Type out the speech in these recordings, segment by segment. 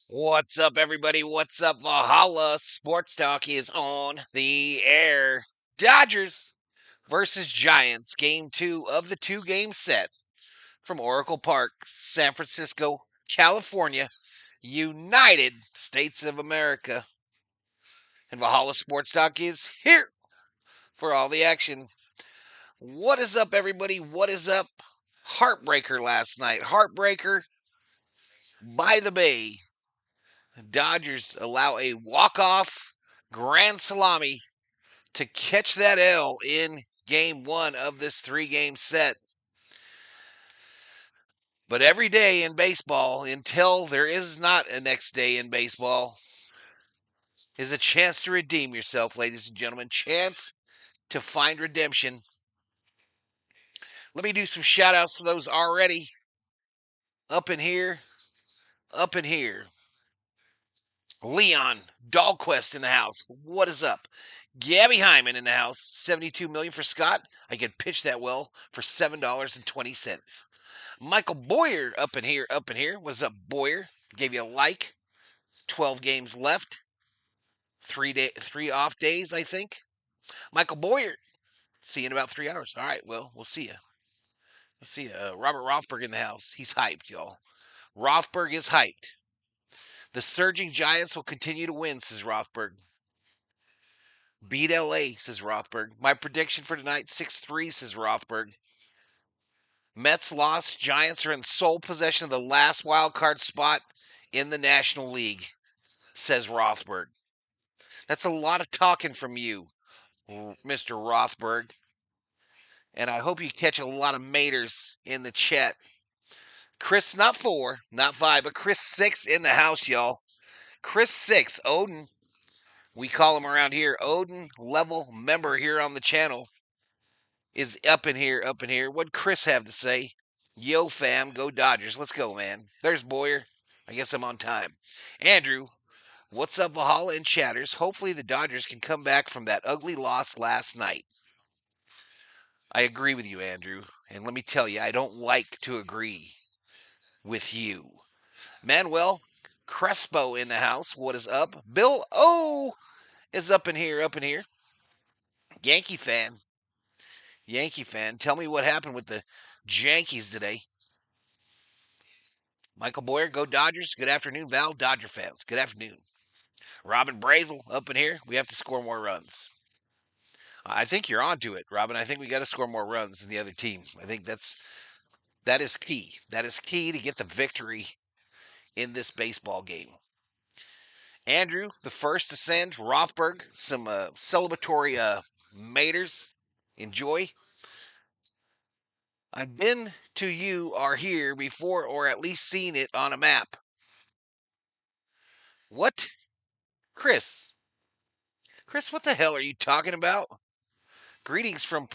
What's up, everybody? What's up? Valhalla Sports Talk is on the air. Dodgers versus Giants, game two of the two-game set from Oracle Park, San Francisco, California, United States of America. And Valhalla Sports Talk is here for all the action. What is up, everybody? What is up? Heartbreaker last night. Heartbreaker by the Bay. Dodgers allow a walk-off grand salami to catch that L in game one of this three-game set. But every day in baseball, until there is not a next day in baseball, is a chance to redeem yourself, ladies and gentlemen. Chance to find redemption. Let me do some shout-outs to those already up in here. Up in here. Leon Dahlquist in the house. What is up? Gabby Hyman in the house. $72 million for Scott. I could pitch that well for $7.20. Michael Boyer up in here. Up in here. What's up, Boyer? Gave you a like. 12 games left. Three off days, I think. Michael Boyer. See you in about 3 hours. All right, well, we'll see you. We'll see you. Robert Rothberg in the house. He's hyped, y'all. Rothberg is hyped. The surging Giants will continue to win, says Rothberg. Beat LA, says Rothberg. My prediction for tonight, 6-3, says Rothberg. Mets lost. Giants are in sole possession of the last wild card spot in the National League, says Rothberg. That's a lot of talking from you, Mr. Rothberg. And I hope you catch a lot of maters in the chat. Chris, not 4, not 5, but Chris 6 in the house, y'all. Chris 6, Odin. We call him around here Odin level member here on the channel. Is up in here, up in here. What'd Chris have to say? Yo, fam, go Dodgers. Let's go, man. There's Boyer. I guess I'm on time. Andrew, what's up, Valhalla and Chatters? Hopefully the Dodgers can come back from that ugly loss last night. I agree with you, Andrew. And let me tell you, I don't like to agree with you. Manuel Crespo in the house. What is up? Bill O is up in here, up in here. Yankee fan. Yankee fan. Tell me what happened with the Yankees today. Michael Boyer, go Dodgers. Good afternoon, Val. Dodger fans. Good afternoon. Robin Brazel up in here. We have to score more runs. I think you're onto it, Robin. I think we got to score more runs than the other team. I think that is key. That is key to get the victory in this baseball game. Andrew, the first to send. Rothberg, some celebratory maters. Enjoy. I've been to you are here before, or at least seen it on a map. What? Chris, what the hell are you talking about? Greetings from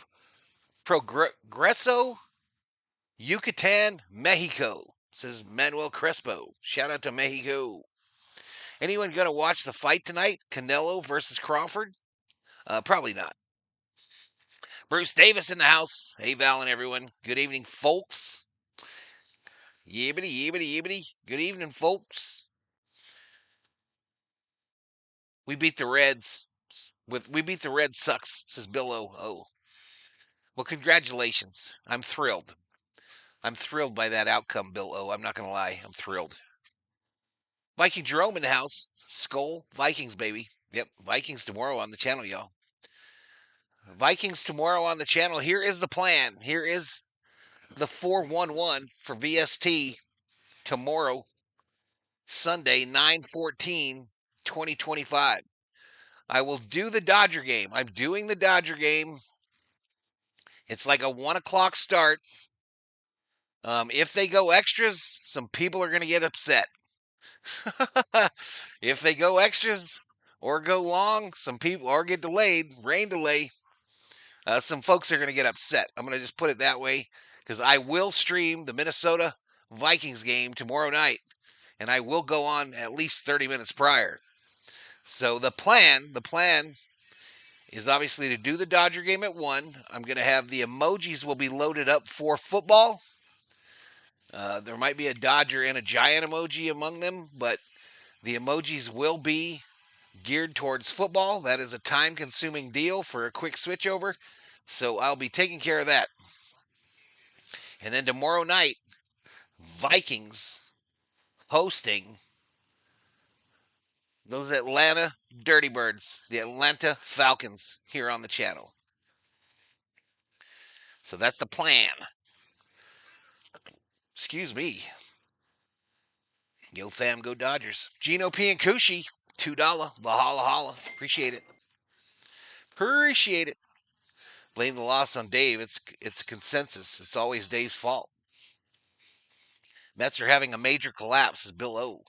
Progreso, Yucatan, Mexico, says Manuel Crespo. Shout out to Mexico. Anyone going to watch the fight tonight? Canelo versus Crawford? Probably not. Bruce Davis in the house. Hey, Val and everyone. Good evening, folks. Yibbity, yibbity, yibbity. Good evening, folks. We beat the Reds. We beat the Red Sox, says Bill O. Well, congratulations. I'm thrilled. I'm thrilled by that outcome, Bill O. I'm not going to lie. I'm thrilled. Viking Jerome in the house. Skull Vikings, baby. Yep, Vikings tomorrow on the channel, y'all. Vikings tomorrow on the channel. Here is the plan. Here is the 411 for VST tomorrow, Sunday, 9/14/2025. I will do the Dodger game. I'm doing the Dodger game. It's like a 1 o'clock start. If they go extras, some people are going to get upset. If they go extras or go long, some people or get delayed, rain delay, some folks are going to get upset. I'm going to just put it that way because I will stream the Minnesota Vikings game tomorrow night, and I will go on at least 30 minutes prior. So the plan is obviously to do the Dodger game at 1. I'm going to have the emojis will be loaded up for football. There might be a Dodger and a Giant emoji among them, but The emojis will be geared towards football. That is a time consuming deal for a quick switchover. So I'll be taking care of that. And then tomorrow night, Vikings hosting those Atlanta Dirty Birds, the Atlanta Falcons, here on the channel. So that's the plan. Excuse me. Yo, fam, go Dodgers. Gino P. and Kushi, $2. Valhalla Holla. Appreciate it. Appreciate it. Blame the loss on Dave. It's a consensus. It's always Dave's fault. Mets are having a major collapse, says Bill O.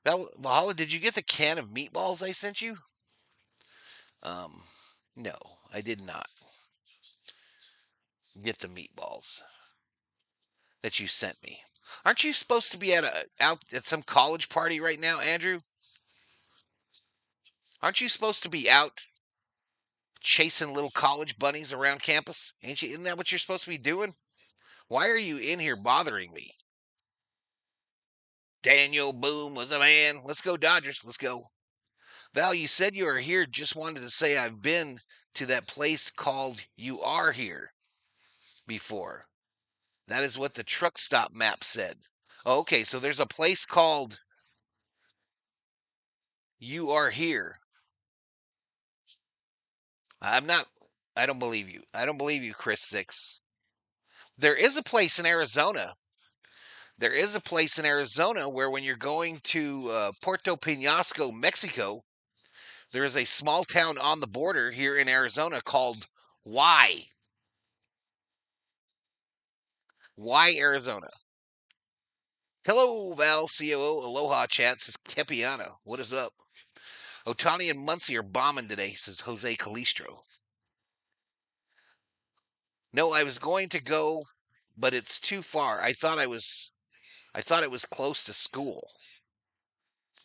Valhalla, did you get the can of meatballs I sent you? No, I did not get the meatballs that you sent me. Aren't you supposed to be out at some college party right now, Andrew? Aren't you supposed to be out chasing little college bunnies around campus? Ain't you? Isn't that what you're supposed to be doing? Why are you in here bothering me? Daniel Boone was a man. Let's go, Dodgers. Let's go. Val, you said you are here. Just wanted to say I've been to that place called You Are Here before. That is what the truck stop map said. Oh, okay, so there's a place called You Are Here. I'm not. I don't believe you. I don't believe you, Chris Six. There is a place in Arizona. There is a place in Arizona where when you're going to Puerto Penasco, Mexico, there is a small town on the border here in Arizona called Y. Y, Arizona. Hello, Val, COO, Aloha Chat, says Kepiano. What is up? Otani and Muncie are bombing today, says Jose Calistro. No, I was going to go, but it's too far. I thought it was close to school.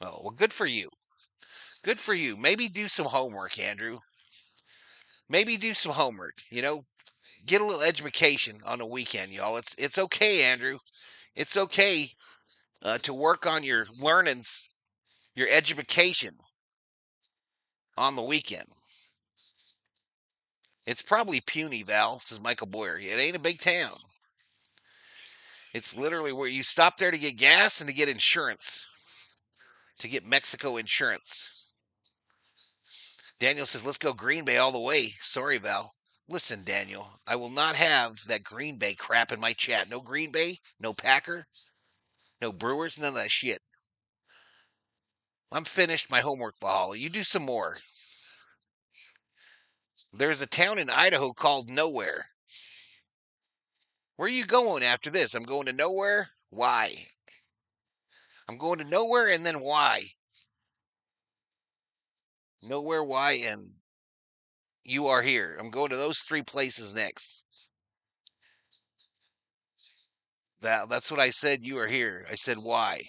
Oh, well, good for you. Good for you. Maybe do some homework, Andrew. Maybe do some homework. Get a little education on the weekend, y'all. It's okay, Andrew. It's okay to work on your learnings, your education on the weekend. It's probably puny, Val, says Michael Boyer. It ain't a big town. It's literally where you stop there to get gas and to get insurance, to get Mexico insurance. Daniel says, let's go Green Bay all the way. Sorry, Val. Listen, Daniel, I will not have that Green Bay crap in my chat. No Green Bay, no Packer, no Brewers, none of that shit. I'm finished my homework, Valhalla. You do some more. There's a town in Idaho called Nowhere. Where are you going after this? I'm going to nowhere. Why? I'm going to nowhere and then why? Nowhere, why, and you are here. I'm going to those three places next. That's what I said. You are here. I said why,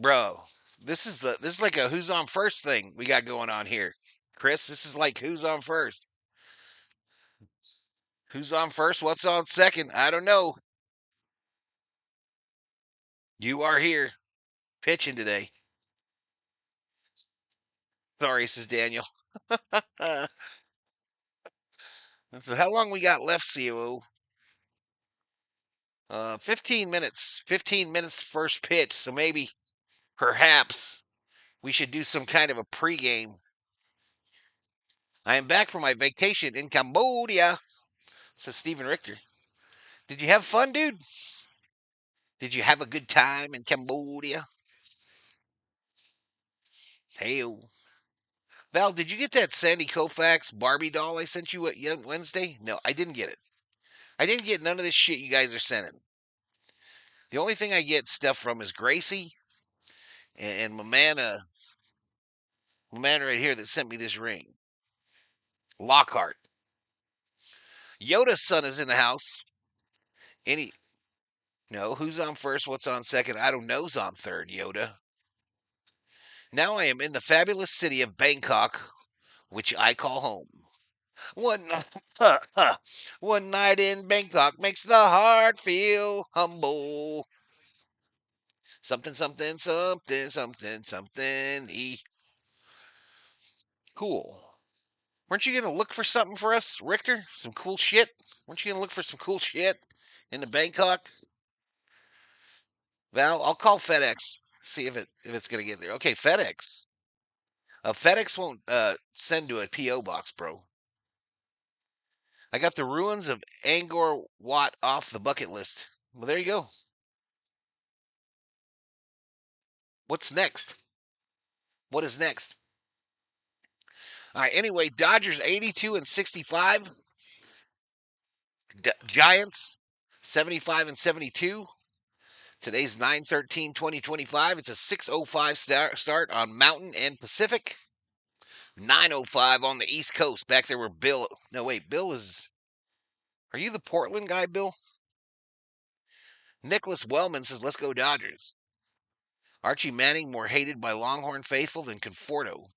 bro. This is like a who's on first thing we got going on here, Chris. This is like who's on first. Who's on first? What's on second? I don't know. You are here pitching today. Sorry, says Daniel. So how long we got left, COO? 15 minutes. 15 minutes first pitch. So maybe, perhaps, we should do some kind of a pregame. I am back from my vacation in Cambodia, says Stephen Richter. Did you have fun, dude? Did you have a good time in Cambodia? Hey, Val, did you get that Sandy Koufax Barbie doll I sent you Wednesday? No, I didn't get it. I didn't get none of this shit you guys are sending. The only thing I get stuff from is Gracie and my man right here that sent me this ring. Lockhart. Yoda's son is in the house. Any No, who's on first? What's on second? I don't know's on third, Yoda. Now I am in the fabulous city of Bangkok, which I call home. One, one night in Bangkok makes the heart feel humble, Something, something, something, something, something. Cool. Weren't you going to look for something for us, Richter? Some cool shit? Weren't you going to look for some cool shit in the Bangkok? Val, I'll call FedEx. See if it's going to get there. Okay, FedEx. FedEx won't send to a PO box, bro. I got the ruins of Angkor Wat off the bucket list. Well, there you go. What's next? What is next? All right. Anyway, Dodgers 82 and 65. Giants 75 and 72. Today's 9/13/2025. It's a 6:05 start on Mountain and Pacific. 9:05 on the East Coast. Back there where Bill. No, wait. Bill is. Are you the Portland guy, Bill? Nicholas Wellman says, "Let's go Dodgers." Archie Manning more hated by Longhorn faithful than Conforto.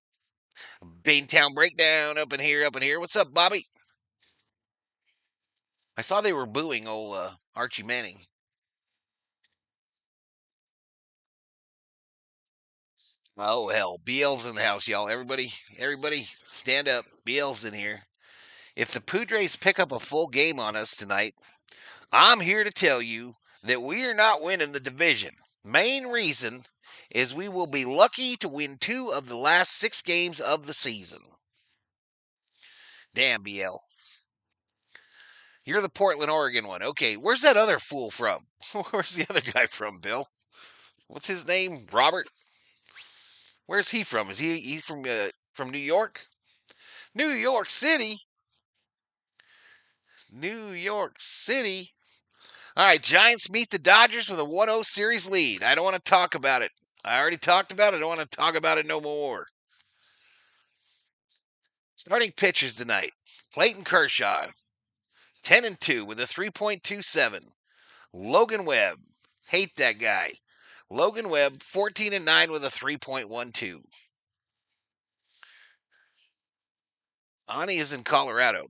Beantown breakdown up in here, up in here. What's up, Bobby? I saw they were booing old Archie Manning. Oh hell, BL's in the house, y'all. Everybody, stand up. BL's in here. If the Padres pick up a full game on us tonight, I'm here to tell you that we are not winning the division. Main reason is we will be lucky to win 2 of the last 6 games of the season. Damn, BL. You're the Portland, Oregon one. Okay, where's that other fool from? Where's the other guy from, Bill? What's his name? Robert? Where's he from? Is he from New York? New York City? New York City? All right, Giants meet the Dodgers with a 1-0 series lead. I don't want to talk about it. I already talked about it. I don't want to talk about it no more. Starting pitchers tonight. Clayton Kershaw, 10 and 2 with a 3.27. Logan Webb, hate that guy. Logan Webb, 14 and 9 with a 3.12. Ani is in Colorado.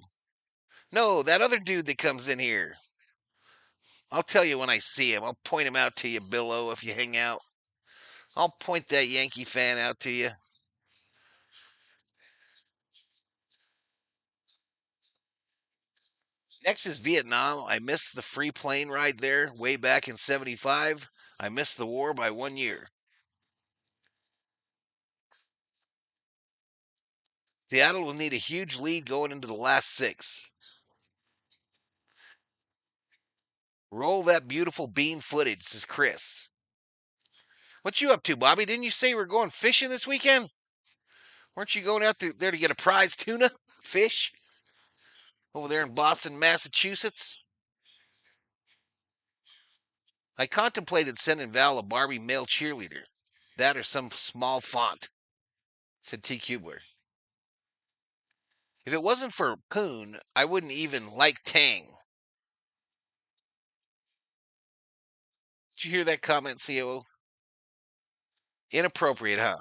No, that other dude that comes in here. I'll tell you when I see him. I'll point him out to you, Billo, if you hang out. I'll point that Yankee fan out to you. Next is Vietnam. I missed the free plane ride there way back in 75. I missed the war by 1 year. Seattle will need a huge lead going into the last 6. Roll that beautiful bean footage, says Chris. What you up to, Bobby? Didn't you say you were going fishing this weekend? Weren't you going out there to get a prize tuna fish over there in Boston, Massachusetts? I contemplated sending Val a Barbie male cheerleader. That or some small font, said T. Kubler. If it wasn't for Poon, I wouldn't even like Tang. Did you hear that comment, COO? Inappropriate, huh?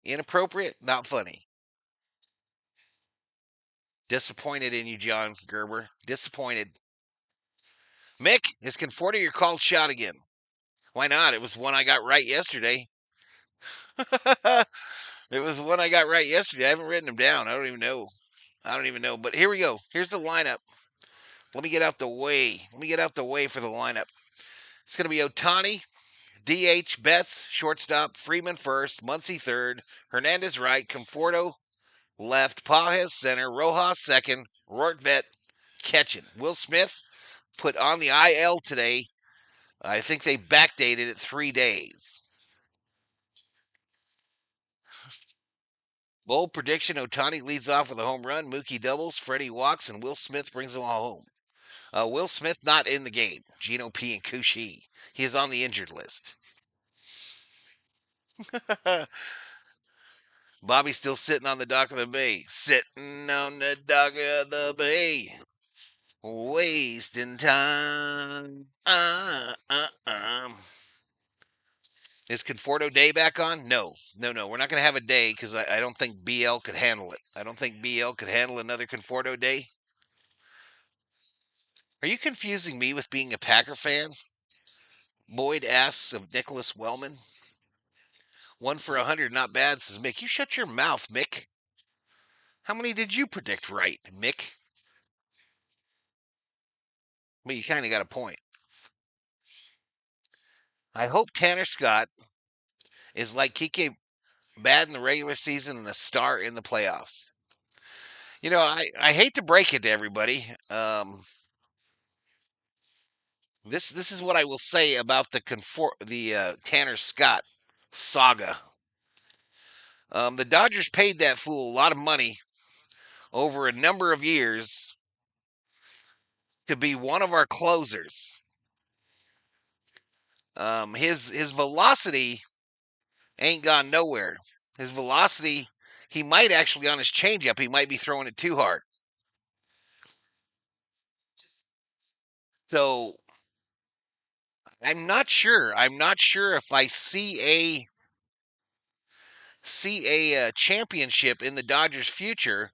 Inappropriate, not funny. Disappointed in you, John Gerber. Disappointed. Mick, is Conforto your called shot again? Why not? It was one I got right yesterday. It was one I got right yesterday. I haven't written them down. I don't even know. I don't even know. But here we go. Here's the lineup. Let me get out the way. Let me get out the way for the lineup. It's going to be Otani, DH, Betts, shortstop, Freeman first, Muncy third, Hernandez right, Conforto left, Pages center, Rojas second, Rortvet catching. Will Smith put on the IL today. I think they backdated it 3 days. Bold prediction, Otani leads off with a home run, Mookie doubles, Freddie walks, and Will Smith brings them all home. Will Smith not in the game. Gino P. and Kushi. He is on the injured list. Bobby's still sitting on the dock of the bay. Sitting on the dock of the bay. Wasting time. Is Conforto Day back on? No. No. We're not going to have a day because I don't think BL could handle it. I don't think BL could handle another Conforto Day. Are you confusing me with being a Packer fan? Boyd asks of Nicholas Wellman. 1 for 100, not bad, says Mick. You shut your mouth, Mick. How many did you predict right, Mick? But you kind of got a point. I hope Tanner Scott is like Kike, bad in the regular season and a star in the playoffs. I hate to break it to everybody. This is what I will say about the Tanner Scott saga. The Dodgers paid that fool a lot of money over a number of years to be one of our closers. His velocity ain't gone nowhere. His velocity, he might actually on his changeup, he might be throwing it too hard. So I'm not sure. I'm not sure if I see a championship in the Dodgers' future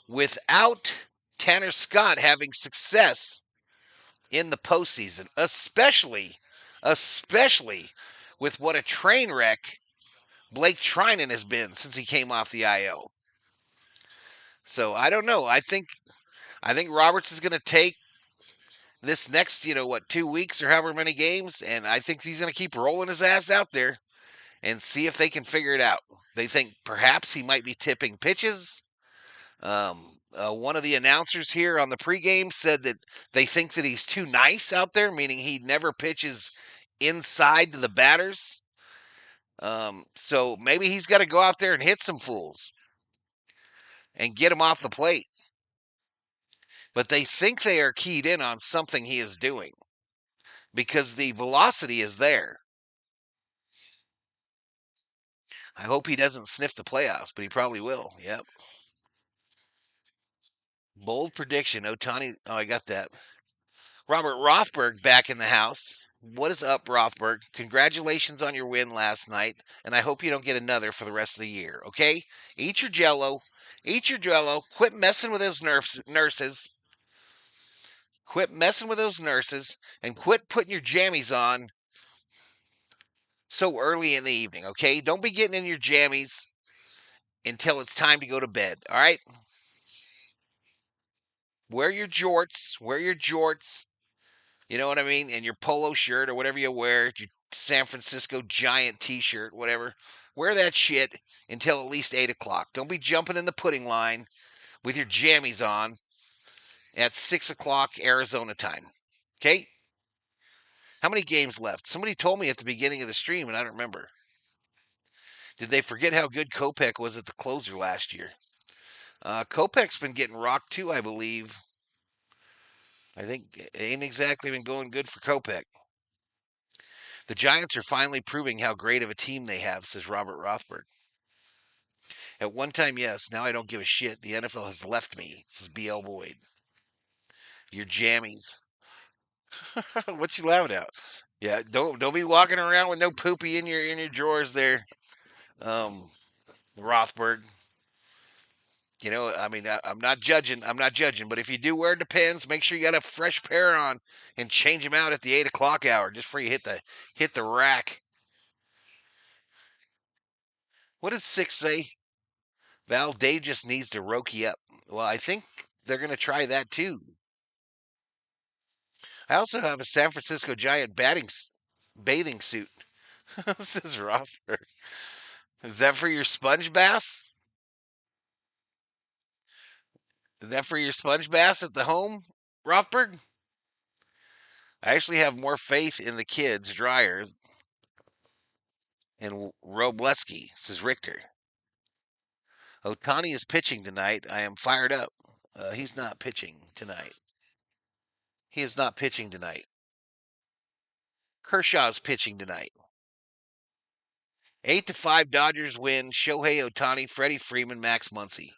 without Tanner Scott having success in the postseason, especially with what a train wreck Blake Trinan has been since he came off the IL. So I don't know. I think Roberts is going to take this next, 2 weeks or however many games, and I think he's going to keep rolling his ass out there and see if they can figure it out. They think perhaps he might be tipping pitches. One of the announcers here on the pregame said that they think that he's too nice out there, meaning he never pitches inside to the batters. So maybe he's got to go out there and hit some fools and get him off the plate. But they think they are keyed in on something he is doing because the velocity is there. I hope he doesn't sniff the playoffs, but he probably will. Yep. Bold prediction. Otani. Oh, I got that. Robert Rothberg back in the house. What is up, Rothberg? Congratulations on your win last night, and I hope you don't get another for the rest of the year, okay? Eat your jello. Eat your jello. Quit messing with those nurses. Quit messing with those nurses, and quit putting your jammies on so early in the evening, okay? Don't be getting in your jammies until it's time to go to bed, all right? Wear your jorts. Wear your jorts. You know what I mean? And your polo shirt or whatever you wear, your San Francisco Giant t-shirt, whatever. Wear that shit until at least 8 o'clock. Don't be jumping in the pudding line with your jammies on at 6 o'clock Arizona time. Okay? How many games left? Somebody told me at the beginning of the stream, and I don't remember. Did they forget how good Kopech was at the closer last year? Kopech's been getting rocked too, I believe. I think it ain't exactly been going good for Kopech. The Giants are finally proving how great of a team they have, says Robert Rothberg. At one time, yes. Now I don't give a shit. The NFL has left me, says BL Boyd. Your jammies. What you laughing at? Yeah, don't be walking around with no poopy in your drawers there, um, Rothberg. I mean, I'm not judging. I'm not judging. But if you do wear Depends, make sure you got a fresh pair on and change them out at the 8 o'clock hour, just before you hit the rack. What did Six say? Val, Dave just needs to roke you up. Well, I think they're going to try that too. I also have a San Francisco Giant bathing suit. This is Rothberg. Is that for your sponge bath? Is that for your sponge baths at the home, Rothberg? I actually have more faith in the kids, Dryer and Robleski, says Richter. Otani is pitching tonight. I am fired up. He's not pitching tonight. He is not pitching tonight. Kershaw's pitching tonight. 8-5 Dodgers win. Shohei Otani, Freddie Freeman, Max Muncy.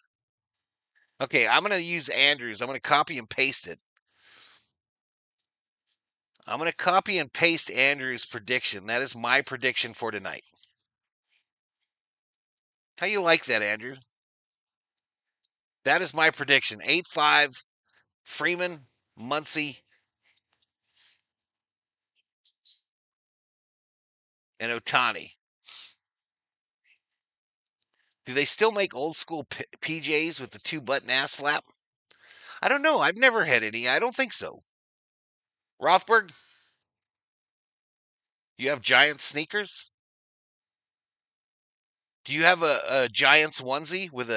Okay, I'm going to use Andrews. I'm going to copy and paste it. I'm going to copy and paste Andrew's prediction. That is my prediction for tonight. How you like that, Andrew? That is my prediction. 8-5, Freeman, Muncy. and Otani. Do they still make old school PJs with the 2-button ass flap? I don't know. I've never had any. I don't think so. Rothberg, you have Giants sneakers? Do you have a Giants onesie with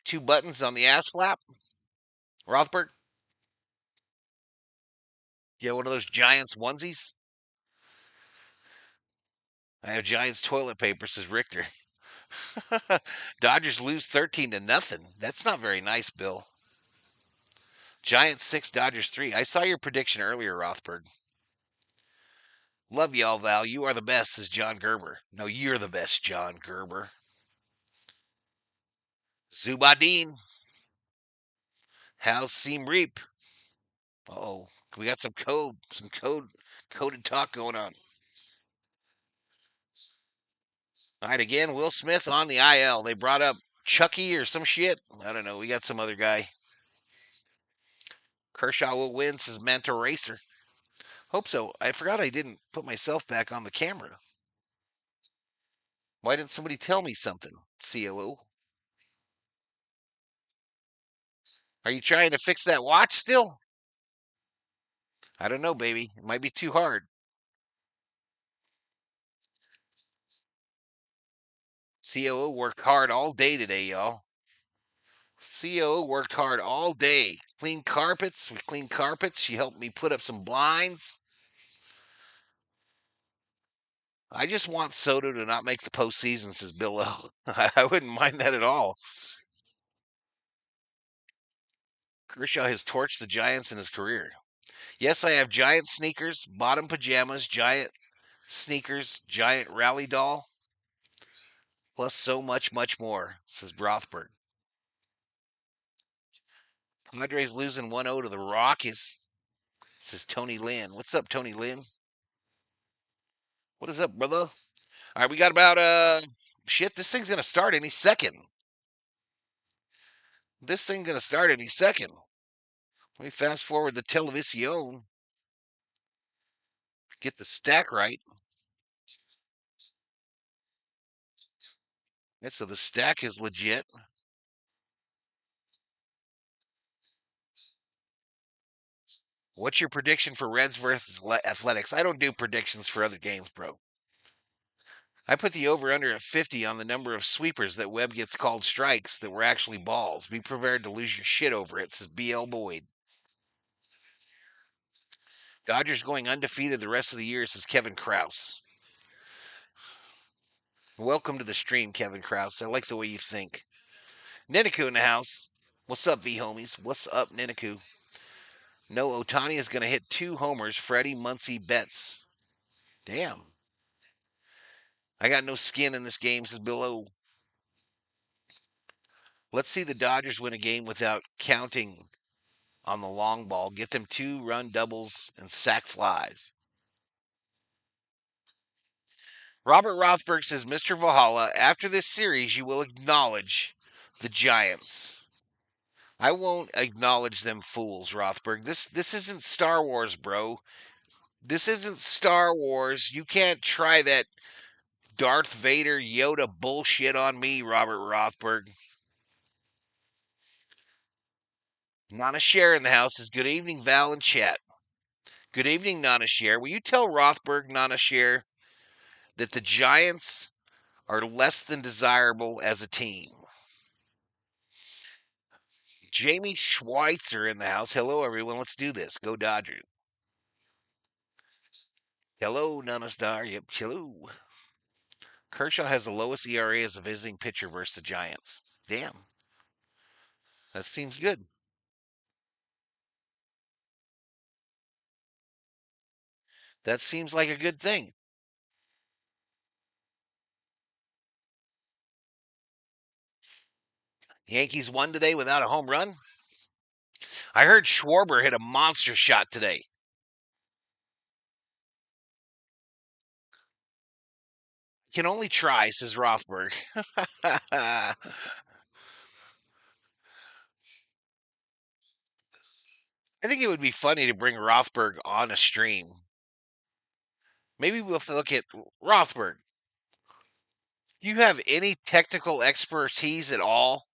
2 buttons on the ass flap? Rothberg, you have one of those Giants onesies? I have Giants toilet paper, says Richter. Dodgers lose 13-0. That's not very nice, Bill. Giants 6, Dodgers 3. I saw your prediction earlier, Rothberg. Love y'all, Val. You are the best, says John Gerber. No, you're the best, John Gerber. Zubadine. How's Seam Reap? Oh, we got some coded talk going on. All right, again, Will Smith on the IL. They brought up Chucky or some shit. I don't know. We got some other guy. Kershaw will win, says Manta Racer. Hope so. I forgot I didn't put myself back on the camera. Why didn't somebody tell me something, COO? Are you trying to fix that watch still? I don't know, baby. It might be too hard. COO worked hard all day today, y'all. COO worked hard all day. Clean carpets. We cleaned carpets. She helped me put up some blinds. I just want Soto to not make the postseason, says Bill L. I wouldn't mind that at all. Kershaw has torched the Giants in his career. Yes, I have Giant sneakers, bottom pajamas, Giant sneakers, Giant rally doll, plus so much, much more, says Rothberg. Padres losing 1-0 to the Rockies, says Tony Lynn. What's up, Tony Lynn? What is up, brother? All right, we got about shit. This thing's gonna start any second. This thing's gonna start any second. Let me fast forward the television. Get the stack right. Yeah, so the stack is legit. What's your prediction for Reds versus Athletics? I don't do predictions for other games, bro. I put the over under at 50 on the number of sweepers that Webb gets called strikes that were actually balls. Be prepared to lose your shit over it, says BL Boyd. Dodgers going undefeated the rest of the year, says Kevin Krause. Welcome to the stream, Kevin Krause. I like the way you think. Niniku in the house. What's up, V homies? What's up, Niniku? No, Otani is going to hit 2 homers. Freddie Muncie bets. Damn. I got no skin in this game, says Bill O. Let's see the Dodgers win a game without counting on the long ball. Get them 2-run doubles and sack flies. Robert Rothberg says, Mr. Valhalla, after this series, you will acknowledge the Giants. I won't acknowledge them fools, Rothberg. This isn't Star Wars, bro. This isn't Star Wars. You can't try that Darth Vader Yoda bullshit on me, Robert Rothberg. Nana Share in the house says, good evening, Val and chat. Good evening, Nana Share. Will you tell Rothberg, Nana Share, that the Giants are less than desirable as a team? Jamie Schweitzer in the house. Hello, everyone. Let's do this. Go Dodgers. Hello, Nana Star. Yep, hello. Kershaw has the lowest ERA as a visiting pitcher versus the Giants. Damn. That seems good. That seems like a good thing. Yankees won today without a home run. I heard Schwarber hit a monster shot today. Can only try, says Rothberg. I think it would be funny to bring Rothberg on a stream. Maybe we'll have to look at Rothberg. You have any technical expertise at all?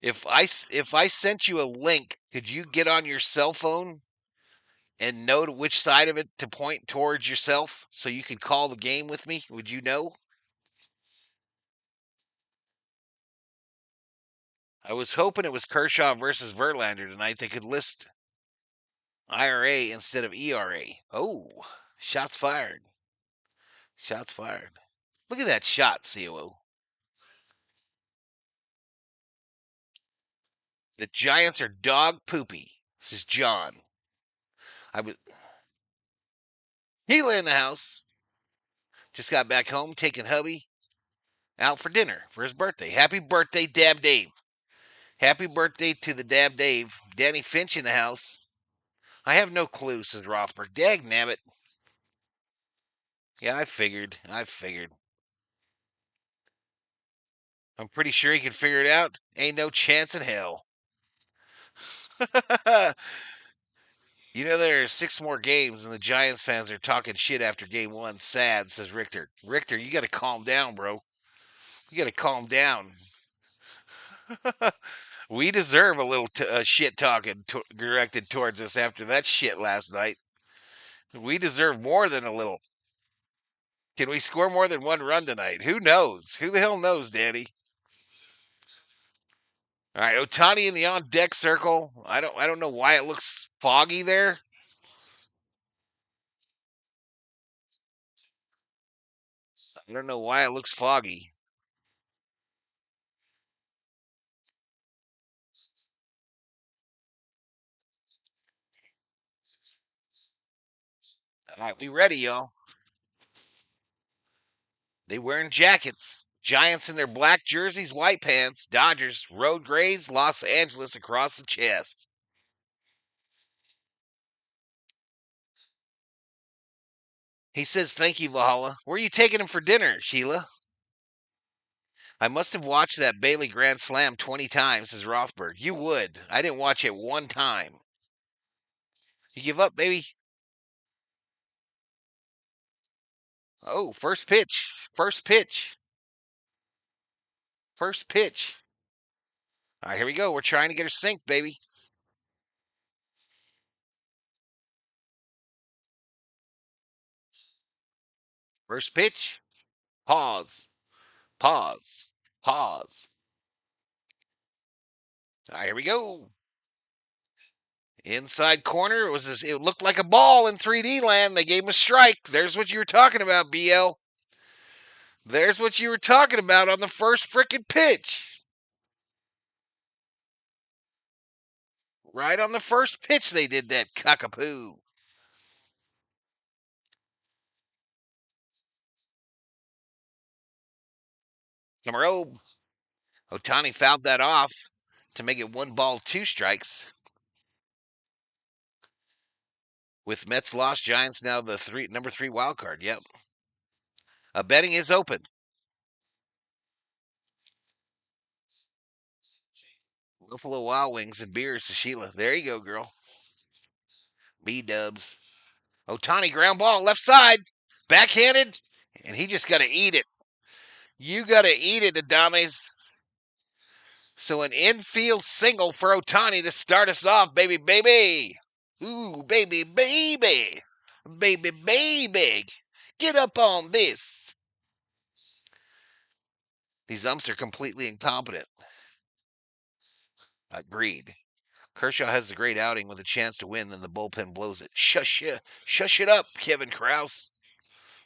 If I sent you a link, could you get on your cell phone and know to which side of it to point towards yourself so you could call the game with me? Would you know? I was hoping it was Kershaw versus Verlander tonight. They could list IRA instead of ERA. Oh, shots fired. Shots fired. Look at that shot, COO. The Giants are dog poopy. This is John. I was Gila in the house. Just got back home, taking hubby out for dinner for his birthday. Happy birthday, Dab Dave. Happy birthday to the Dab Dave. Danny Finch in the house. I have no clue, says Rothberg. Dag nabbit. Yeah, I figured. I'm pretty sure he can figure it out. Ain't no chance in hell. You know, there are 6 more games, and the Giants fans are talking shit after game 1. Sad, says Richter. Richter, you got to calm down, bro. You got to calm down. We deserve a little shit talking directed towards us after that shit last night. We deserve more than a little. Can we score more than 1 run tonight? Who knows? Who the hell knows, Danny? All right, Ohtani in the on deck circle. I don't know why it looks foggy there. I don't know why it looks foggy. All right, we ready, y'all. They wearing jackets. Giants in their black jerseys, white pants. Dodgers, road grays, Los Angeles across the chest. He says, thank you, Valhalla. Where are you taking him for dinner, Sheila? I must have watched that Bailey Grand Slam 20 times, says Rothberg. You would. I didn't watch it 1 time. You give up, baby. Oh, first pitch. First pitch. First pitch. All right, here we go. We're trying to get her synced, baby. First pitch. Pause. Pause. Pause. All right, here we go. Inside corner. It looked like a ball in 3D land. They gave him a strike. There's what you were talking about, BL. There's what you were talking about on the first frickin' pitch. Right on the first pitch, they did that cockapoo. Summer Ohtani fouled that off to make it 1 ball, 2 strikes. With Mets lost, Giants now the number 3 wild card. Yep. Betting is open. Buffalo Wild Wings and beers to Sheila. There you go, girl. B-dubs. Ohtani ground ball, left side. Backhanded. And he just got to eat it. You got to eat it, Adames. So an infield single for Ohtani to start us off, baby, baby. Ooh, baby, baby. Baby, baby. Get up on this. These umps are completely incompetent. Agreed. Kershaw has a great outing with a chance to win, then the bullpen blows it. Shush it up, Kevin Krause.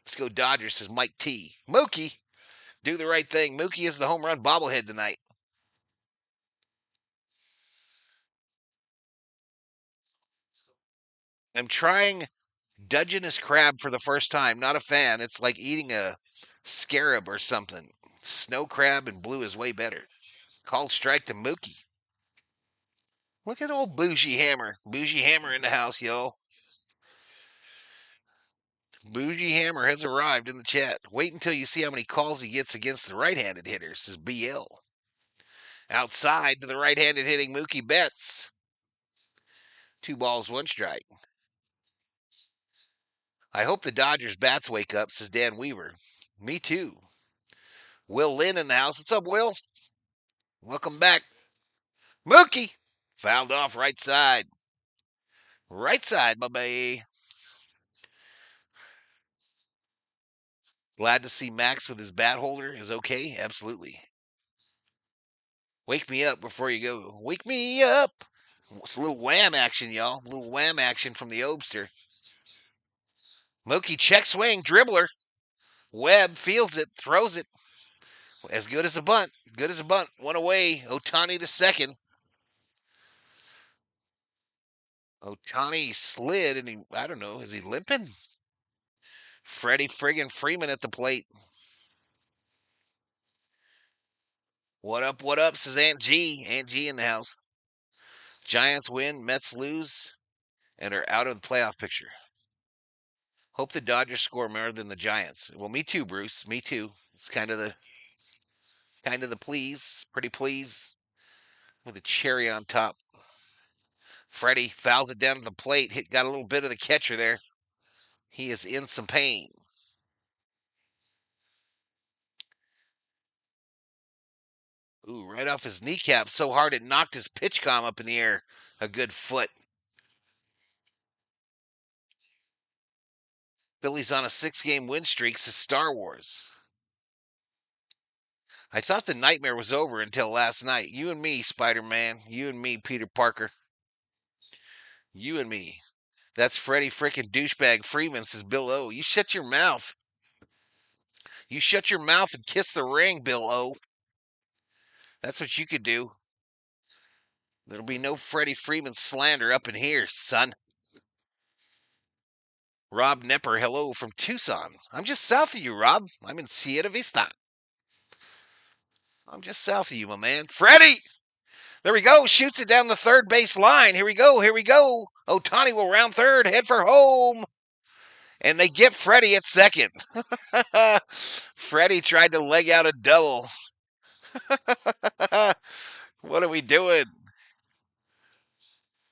Let's go Dodgers, says Mike T. Mookie, do the right thing. Mookie is the home run bobblehead tonight. I'm trying Dungeness crab for the first time. Not a fan. It's like eating a scarab or something. Snow crab and blue is way better. Called strike to Mookie. Look at old Bougie Hammer. Bougie Hammer in the house, y'all. Bougie Hammer has arrived in the chat. Wait until you see how many calls he gets against the right-handed hitters, says BL. Outside to the right-handed hitting Mookie Betts. 2 balls, 1 strike. I hope the Dodgers bats wake up, says Dan Weaver. Me too. Will Lynn in the house. What's up, Will? Welcome back. Mookie! Fouled off right side. Right side, my baby. Glad to see Max with his bat holder is okay. Absolutely. Wake me up before you go. Wake me up. It's a little wham action, y'all. A little wham action from the Obster. Mookie check swing, dribbler. Webb feels it, throws it. As good as a bunt. Good as a bunt. One away. Ohtani to second. Ohtani slid and I don't know, is he limping? Freddie friggin' Freeman at the plate. What up, says Aunt G. Aunt G in the house. Giants win, Mets lose, and are out of the playoff picture. Hope the Dodgers score more than the Giants. Well, me too, Bruce. Me too. It's kind of the please, pretty please, with a cherry on top. Freddie fouls it down to the plate. Got a little bit of the catcher there. He is in some pain. Ooh, right off his kneecap so hard it knocked his pitch comm up in the air. A good foot. Phillies on a 6-game win streak, says Star Wars. I thought the nightmare was over until last night. You and me, Spider-Man. You and me, Peter Parker. You and me. That's Freddie frickin' douchebag Freeman, says Bill O. You shut your mouth. You shut your mouth and kiss the ring, Bill O. That's what you could do. There'll be no Freddie Freeman slander up in here, son. Rob Nepper, hello from Tucson. I'm just south of you, Rob. I'm in Sierra Vista. I'm just south of you, my man. Freddie! There we go. Shoots it down the third base line. Here we go. Here we go. Ohtani will round third, head for home. And they get Freddie at second. Freddie tried to leg out a double. What are we doing?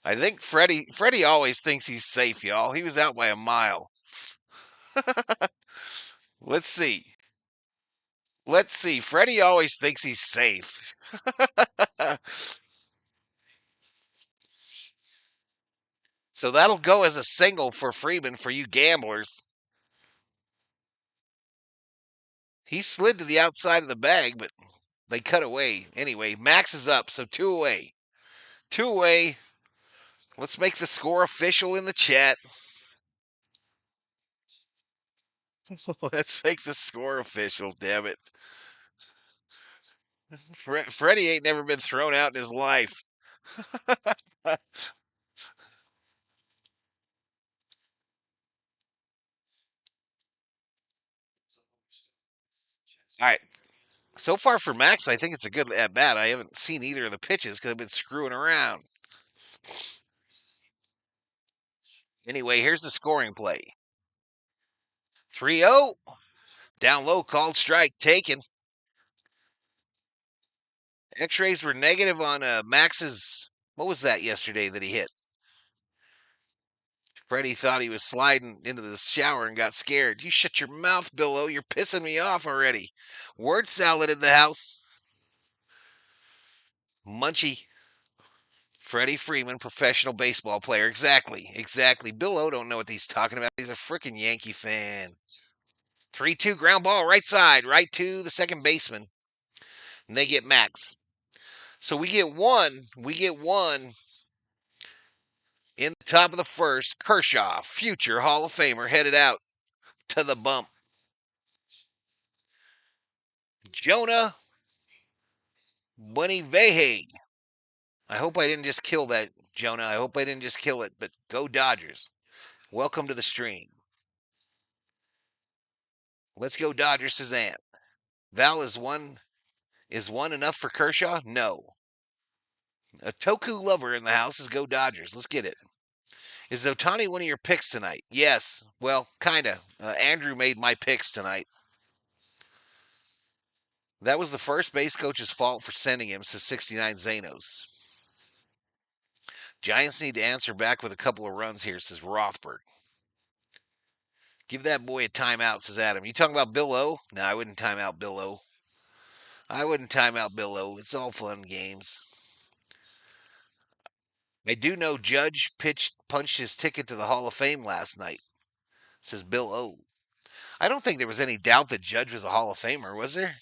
I think Freddie always thinks he's safe, y'all. He was out by a mile. Let's see. Let's see. Freddie always thinks he's safe. So that'll go as a single for Freeman for you gamblers. He slid to the outside of the bag, but they cut away. Anyway, Max is up, so 2 away. 2 away. Let's make the score official in the chat. Let's make the score official, damn it. Freddie ain't never been thrown out in his life. All right. So far for Max, I think it's a good at bat. I haven't seen either of the pitches because I've been screwing around. Anyway, here's the scoring play 3-0. Down low, called strike, taken. X-rays were negative on Max's. What was that yesterday that he hit? Freddie thought he was sliding into the shower and got scared. You shut your mouth, Bill O. You're pissing me off already. Word salad in the house. Munchie. Freddie Freeman, professional baseball player. Exactly. Bill O don't know what he's talking about. He's a freaking Yankee fan. 3-2 ground ball, right side, right to the second baseman. And they get Max. So we get one in the top of the first. Kershaw, future Hall of Famer, headed out to the bump. Jonah Bueniveje. I hope I didn't just kill that, Jonah. I hope I didn't just kill it, but go Dodgers. Welcome to the stream. Let's go Dodgers, says Ant. Val is one enough for Kershaw? No. A Toku lover in the house is go Dodgers. Let's get it. Is Ohtani one of your picks tonight? Yes. Well, kind of. Andrew made my picks tonight. That was the first base coach's fault for sending him, says 69 Zanos. Giants need to answer back with a couple of runs here, says Rothberg. Give that boy a timeout, says Adam. You talking about Bill O? No, I wouldn't time out Bill O. I wouldn't time out Bill O. It's all fun games. I do know Judge punched his ticket to the Hall of Fame last night, says Bill O. I don't think there was any doubt that Judge was a Hall of Famer, was there?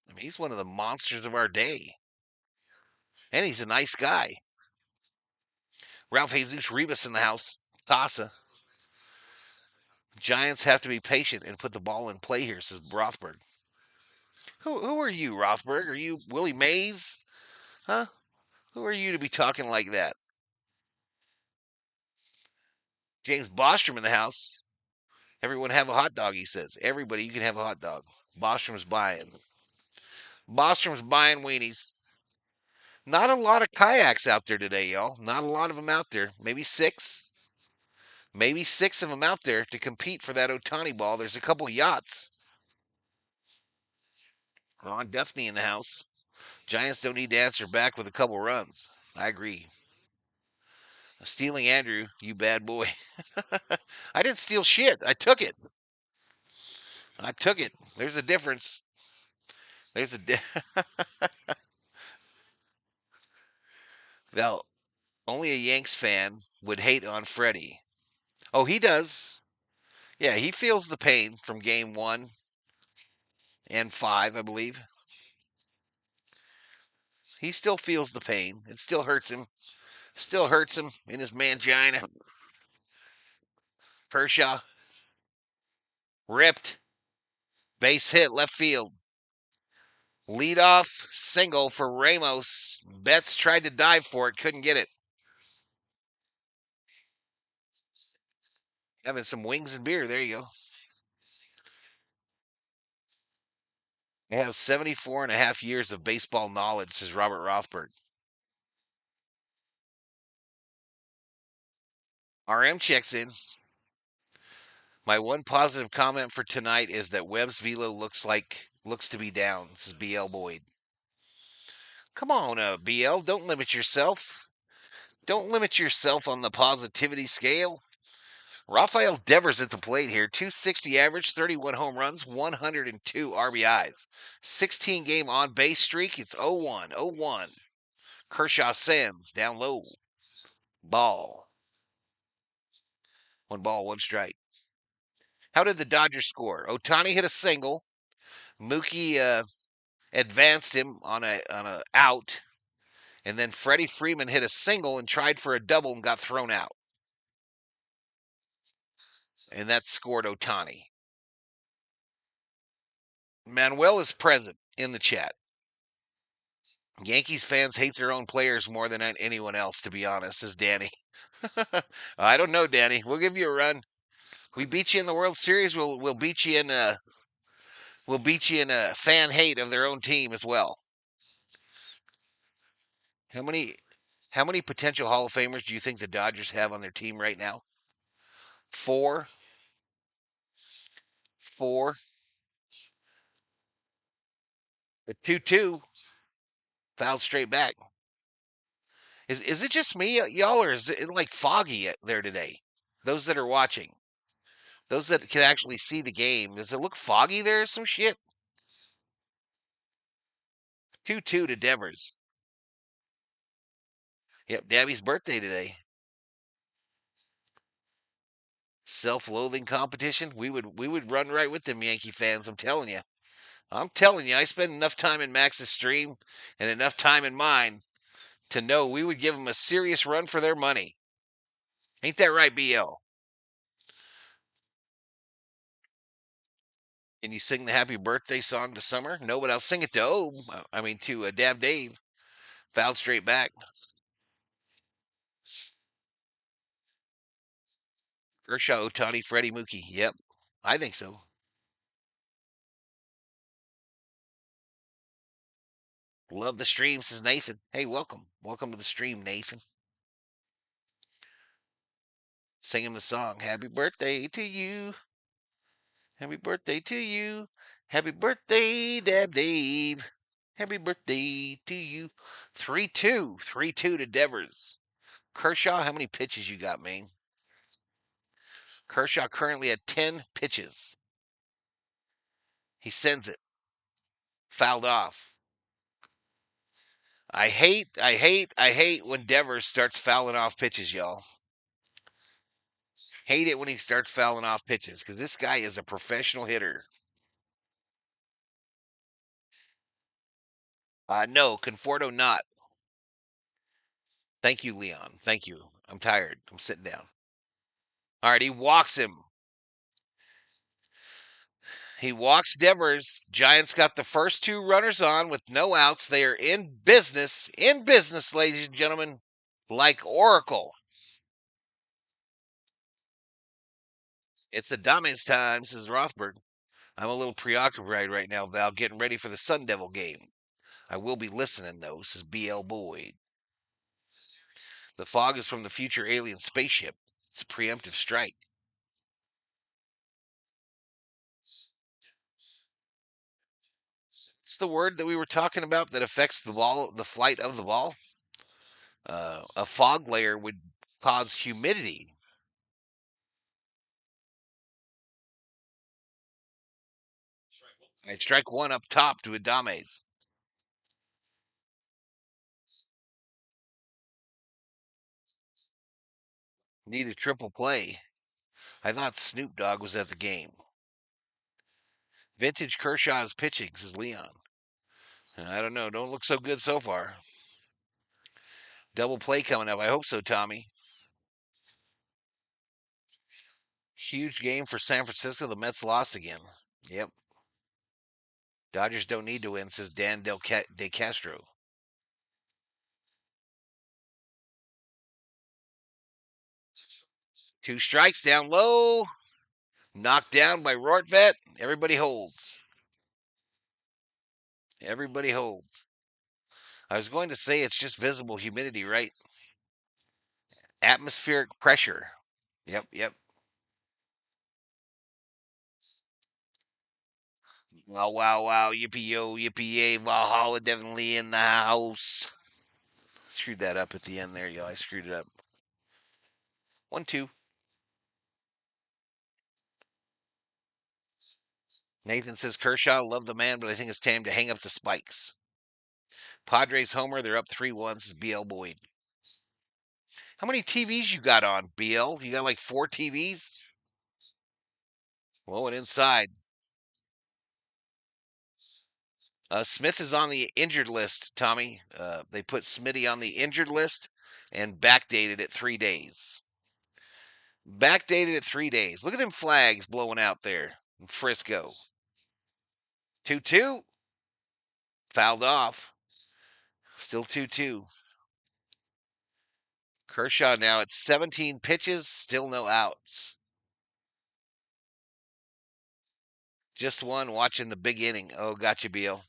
I mean, he's one of the monsters of our day. And he's a nice guy. Ralph Jesus Rivas in the house. Casa. Giants have to be patient and put the ball in play here, says Rothberg. Who are you, Rothberg? Are you Willie Mays? Huh? Who are you to be talking like that? James Bostrom in the house. Everyone have a hot dog, he says. Everybody, you can have a hot dog. Bostrom's buying. Bostrom's buying weenies. Not a lot of kayaks out there today, y'all. Not a lot of them out there. Maybe six. Maybe six of them out there to compete for that Otani ball. There's a couple yachts. Ron Duffney in the house. Giants don't need to answer back with a couple runs. I agree. Stealing Andrew, you bad boy. I didn't steal shit. I took it. I took it. There's a difference. There's a Well, only a Yanks fan would hate on Freddie. Oh, he does. Yeah, he feels the pain from game 1 and 5, I believe. He still feels the pain. It still hurts him. Still hurts him in his mangina. Kershaw ripped. Base hit left field. Leadoff single for Ramos. Betts tried to dive for it, couldn't get it. Having some wings and beer. There you go. I have 74 and a half years of baseball knowledge, says Robert Rothberg. RM checks in. My one positive comment for tonight is that Webb's velo looks to be down. This is BL Boyd. Come on, BL. Don't limit yourself. Don't limit yourself on the positivity scale. Rafael Devers at the plate here. 260 average, 31 home runs, 102 RBIs. 16 game on base streak. It's 0-1, 0-1. Kershaw sends down low. Ball. 1 ball, 1 strike. How did the Dodgers score? Otani hit a single. Mookie advanced him on a out. And then Freddie Freeman hit a single and tried for a double and got thrown out. And that scored Otani. Manuel is present in the chat. Yankees fans hate their own players more than anyone else, to be honest, says Danny. I don't know, Danny. We'll give you a run. We beat you in the World Series. We'll beat you in fan hate of their own team as well. How many potential Hall of Famers do you think the Dodgers have on their team right now? Four. The 2-2 fouled straight back. Is it just me, y'all, or is it like foggy there today? Those that are watching, those that can actually see the game, does it look foggy there? Some shit. 2-2 to Devers. Yep, Dabby's birthday today. Self-loathing competition. We would run right with them Yankee fans. I'm telling you. I spend enough time in Max's stream and enough time in mine to know we would give them a serious run for their money. Ain't that right, BL? Can you sing the happy birthday song to Summer? No, but I'll sing it to Dab Dave. Fouled straight back. Kershaw, Otani, Freddie, Mookie. Yep, I think so. Love the stream, says Nathan. Hey, welcome. Welcome to the stream, Nathan. Sing him the song. Happy birthday to you. Happy birthday to you. Happy birthday, Dab Dave. Happy birthday to you. 3-2. 3-2 to Devers. Kershaw, how many pitches you got, man? Kershaw currently at 10 pitches. He sends it. Fouled off. I hate when Devers starts fouling off pitches, y'all. Hate it when he starts fouling off pitches because this guy is a professional hitter. No, Conforto not. Thank you, Leon. Thank you. I'm tired. I'm sitting down. All right, he walks him. He walks Devers. Giants got the first two runners on with no outs. They are in business, ladies and gentlemen, like Oracle. It's the Dames time, says Rothberg. I'm a little preoccupied right now, Val, getting ready for the Sun Devil game. I will be listening, though, says BL Boyd. The fog is from the future alien spaceship. It's a preemptive strike. It's the word that we were talking about that affects the ball, the flight of the ball. A fog layer would cause humidity. I'd strike one up top to Adames. Need a triple play. I thought Snoop Dogg was at the game. Vintage Kershaw is pitching, says Leon. I don't know. Don't look so good so far. Double play coming up. I hope so, Tommy. Huge game for San Francisco. The Mets lost again. Yep. Dodgers don't need to win, says Dan De Castro. Two strikes down low. Knocked down by Rortvet. Everybody holds. Everybody holds. I was going to say it's just visible humidity, right? Atmospheric pressure. Yep. Wow. Yippee yo, yippee yay. Valhalla definitely in the house. Screwed that up at the end there, yo. I screwed it up. 1-2. Nathan says Kershaw, love the man, but I think it's time to hang up the spikes. Padres homer, they're up 3-1. This is BL Boyd. How many TVs you got on, BL? You got like 4 TVs? Well, and inside. Smith is on the injured list, Tommy. They put Smitty on the injured list and backdated it 3 days. Backdated it 3 days. Look at them flags blowing out there in Frisco. 2-2. Fouled off. Still 2-2. Kershaw now at 17 pitches, still no outs. Just one watching the big inning. Oh, gotcha, Beal.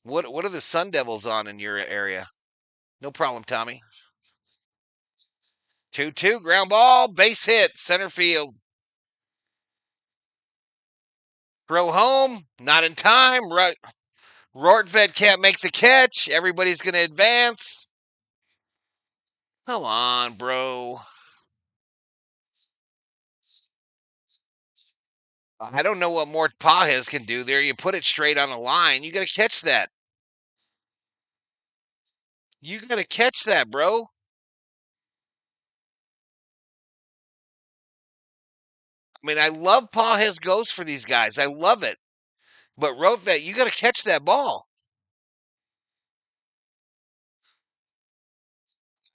What are the Sun Devils on in your area? No problem, Tommy. 2-2, ground ball, base hit, center field. Throw home, not in time. Rortvet can't make the catch. Everybody's going to advance. Come on, bro. I don't know what Mort Pajes can do there. You put it straight on the line. You got to catch that. You got to catch that, bro. I mean, I love Pajes goes for these guys. I love it. But Rortvet, you got to catch that ball.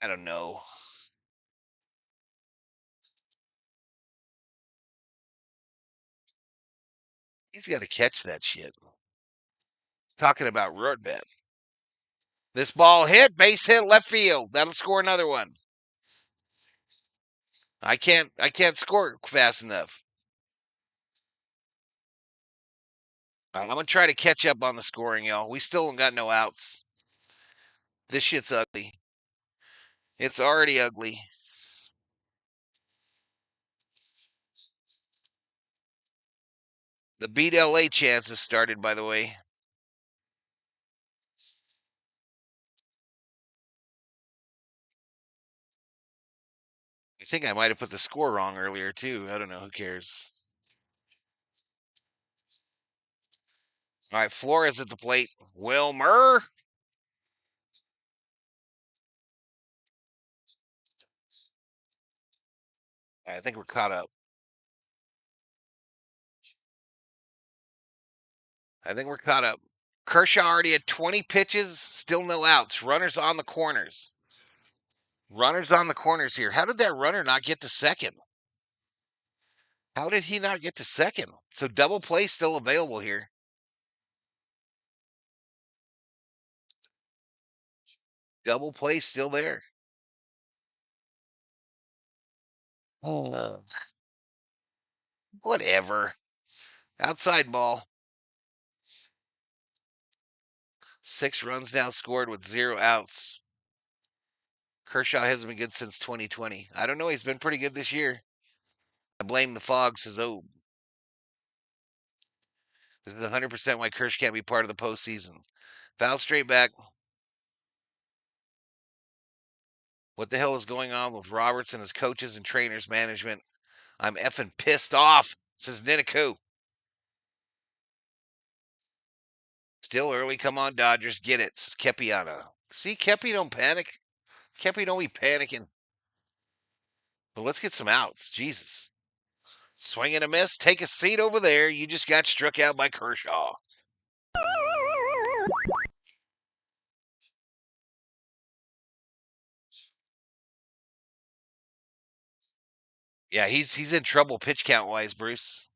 I don't know. He's got to catch that shit. Talking about Rortvet. This ball hit, base hit, left field. That'll score another one. I can't score fast enough. I'm gonna try to catch up on the scoring, y'all. We still got no outs. This shit's ugly. It's already ugly. The Beat LA chance has started, by the way. I think I might have put the score wrong earlier, too. I don't know. Who cares? All right, Flores at the plate. Wilmer. I think we're caught up. I think we're caught up. Kershaw already had 20 pitches, still no outs. Runners on the corners. Runners on the corners here. How did that runner not get to second? How did he not get to second? So double play still available here. Double play still there. Oh, whatever. Outside ball. 6 runs now scored with 0 outs. Kershaw hasn't been good since 2020. I don't know. He's been pretty good this year. I blame the fog, says Obe. This is 100% why Kersh can't be part of the postseason. Foul straight back. What the hell is going on with Roberts and his coaches and trainers management? I'm effing pissed off, says Niniku. Still early. Come on, Dodgers. Get it, says Kepiana. See, Kepi don't panic. Kepi don't be panicking. But let's get some outs. Jesus. Swing and a miss. Take a seat over there. You just got struck out by Kershaw. Yeah, he's in trouble pitch count wise, Bruce.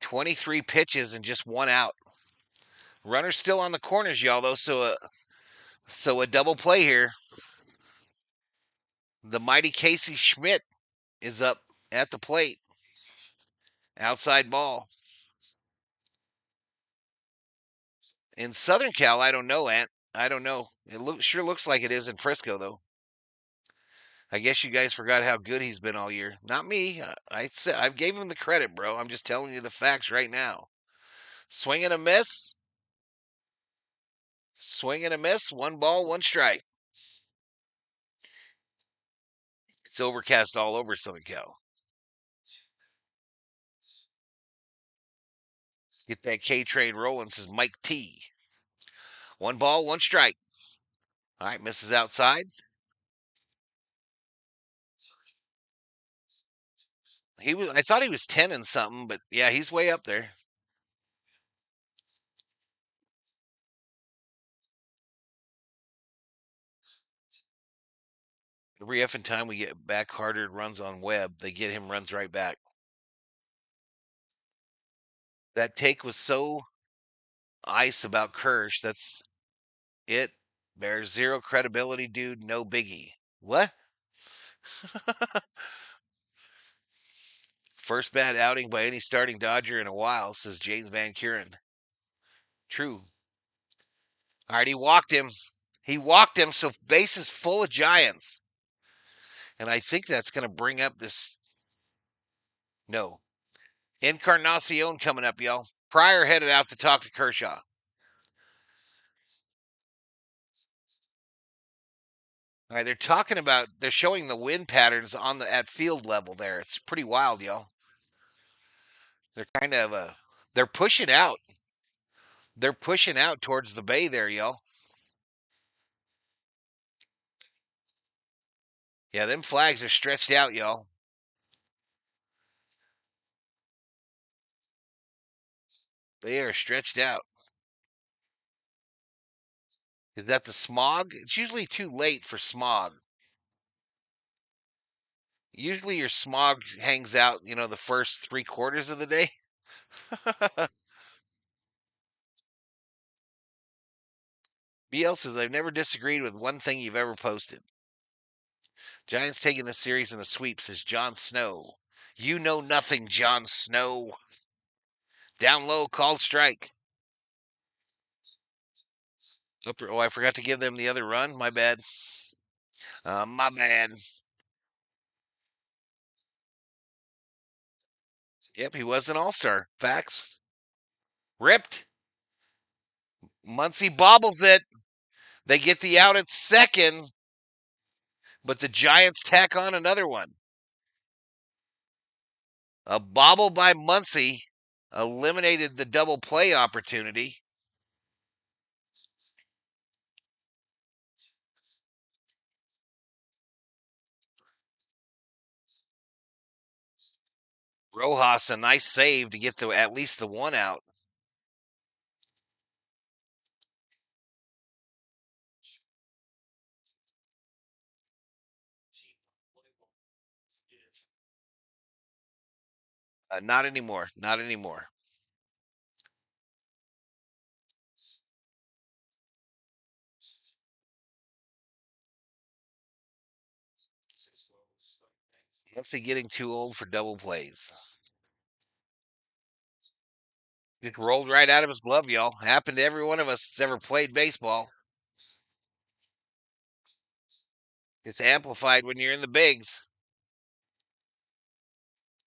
23 pitches and just 1 out. Runner's still on the corners, y'all, though, so a double play here. The mighty Casey Schmidt is up at the plate. Outside ball. In Southern Cal, I don't know, Ant. I don't know. It sure looks like it is in Frisco, though. I guess you guys forgot how good he's been all year. Not me. I gave him the credit, bro. I'm just telling you the facts right now. Swing and a miss. Swing and a miss. 1 ball, 1 strike. It's overcast all over Southern Cal. Get that K train rolling, says Mike T. 1 ball, 1 strike. All right, misses outside. I thought he was 10 and something, but yeah, he's way up there. Every effing time we get back Harder runs on Webb, they get him runs right back. That take was so ice about Kirsch. That's it. Bears 0 credibility, dude. No biggie. What? First bad outing by any starting Dodger in a while, says James Van Kuren. True. All right, he walked him. He walked him, so base is full of Giants. And I think that's going to bring up this. No. Encarnacion coming up, y'all. Pryor headed out to talk to Kershaw. All right, they're showing the wind patterns at field level there. It's pretty wild, y'all. They're kind of they're pushing out. They're pushing out towards the bay there, y'all. Yeah, them flags are stretched out, y'all. They are stretched out. Is that the smog? It's usually too late for smog. Usually your smog hangs out, the first 3/4 of the day. BL says, I've never disagreed with one thing you've ever posted. Giants taking the series in a sweep, says Jon Snow. You know nothing, Jon Snow. Down low, called strike. Oh, I forgot to give them the other run. My bad. My bad. Yep, he was an all-star. Facts. Ripped. Muncy bobbles it. They get the out at second. But the Giants tack on another one. A bobble by Muncy eliminated the double play opportunity. Rojas, a nice save to get at least the one out. Not anymore. Not anymore. Muncy getting too old for double plays. It rolled right out of his glove, y'all. Happened to every one of us that's ever played baseball. It's amplified when you're in the bigs.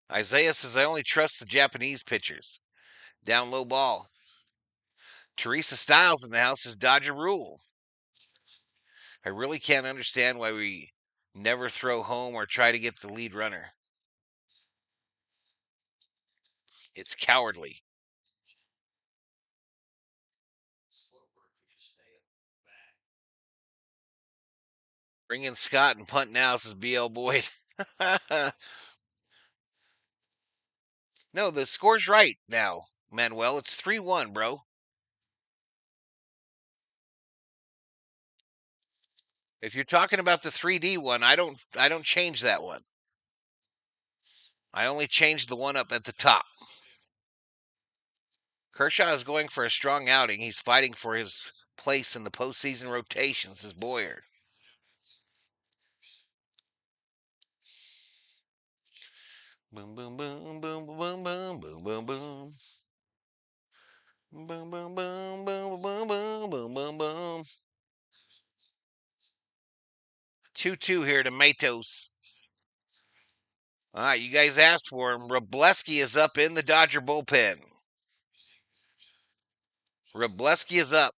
Isaiah says, I only trust the Japanese pitchers. Down low ball. Teresa Styles in the house is Dodger rule. I really can't understand why we never throw home or try to get the lead runner. It's cowardly. Bring in Scott and punt now, says BL Boyd. No, the score's right now, Manuel. It's 3-1, bro. If you're talking about the 3D one, I don't change that one. I only change the one up at the top. Kershaw is going for a strong outing. He's fighting for his place in the postseason rotation, says Boyer. Boom, boom, boom, boom, boom, boom, boom, boom, boom. Boom, boom, boom, boom, boom, boom, boom, boom, boom. 2-2 here to Matos. All right, you guys asked for him. Robleski is up in the Dodger bullpen. Robleski is up.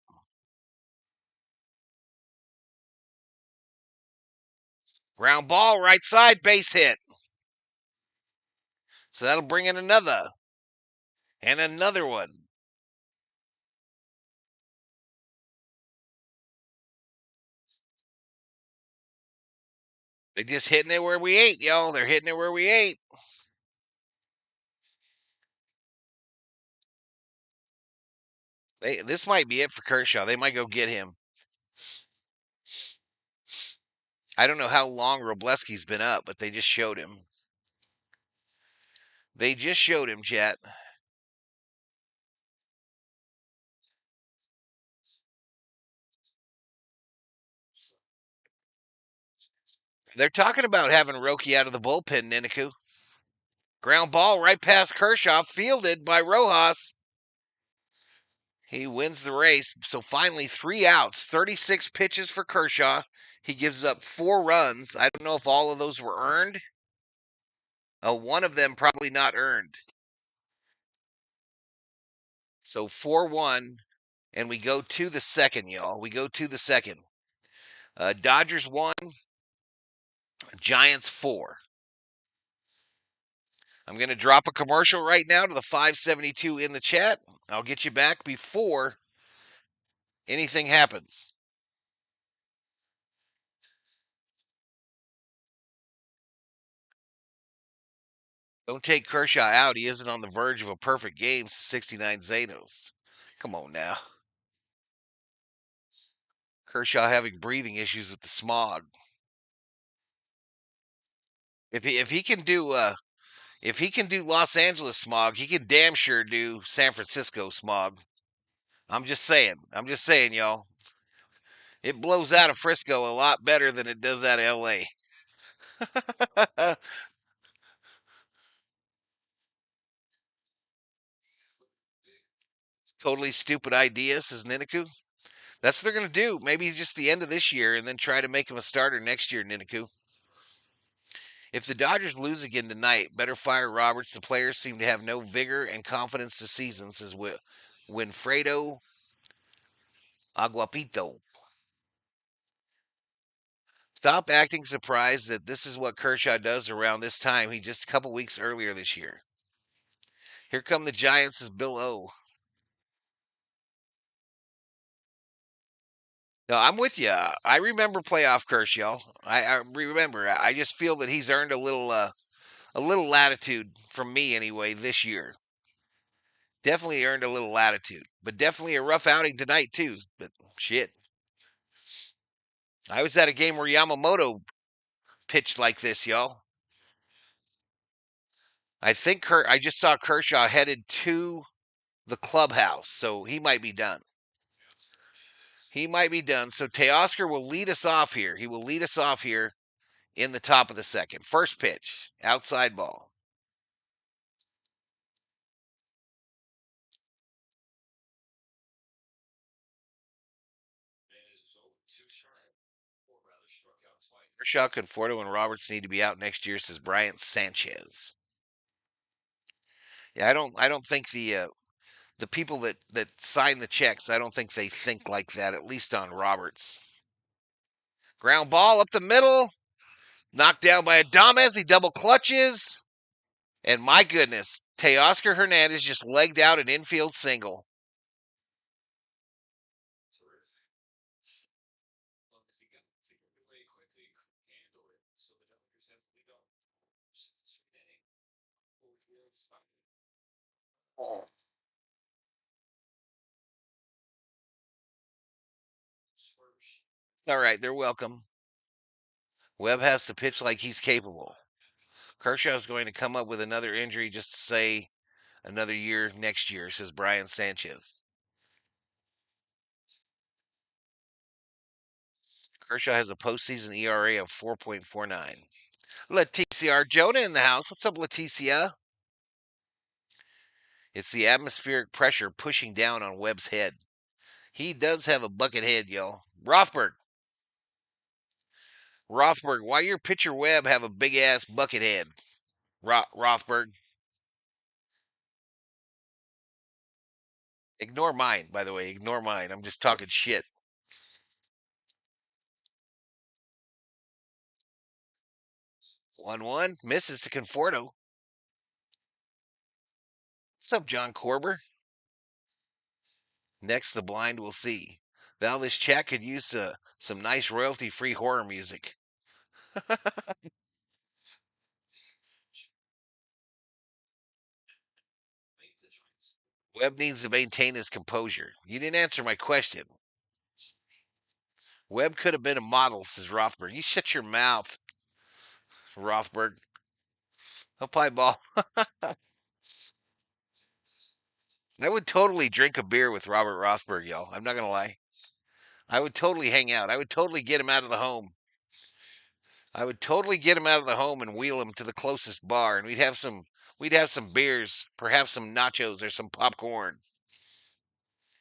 Ground ball, right side, base hit. So that'll bring in another. And another one. They're just hitting it where we ate, y'all. They're hitting it where we ate. This might be it for Kershaw. They might go get him. I don't know how long Robleski's been up, but they just showed him. They just showed him, chat. They're talking about having Roki out of the bullpen, Niniku. Ground ball right past Kershaw, fielded by Rojas. He wins the race. So finally, 3 outs, 36 pitches for Kershaw. He gives up 4 runs. I don't know if all of those were earned. One of them probably not earned. So 4-1, and we go to the second, y'all. We go to the second. Dodgers 1, Giants 4. I'm going to drop a commercial right now to the 572 in the chat. I'll get you back before anything happens. Don't take Kershaw out. He isn't on the verge of a perfect game. 69 Zanos. Come on now. Kershaw having breathing issues with the smog. If he can do Los Angeles smog, he can damn sure do San Francisco smog. I'm just saying. I'm just saying, y'all. It blows out of Frisco a lot better than it does out of LA. It's totally stupid idea, says Niniku. That's what they're going to do. Maybe just the end of this year and then try to make him a starter next year, Niniku. If the Dodgers lose again tonight, better fire Roberts. The players seem to have no vigor and confidence this season, says Winfredo Aguapito. Stop acting surprised that this is what Kershaw does around this time. He just a couple weeks earlier this year. Here come the Giants as Bill O. No, I'm with you. I remember playoff Kershaw. I remember. I just feel that he's earned a little latitude from me anyway this year. Definitely earned a little latitude, but definitely a rough outing tonight too. But shit, I was at a game where Yamamoto pitched like this, y'all. I just saw Kershaw headed to the clubhouse, so he might be done. He might be done. So Teoscar will lead us off here. He will lead us off here in the top of the second. First pitch, outside ball. Kershaw, Conforto, and Roberts need to be out next year, says Bryant Sanchez. Yeah, I don't think the people that sign the checks, I don't think they think like that. At least on Roberts. Ground ball up the middle, knocked down by Adames. He double clutches, and my goodness, Teoscar Hernandez just legged out an infield single. All right, they're welcome. Webb has to pitch like he's capable. Kershaw's going to come up with another injury just to say another year next year, says Brian Sanchez. Kershaw has a postseason ERA of 4.49. Leticia Jonah in the house. What's up, Leticia? It's the atmospheric pressure pushing down on Webb's head. He does have a bucket head, y'all. Rothberg. Why your pitcher Webb have a big ass bucket head? Rothberg. Ignore mine, by the way. Ignore mine. I'm just talking shit. 1-1. Misses to Conforto. What's up, John Corber? Next, the blind will see. Val, this chat could use some nice royalty-free horror music. Webb needs to maintain his composure. You didn't answer my question. Webb could have been a model, says Rothberg. You shut your mouth, Rothberg. Umpire ball. I would totally drink a beer with Robert Rothberg, y'all. I'm not gonna lie. I would totally hang out. I would totally get him out of the home. I would totally get him out of the home and wheel him to the closest bar, and we'd have some beers, perhaps some nachos or some popcorn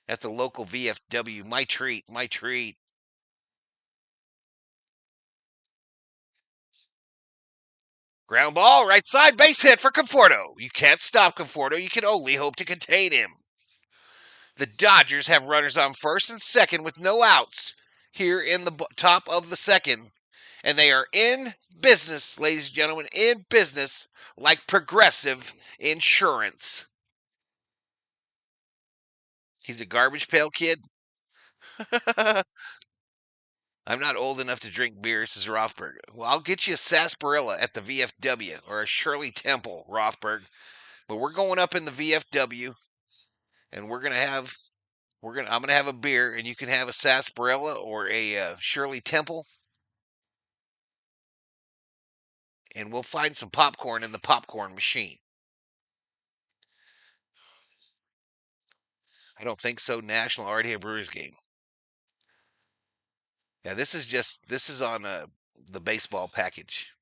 at the local VFW. My treat, my treat. Ground ball, right side, base hit for Conforto. You can't stop Conforto. You can only hope to contain him. The Dodgers have runners on first and second with no outs here in the top of the second. And they are in business, ladies and gentlemen, in business like Progressive Insurance. He's a garbage pail kid. I'm not old enough to drink beer, says Rothberg. Well, I'll get you a sarsaparilla at the VFW or a Shirley Temple, Rothberg. But we're going up in the VFW, and I'm gonna have a beer, and you can have a sarsaparilla or a Shirley Temple, and we'll find some popcorn in the popcorn machine. I don't think so. National already a Brewers game. Yeah, this is on the baseball package.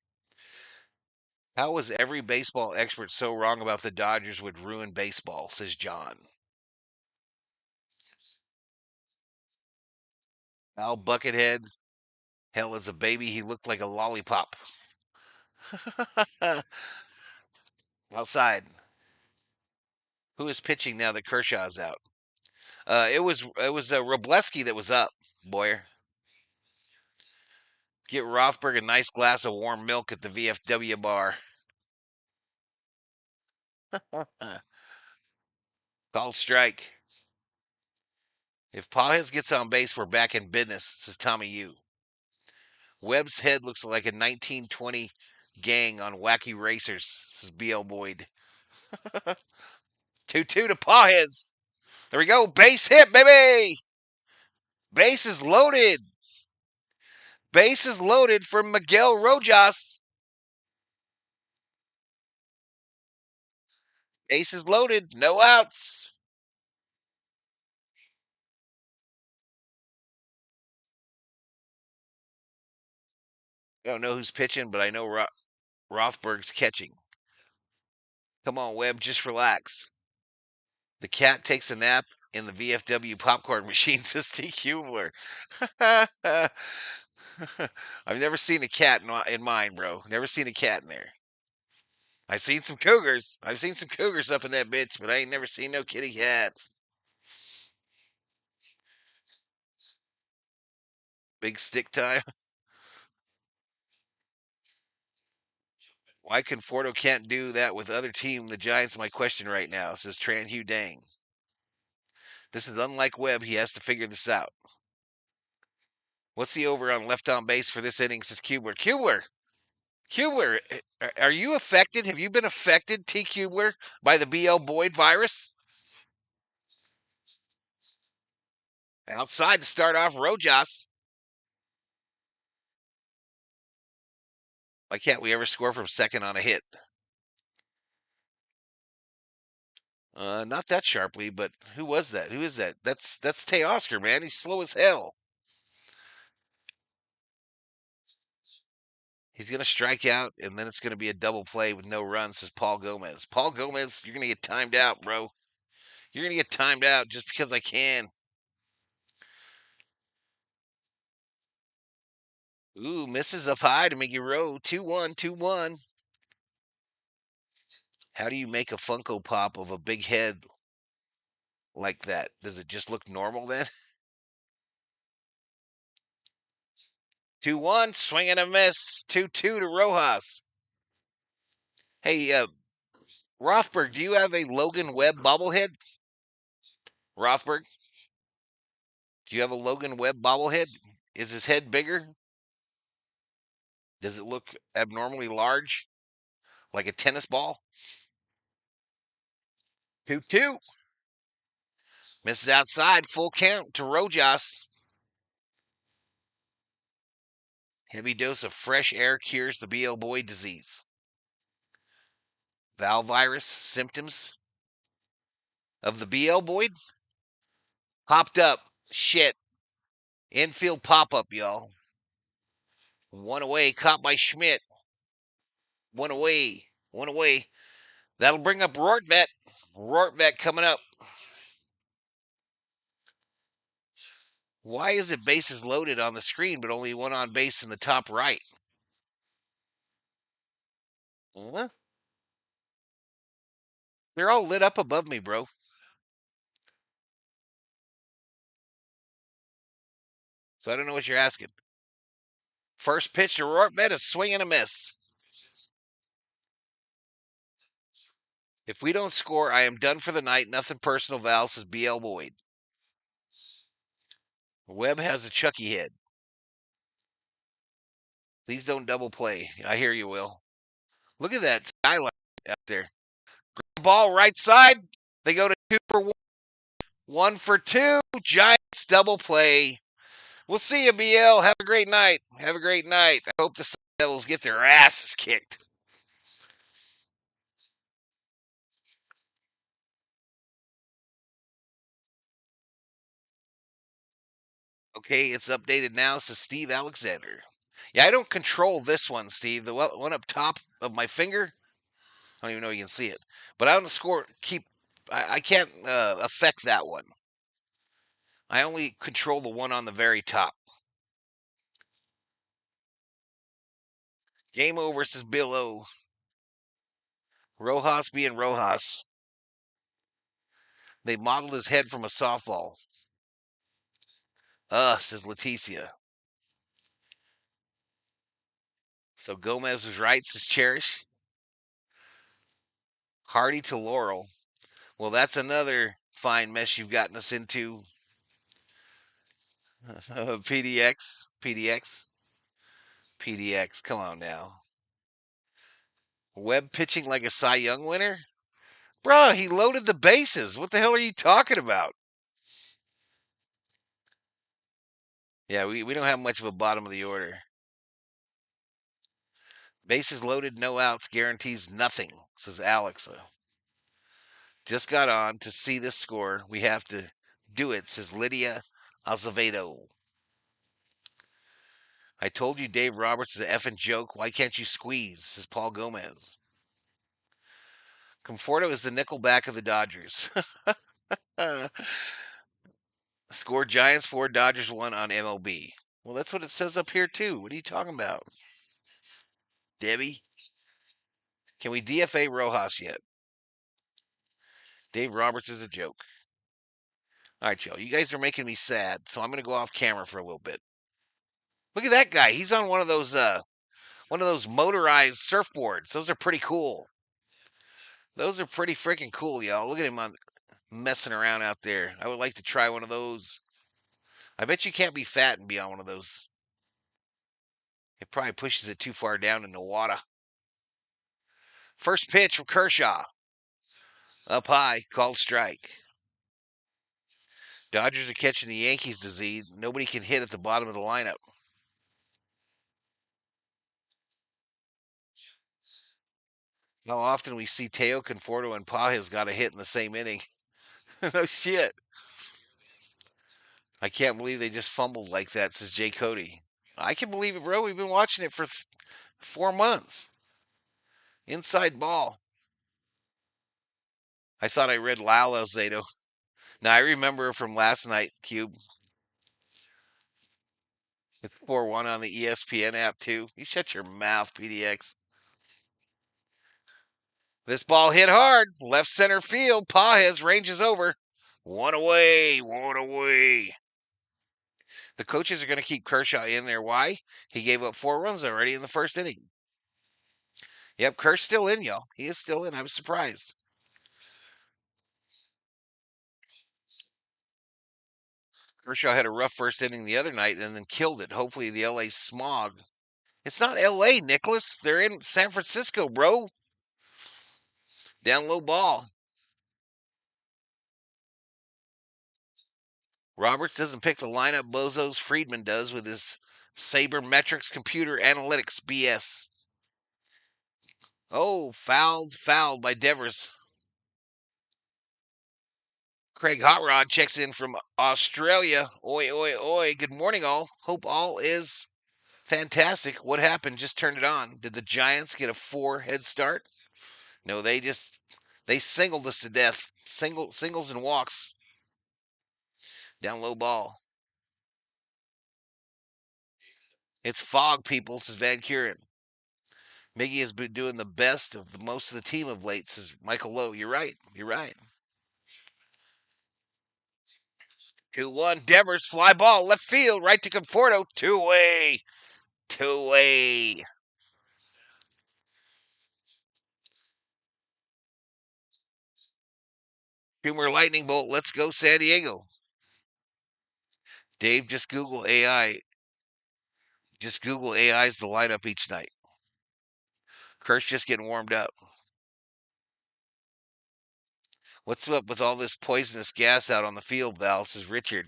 How was every baseball expert so wrong about the Dodgers would ruin baseball? Says John. Al Buckethead. Hell, as a baby, he looked like a lollipop. Outside. Who is pitching now that Kershaw's out? It was Robleski that was up, Boyer. Get Rothberg a nice glass of warm milk at the VFW bar. Call strike. If Pages gets on base, we're back in business, says Tommy U. Webb's head looks like a 1920 gang on Wacky Racers, says BL Boyd. 2-2 to Pages. There we go. Base hit, baby. Base is loaded. Base is loaded for Miguel Rojas. Base is loaded. No outs. I don't know who's pitching, but I know Rothberg's catching. Come on, Webb, just relax. The cat takes a nap in the VFW popcorn machine, says T. Kubler. I've never seen a cat in mine, bro. Never seen a cat in there. I've seen some cougars. I've seen some cougars up in that bitch, but I ain't never seen no kitty cats. Big stick time. Why Conforto can't do that with other team? The Giants, my question right now, says Tran Hugh Dang. This is unlike Webb. He has to figure this out. What's the over on left on base for this inning, says Kubler. Kubler, are you affected? Have you been affected, T. Kubler, by the BL Boyd virus? Outside to start off Rojas. Why can't we ever score from second on a hit? Not that sharply, but who was that? Who is that? That's Teoscar, man. He's slow as hell. He's going to strike out, and then it's going to be a double play with no runs, says Paul Gomez. Paul Gomez, you're going to get timed out, bro. You're going to get timed out just because I can. Ooh, misses up high to make you row. 2-1, 2-1. How do you make a Funko Pop of a big head like that? Does it just look normal then? 2-1, swing and a miss. 2-2 to Rojas. Hey, Rothberg, do you have a Logan Webb bobblehead? Rothberg, do you have a Logan Webb bobblehead? Is his head bigger? Does it look abnormally large? Like a tennis ball? 2-2. Misses outside, full count to Rojas. Heavy dose of fresh air cures the BL Boyd disease. Valve virus symptoms of the BL Boyd? Popped up. Shit. Infield pop up, y'all. One away, caught by Schmidt. One away. One away. That'll bring up Rortvet. Rortvet coming up. Why is it bases loaded on the screen, but only one on base in the top right? Huh? They're all lit up above me, bro. So I don't know what you're asking. First pitch to Rortvet, a swing and a miss. If we don't score, I am done for the night. Nothing personal, Val, says BL Boyd. Webb has a Chucky head. Please don't double play. I hear you, Will. Look at that skyline out there. Ball right side. They go to 2 for 1. 1 for 2. Giants double play. We'll see you, BL. Have a great night. Have a great night. I hope the Sun Devils get their asses kicked. Okay, it's updated now, says Steve Alexander. Yeah, I don't control this one, Steve. The one up top of my finger, I don't even know if you can see it. But I don't score. I can't affect that one. I only control the one on the very top. Game over, says Bill O. Rojas being Rojas. They modeled his head from a softball. Says Leticia. So Gomez was right, says Cherish. Hardy to Laurel. Well, that's another fine mess you've gotten us into. PDX. PDX. PDX. Come on now. Webb pitching like a Cy Young winner? Bro, he loaded the bases. What the hell are you talking about? Yeah, we don't have much of a bottom of the order. Bases loaded, no outs, guarantees nothing, says Alex. Just got on to see this score. We have to do it, says Lydia Azevedo. I told you Dave Roberts is an effing joke. Why can't you squeeze, says Paul Gomez. Conforto is the nickelback of the Dodgers. Score Giants 4, Dodgers 1 on MLB. Well, that's what it says up here, too. What are you talking about? Debbie? Can we DFA Rojas yet? Dave Roberts is a joke. All right, Joe. You guys are making me sad, so I'm going to go off camera for a little bit. Look at that guy. He's on one of those motorized surfboards. Those are pretty cool. Those are pretty freaking cool, y'all. Look at him messing around out there. I would like to try one of those. I bet you can't be fat and be on one of those. It probably pushes it too far down in the water. First pitch from Kershaw. Up high, called strike. Dodgers are catching the Yankees disease. Nobody can hit at the bottom of the lineup. How often we see Teo Conforto and Pages got a hit in the same inning. No shit. I can't believe they just fumbled like that, says Jay Cody. I can believe it, bro. We've been watching it for 4 months. Inside ball. I thought I read Lyle Alzado. Now, I remember from last night, Cube. It's 4-1 on the ESPN app, too. You shut your mouth, PDX. This ball hit hard. Left center field. Pages ranges over. One away. One away. The coaches are going to keep Kershaw in there. Why? He gave up 4 runs already in the first inning. Yep, Kersh's still in, y'all. He is still in. I was surprised. Kershaw had a rough first inning the other night and then killed it. Hopefully the LA Smog. It's not LA, Nicholas. They're in San Francisco, bro. Down low ball. Roberts doesn't pick the lineup bozos Friedman does with his sabermetrics computer analytics BS. Oh, fouled by Devers. Craig Hotrod checks in from Australia. Oi, oi, oi. Good morning, all. Hope all is fantastic. What happened? Just turned it on. Did the Giants get a 4 head start? No, they singled us to death. Singles and walks. Down low ball. It's fog, people, says Van Kuren. Miggy has been doing the best of most of the team of late, says Michael Lowe. You're right. You're right. 2-1. Devers, fly ball, left field, right to Conforto. Two-way. Two-way. Schumer lightning bolt. Let's go, San Diego. Dave, just Google AI. Just Google AI's the lineup each night. Kirsch just getting warmed up. What's up with all this poisonous gas out on the field, Val? Says Richard.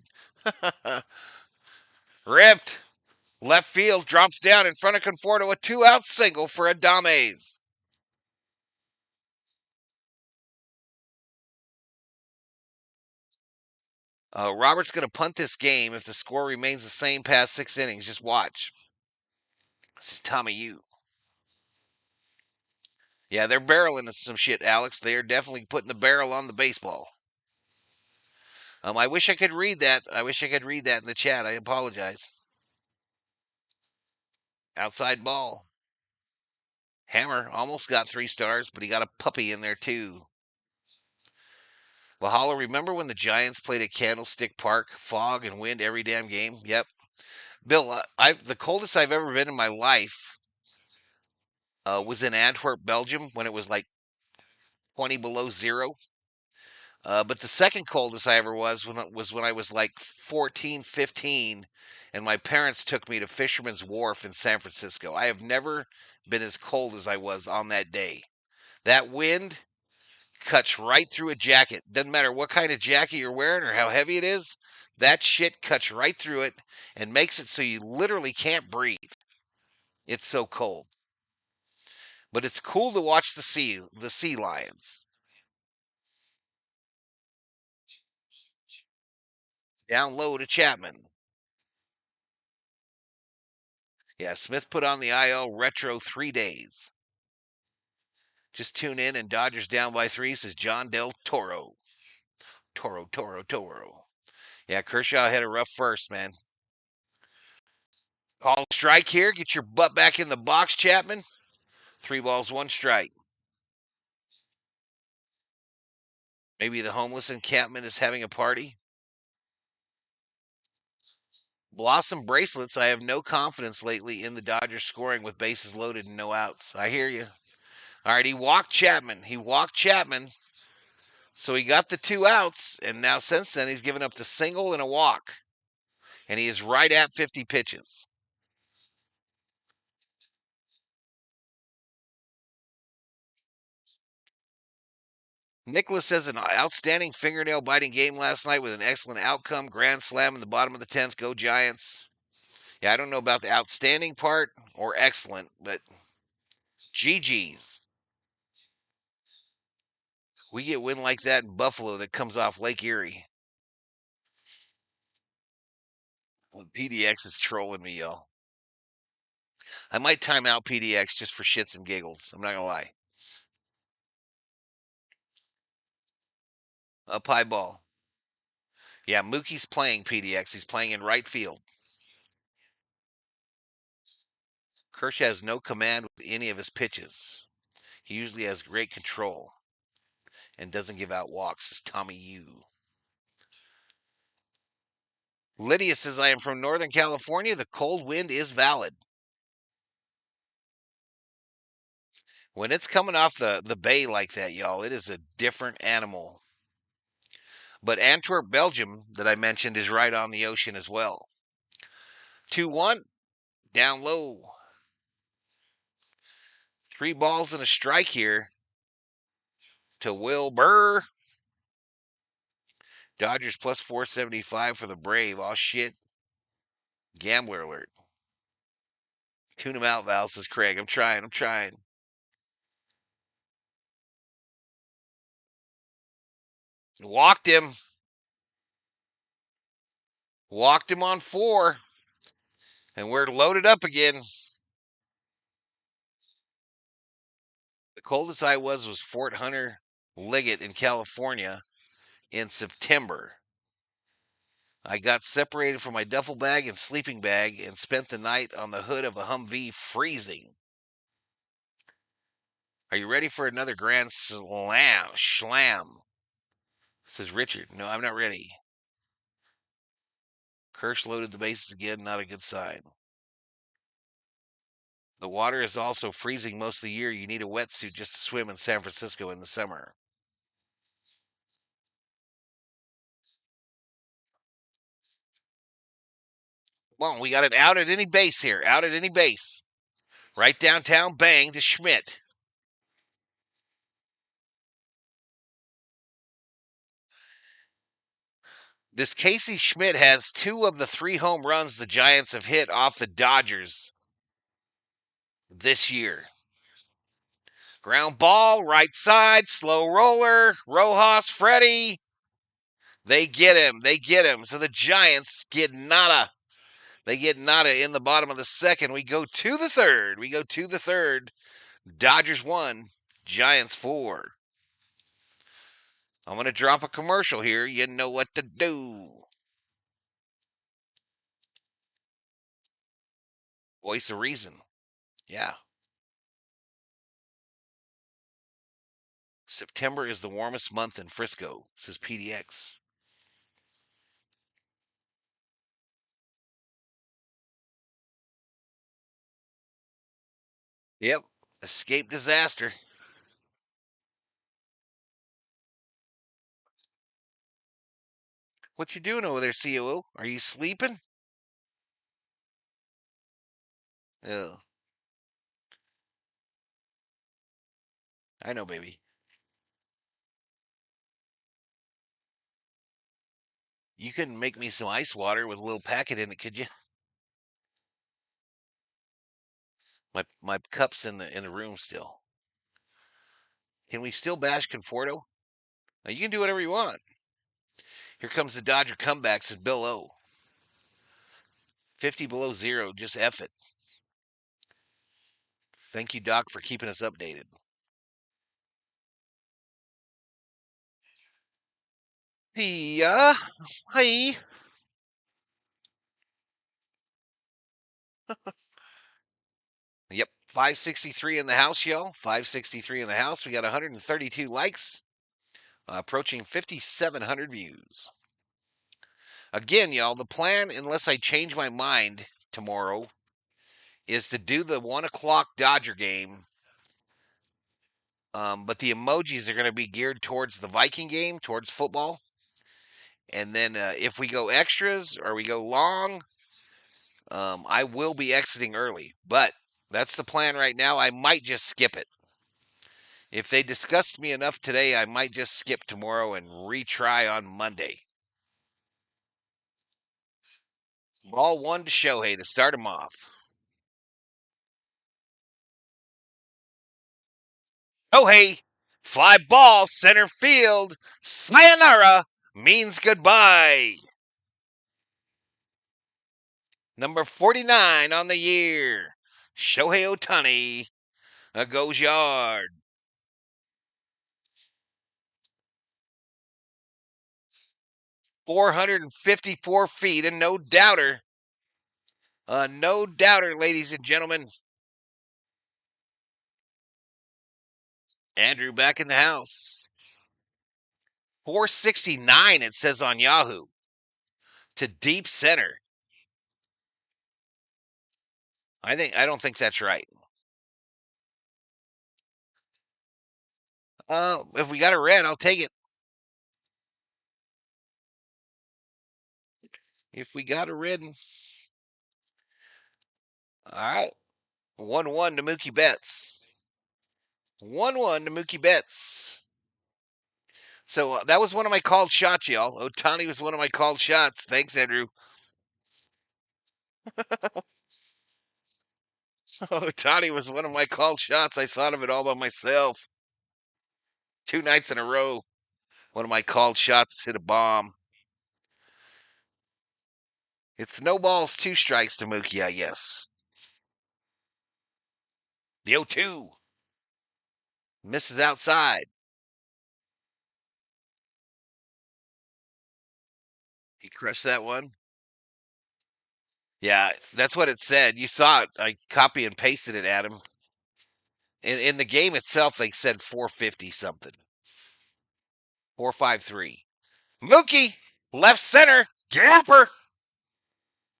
Ripped. Left field drops down in front of Conforto. A 2-out single for Adames. Robert's going to punt this game if the score remains the same past 6 innings. Just watch. This is Tommy U. Yeah, they're barreling some shit, Alex. They are definitely putting the barrel on the baseball. I wish I could read that. I wish I could read that in the chat. I apologize. Outside ball. Hammer almost got 3 stars, but he got a puppy in there too. Valhalla, remember when the Giants played at Candlestick Park? Fog and wind every damn game? Yep. Bill, the coldest I've ever been in my life Was in Antwerp, Belgium, when it was like 20 below zero. But the second coldest I ever was when I was like 14, 15, and my parents took me to Fisherman's Wharf in San Francisco. I have never been as cold as I was on that day. That wind cuts right through a jacket. Doesn't matter what kind of jacket you're wearing or how heavy it is. That shit cuts right through it and makes it so you literally can't breathe. It's so cold. But it's cool to watch the sea lions. Down low to Chapman. Yeah, Smith put on the IL retro 3 days. Just tune in and Dodgers down by 3, says John Del Toro. Toro. Yeah, Kershaw had a rough first, man. Call strike here. Get your butt back in the box, Chapman. 3 balls, 1 strike. Maybe the homeless encampment is having a party. Blossom bracelets. I have no confidence lately in the Dodgers scoring with bases loaded and no outs. I hear you. All right, he walked Chapman. So he got the 2 outs, and now since then he's given up the single and a walk. And he is right at 50 pitches. Nicholas says an outstanding fingernail biting game last night with an excellent outcome. Grand slam in the bottom of the 10th. Go Giants. Yeah, I don't know about the outstanding part or excellent, but GG's. We get win like that in Buffalo that comes off Lake Erie. Well, PDX is trolling me, y'all. I might time out PDX just for shits and giggles. I'm not going to lie. Up high ball. Yeah, Mookie's playing PDX. He's playing in right field. Kershaw has no command with any of his pitches. He usually has great control and doesn't give out walks, says Tommy U. Lydia says, I am from Northern California. The cold wind is valid. When it's coming off the bay like that, y'all, it is a different animal. But Antwerp, Belgium, that I mentioned, is right on the ocean as well. 2-1, down low. 3 balls and a strike here to Will Burr. Dodgers plus 475 for the Brave. Oh, shit. Gambler alert. Tune him out, Val, says Craig. I'm trying. Walked him. Walked him on 4. And we're loaded up again. The coldest I was Fort Hunter Liggett in California in September. I got separated from my duffel bag and sleeping bag and spent the night on the hood of a Humvee freezing. Are you ready for another grand schlam? Says Richard. No, I'm not ready. Kirsch loaded the bases again. Not a good sign. The water is also freezing most of the year. You need a wetsuit just to swim in San Francisco in the summer. Well, we got it out at any base here. Out at any base. Right downtown, bang to Schmidt. This Casey Schmidt has 2 of the 3 home runs the Giants have hit off the Dodgers this year. Ground ball, right side, slow roller, Rojas, Freddie. They get him. So the Giants get nada. They get nada in the bottom of the second. We go to the third. Dodgers 1, Giants 4. I'm going to drop a commercial here. You know what to do. Voice of reason. Yeah. September is the warmest month in Frisco, says PDX. Yep. Escape disaster. What you doing over there, COO? Are you sleeping? Oh, I know, baby. You couldn't make me some ice water with a little packet in it, could you? My cup's in the room still. Can we still bash Conforto? Now, you can do whatever you want. Here comes the Dodger comeback, says Bill O. 50 below zero, just F it. Thank you, Doc, for keeping us updated. Yeah, hi. Yep, 563 in the house, y'all. 563 in the house. We got 132 likes, approaching 5,700 views. Again, y'all, the plan, unless I change my mind tomorrow, is to do the 1 o'clock Dodger game. But the emojis are going to be geared towards the Viking game, towards football. And then if we go extras or we go long, I will be exiting early. But that's the plan right now. I might just skip it. If they disgust me enough today, I might just skip tomorrow and retry on Monday. Ball one to Shohei to start him off. Shohei, fly ball, center field. Sayonara means goodbye. Number 49 on the year. Shohei Ohtani goes yard. 454 feet, and no doubter. No doubter, ladies and gentlemen. Andrew back in the house. 469, it says on Yahoo. To deep center. I don't think that's right. If we got a red, I'll take it. If we got a red, all right. 1-1 to Mookie Betts. 1-1 to Mookie Betts. So that was one of my called shots, y'all. Ohtani was one of my called shots. Thanks, Andrew. Ohtani was one of my called shots. I thought of it all by myself. 2 nights in a row. One of my called shots hit a bomb. It's no balls, 2 strikes to Mookie, I guess. The 0-2. Misses outside. He crushed that one. Yeah, that's what it said. You saw it. I copy and pasted it at him. In the game itself, they said 450 something. 453. Mookie, left center, gapper.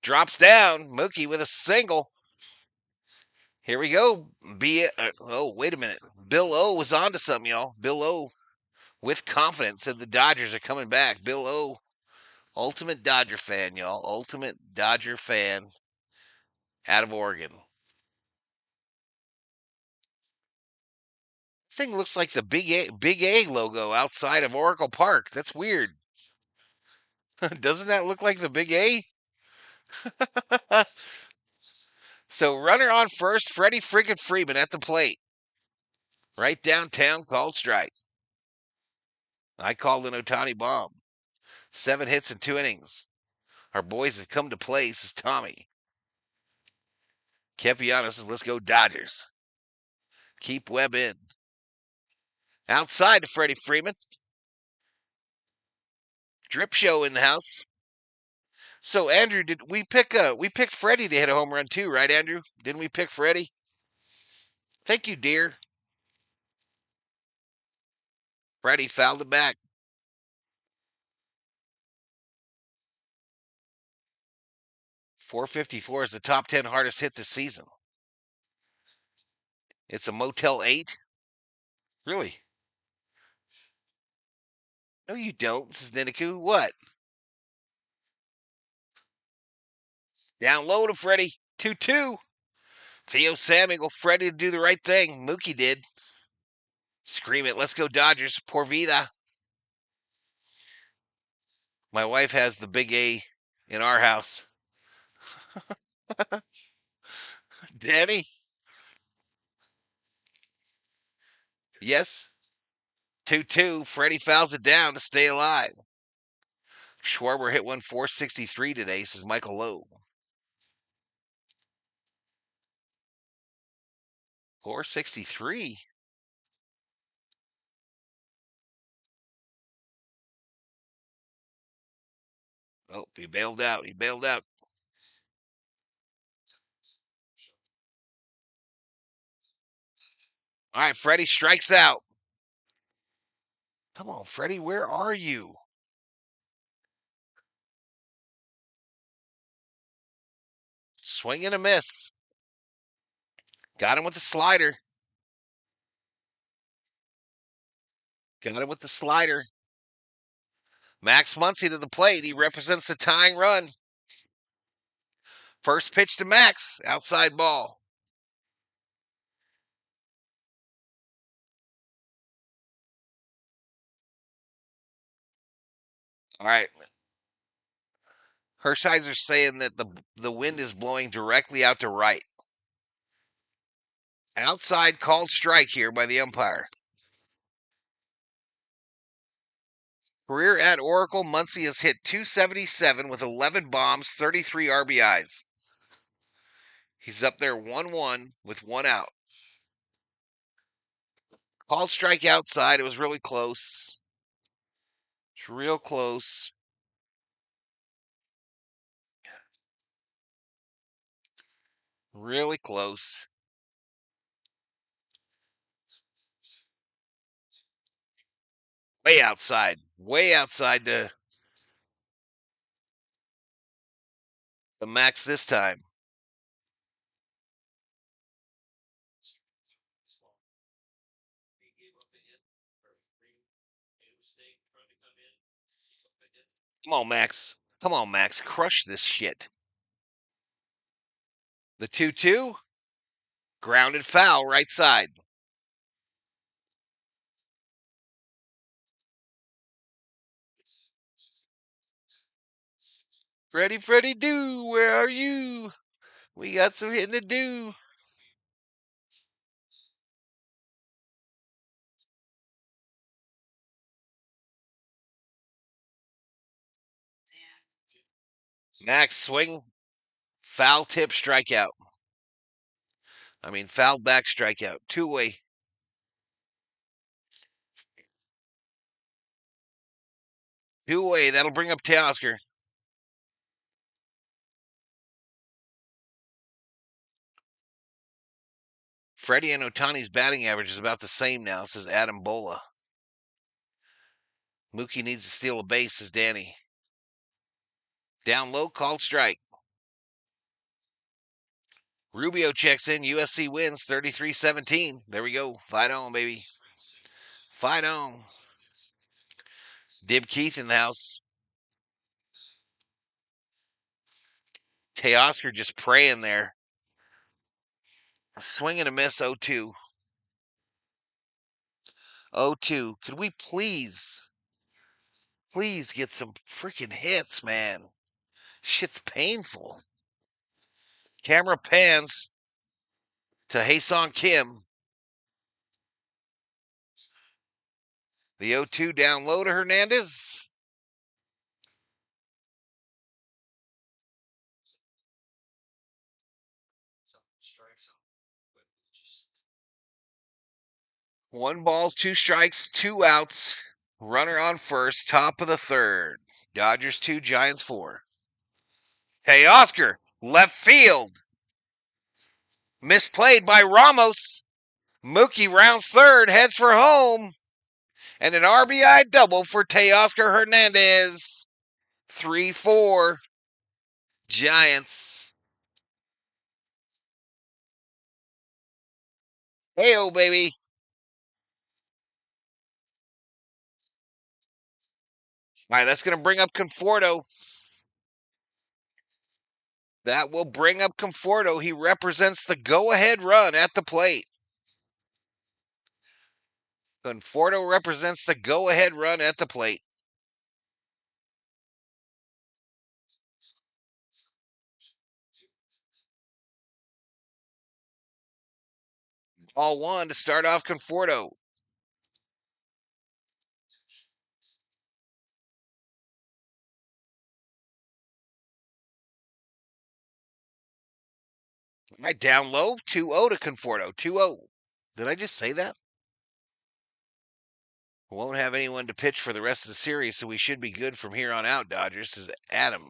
Drops down. Mookie with a single. Here we go. Oh, wait a minute. Bill O was on to something, y'all. Bill O, with confidence, said the Dodgers are coming back. Bill O, ultimate Dodger fan, y'all. Ultimate Dodger fan out of Oregon. This thing looks like the Big A logo outside of Oracle Park. That's weird. Doesn't that look like the Big A? So runner on first, Freddie friggin' Freeman at the plate. Right downtown, called strike. I called an Ohtani bomb. 7 hits in 2 innings. Our boys have come to play, says Tommy. Kepiano says, let's go Dodgers. Keep Webb in. Outside to Freddie Freeman. Drip show in the house. So Andrew, did we picked Freddie to hit a home run too, right, Andrew? Didn't we pick Freddie? Thank you, dear. Freddie fouled it back. 454 is the top 10 hardest hit this season. It's a Motel 8? Really? No, you don't. This is Niniku. What? Down low to Freddie. 2-2. Theo Samuel, Freddie to do the right thing. Mookie did. Scream it. Let's go Dodgers. Por vida. My wife has the big A in our house. Danny? Yes. 2-2. Freddie fouls it down to stay alive. Schwarber hit one 463 today, says Michael Lowe. 463? Oh, he bailed out. He bailed out. All right, Freddie strikes out. Come on, Freddie, where are you? Swing and a miss. Got him with the slider. Got him with the slider. Max Muncy to the plate. He represents the tying run. First pitch to Max. Outside ball. All right. Hershiser's saying that the wind is blowing directly out to right. Outside called strike here by the umpire. Career at Oracle, Muncy has hit 277 with 11 bombs, 33 RBIs. He's up there 1-1 with one out. Called strike outside. It was really close. It's real close. Really close. Way outside. Way outside to Max this time. Come on, Max. Come on, Max. Crush this shit. The 2-2. Grounded foul right side. Freddie, do. Where are you? We got some hitting to do. Max swing. Foul tip strikeout. I mean, foul back strikeout. Two-way. Two-way. That'll bring up Teoscar. Freddie and Otani's batting average is about the same now, says Adam Bola. Mookie needs to steal a base, says Danny. Down low, called strike. Rubio checks in. USC wins 33-17. There we go. Fight on, baby. Fight on. Dib Keith in the house. Teoscar just praying there. Swing and a miss, 0-2. 0-2. Could we please get some freaking hits, man? Shit's painful. Camera pans to Haesung Kim. The 0-2 down low to Hernandez. One ball, two strikes, two outs. Runner on first, top of the third. Dodgers 2, Giants 4. Hey, Oscar, left field. Misplayed by Ramos. Mookie rounds third, heads for home. And an RBI double for Teoscar Hernandez. 3-4. Giants. Hey-oh, baby. All right, that's going to bring up Conforto. That will bring up Conforto. He represents the go-ahead run at the plate. Conforto represents the go-ahead run at the plate. Ball one to start off Conforto. Right down low, 2-0 to Conforto. 2-0. Did I just say that? Won't have anyone to pitch for the rest of the series, so we should be good from here on out, Dodgers, says Adam.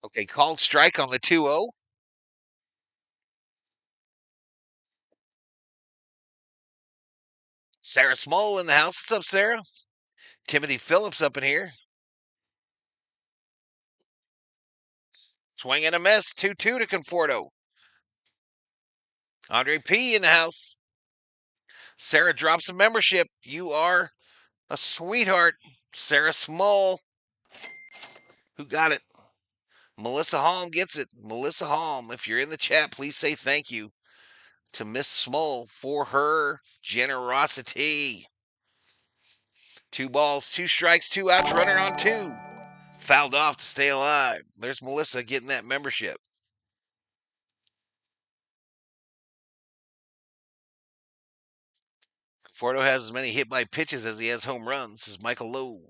Okay, called strike on the 2-0. Sarah Small in the house. What's up, Sarah? Timothy Phillips up in here. Swing and a miss. 2-2 to Conforto. Andre P. in the house. Sarah drops a membership. You are a sweetheart. Sarah Small. Who got it? Melissa Holm gets it. Melissa Holm, if you're in the chat, please say thank you to Miss Small for her generosity. 2 balls, 2 strikes, 2 outs, runner on 2. Fouled off to stay alive. There's Melissa getting that membership. Conforto has as many hit by pitches as he has home runs, says Michael Lowe.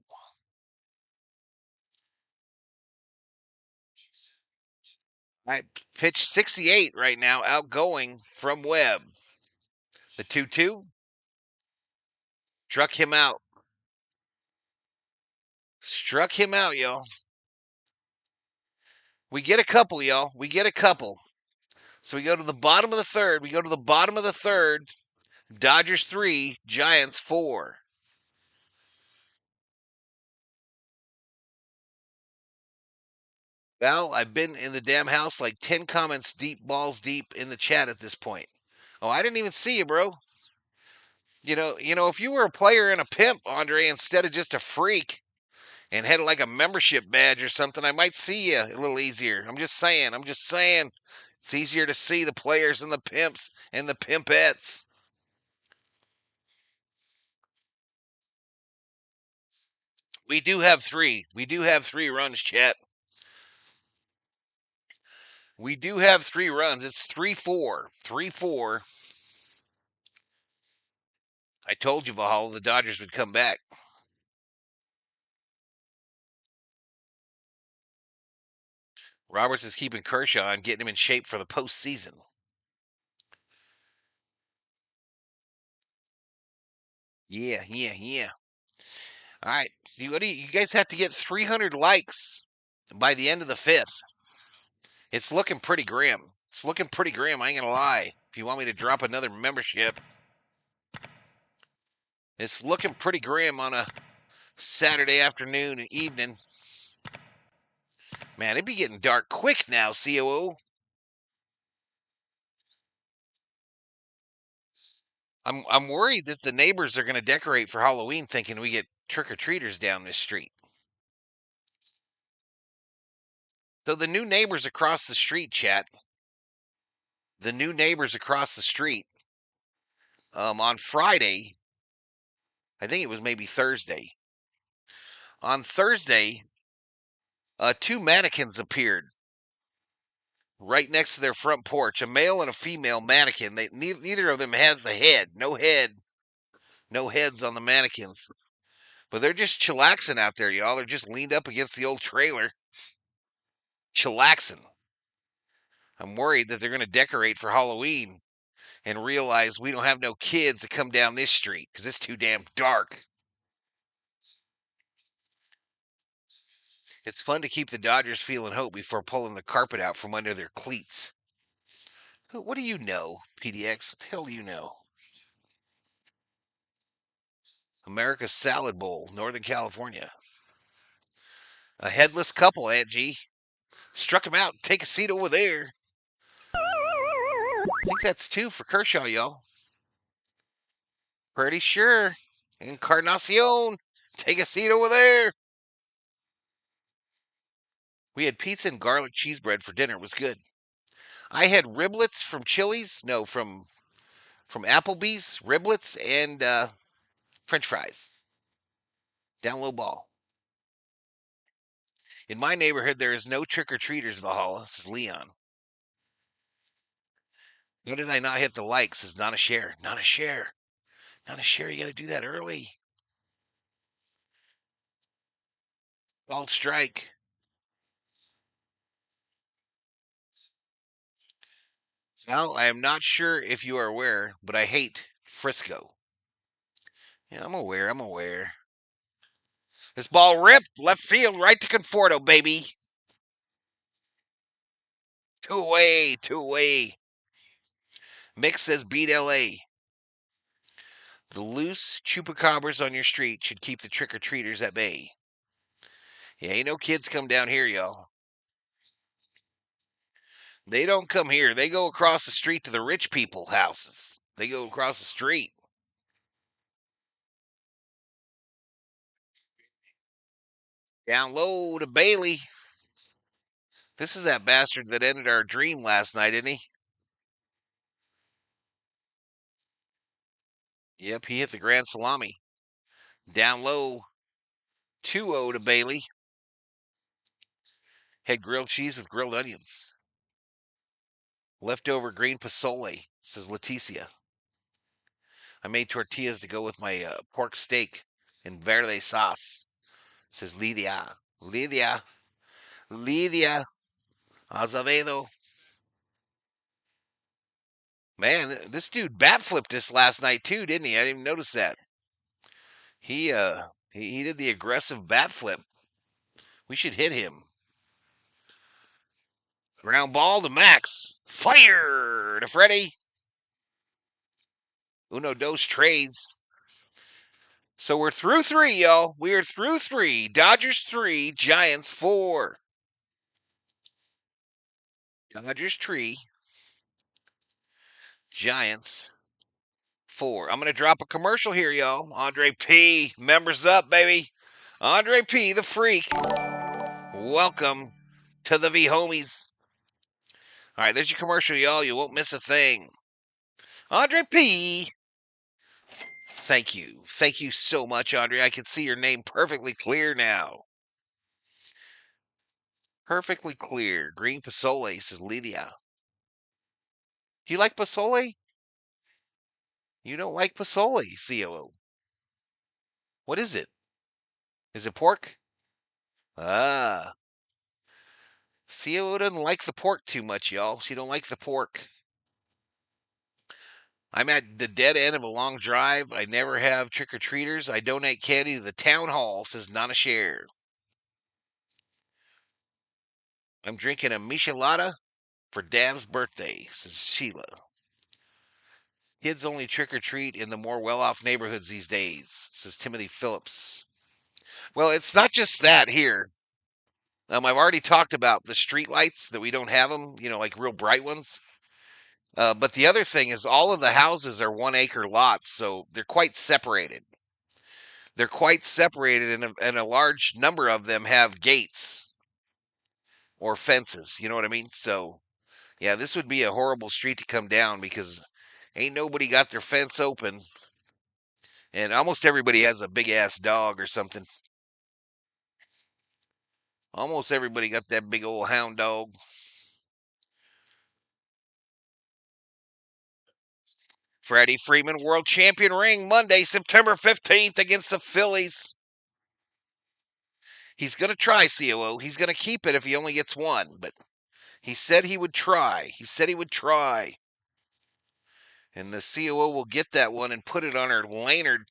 All right, pitch 68 right now, outgoing from Webb. The 2-2 struck him out. Struck him out, y'all. We get a couple, y'all. We get a couple. So we go to the bottom of the third. Dodgers 3, Giants 4. Well, I've been in the damn house like 10 comments deep, balls deep in the chat at this point. Oh, I didn't even see you, bro. If you were a player and a pimp, Andre, instead of just a freak and had like a membership badge or something, I might see you a little easier. I'm just saying. It's easier to see the players and the pimps and the pimpettes. We do have 3. We do have 3 runs, chat. We do have 3 runs. It's 3-4. 3-4. I told you, Valhalla, the Dodgers would come back. Roberts is keeping Kershaw and getting him in shape for the postseason. Yeah. All right. You guys have to get 300 likes by the end of the 5th. It's looking pretty grim. I ain't going to lie. If you want me to drop another membership, it's looking pretty grim on a Saturday afternoon and evening. Man, it'd be getting dark quick now, COO. I'm worried that the neighbors are going to decorate for Halloween thinking we get trick-or-treaters down this street. So the new neighbors across the street, chat. The new neighbors across the street. On Friday, I think it was maybe Thursday. On Thursday, 2 mannequins appeared right next to their front porch. A male and a female mannequin. Neither of them has a head. No heads on the mannequins. But they're just chillaxing out there, y'all. They're just leaned up against the old trailer. Chillaxing. I'm worried that they're going to decorate for Halloween and realize we don't have no kids to come down this street because it's too damn dark. It's fun to keep the Dodgers feeling hope before pulling the carpet out from under their cleats. What do you know, PDX? What the hell do you know? America's Salad Bowl, Northern California. A headless couple, Aunt G. Struck him out. Take a seat over there. I think that's 2 for Kershaw, y'all. Pretty sure. Encarnacion. Take a seat over there. We had pizza and garlic cheese bread for dinner. It was good. I had riblets from Chili's. No, from Applebee's. Riblets and French fries. Down low ball. In my neighborhood, there is no trick-or-treaters, Valhalla, says Leon. How did I not hit the like, says not a share. Not a share. Not a share. You got to do that early. Bald strike. Now, I am not sure if you are aware, but I hate Frisco. Yeah, I'm aware. I'm aware. This ball ripped left field right to Conforto, baby. 2 away. 2 away. Mick says beat LA. The loose chupacabras on your street should keep the trick-or-treaters at bay. Yeah, ain't no kids come down here, y'all. They don't come here. They go across the street to the rich people houses. They go across the street. Down low to Bailey. This is that bastard that ended our dream last night, isn't he? Yep, he hit the grand salami. Down low, 2-0 to Bailey. Had grilled cheese with grilled onions. Leftover green pozole, says Leticia. I made tortillas to go with my pork steak in verde sauce, says Lydia. Lydia Azevedo. Man, this dude bat flipped us last night too, didn't he? I didn't even notice that. He did the aggressive bat flip. We should hit him. Ground ball to Max. Fire to Freddie. Uno dos trades. So we're through 3, y'all. We are through 3. Dodgers 3, Giants 4. Dodgers 3, Giants 4. I'm going to drop a commercial here, y'all. Andre P. Members up, baby. Andre P. the Freak. Welcome to the V Homies. All right, there's your commercial, y'all. You won't miss a thing. Andre P. Thank you. Thank you so much, Andre. I can see your name perfectly clear now. Perfectly clear. Green Pozole, says Lydia. Do you like Pozole? You don't like Pozole, COO. What is it? Is it pork? Ah. COO doesn't like the pork too much, y'all. She don't like the pork. I'm at the dead end of a long drive. I never have trick-or-treaters. I donate candy to the town hall, says Nana Share. I'm drinking a michelada for Dav's birthday, says Sheila. Kids only trick-or-treat in the more well-off neighborhoods these days, says Timothy Phillips. Well, it's not just that here. I've already talked about the street lights that we don't have them, like real bright ones. But the other thing is all of the houses are 1 acre lots, so they're quite separated. They're quite separated, and a large number of them have gates or fences. You know what I mean? So, yeah, this would be a horrible street to come down because ain't nobody got their fence open, and almost everybody has a big ass dog or something. Almost everybody got that big old hound dog. Freddie Freeman World Champion ring Monday, September 15th against the Phillies. He's going to try, COO. He's going to keep it if he only gets one, but he said he would try. He said he would try. And the COO will get that one and put it on her lanyard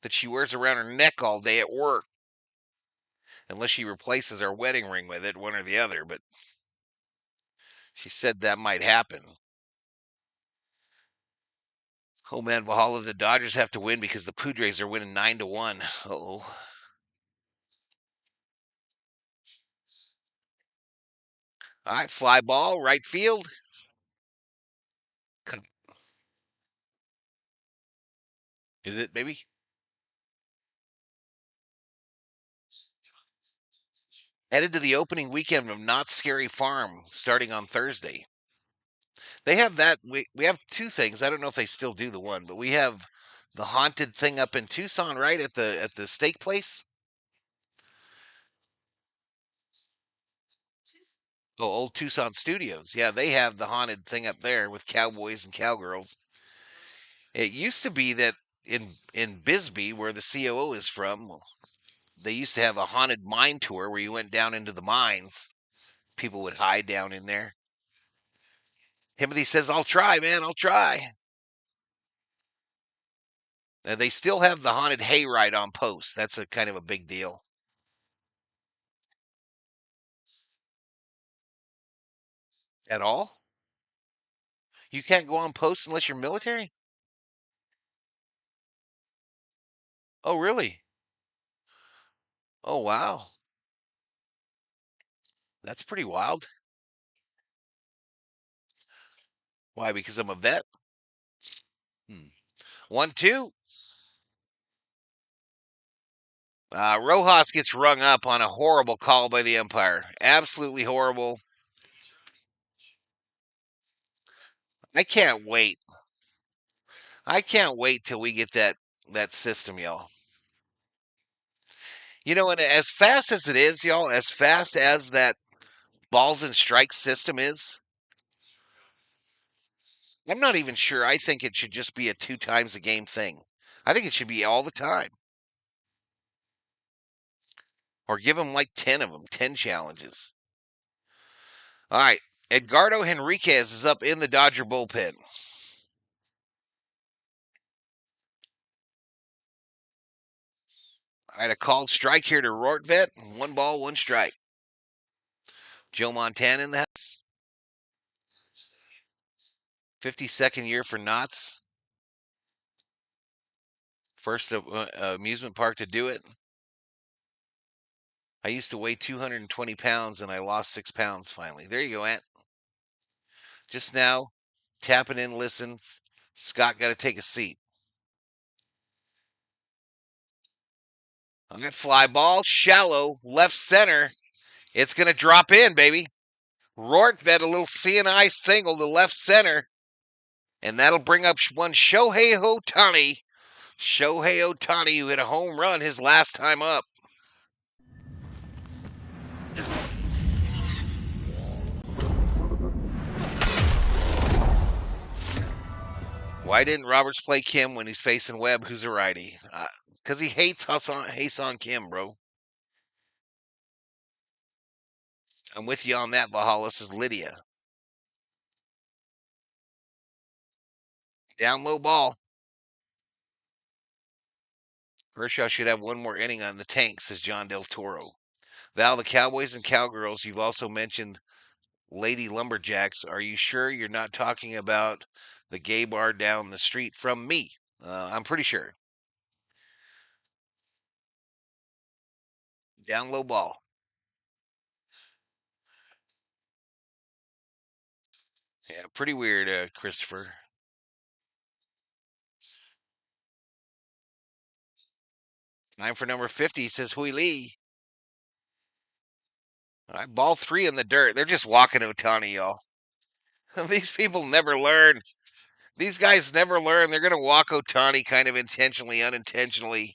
that she wears around her neck all day at work. Unless she replaces our wedding ring with it, one or the other, but she said that might happen. Oh man, Valhalla, the Dodgers have to win because the Padres are winning 9-1. Oh. All right, fly ball, right field. Is it, baby? Headed to the opening weekend of Not Scary Farm starting on Thursday. They have that. We have two things. I don't know if they still do the one, but we have the haunted thing up in Tucson, right at the steak place. Oh, old Tucson Studios. Yeah, they have the haunted thing up there with cowboys and cowgirls. It used to be that in Bisbee, where the COO is from, they used to have a haunted mine tour where you went down into the mines. People would hide down in there. Timothy says, "I'll try, man. I'll try." And they still have the haunted hayride on post. That's a kind of a big deal. At all? You can't go on post unless you're military? Oh, really? Oh, wow. That's pretty wild. Why? Because I'm a vet? Hmm. 1-2. Rojas gets rung up on a horrible call by the umpire. Absolutely horrible. I can't wait. I can't wait till we get that system, y'all. You know, and as fast as it is, y'all, as fast as that balls and strikes system is, I'm not even sure. I think it should just be a 2 times a game thing. I think it should be all the time. Or give them like 10 of them, 10 challenges. All right. Edgardo Henriquez is up in the Dodger bullpen. All right, a called strike here to Rortvet. 1 ball, 1 strike. Joe Montana in the house. 52nd year for Knott's. First amusement park to do it. I used to weigh 220 pounds and I lost 6 pounds finally. There you go, Aunt. Just now, tapping in, listens. Scott got to take a seat. All right, fly ball, shallow, left center. It's going to drop in, baby. Rortvet, a little CNI single to left center. And that'll bring up one Shohei Ohtani. Shohei Ohtani, who hit a home run his last time up. Why didn't Roberts play Kim when he's facing Webb, who's a righty? Because he hates Hasan Kim, bro. I'm with you on that, Valhalla, says Lydia. Down low ball. Kershaw should have one more inning on the tank, says John Del Toro. Val, the Cowboys and Cowgirls, you've also mentioned Lady Lumberjacks. Are you sure you're not talking about the gay bar down the street from me? I'm pretty sure. Down low ball. Yeah, pretty weird, Christopher. Time for number 50, says Hui Lee. All right, ball 3 in the dirt. They're just walking Otani, y'all. These people never learn. These guys never learn. They're going to walk Otani kind of intentionally, unintentionally.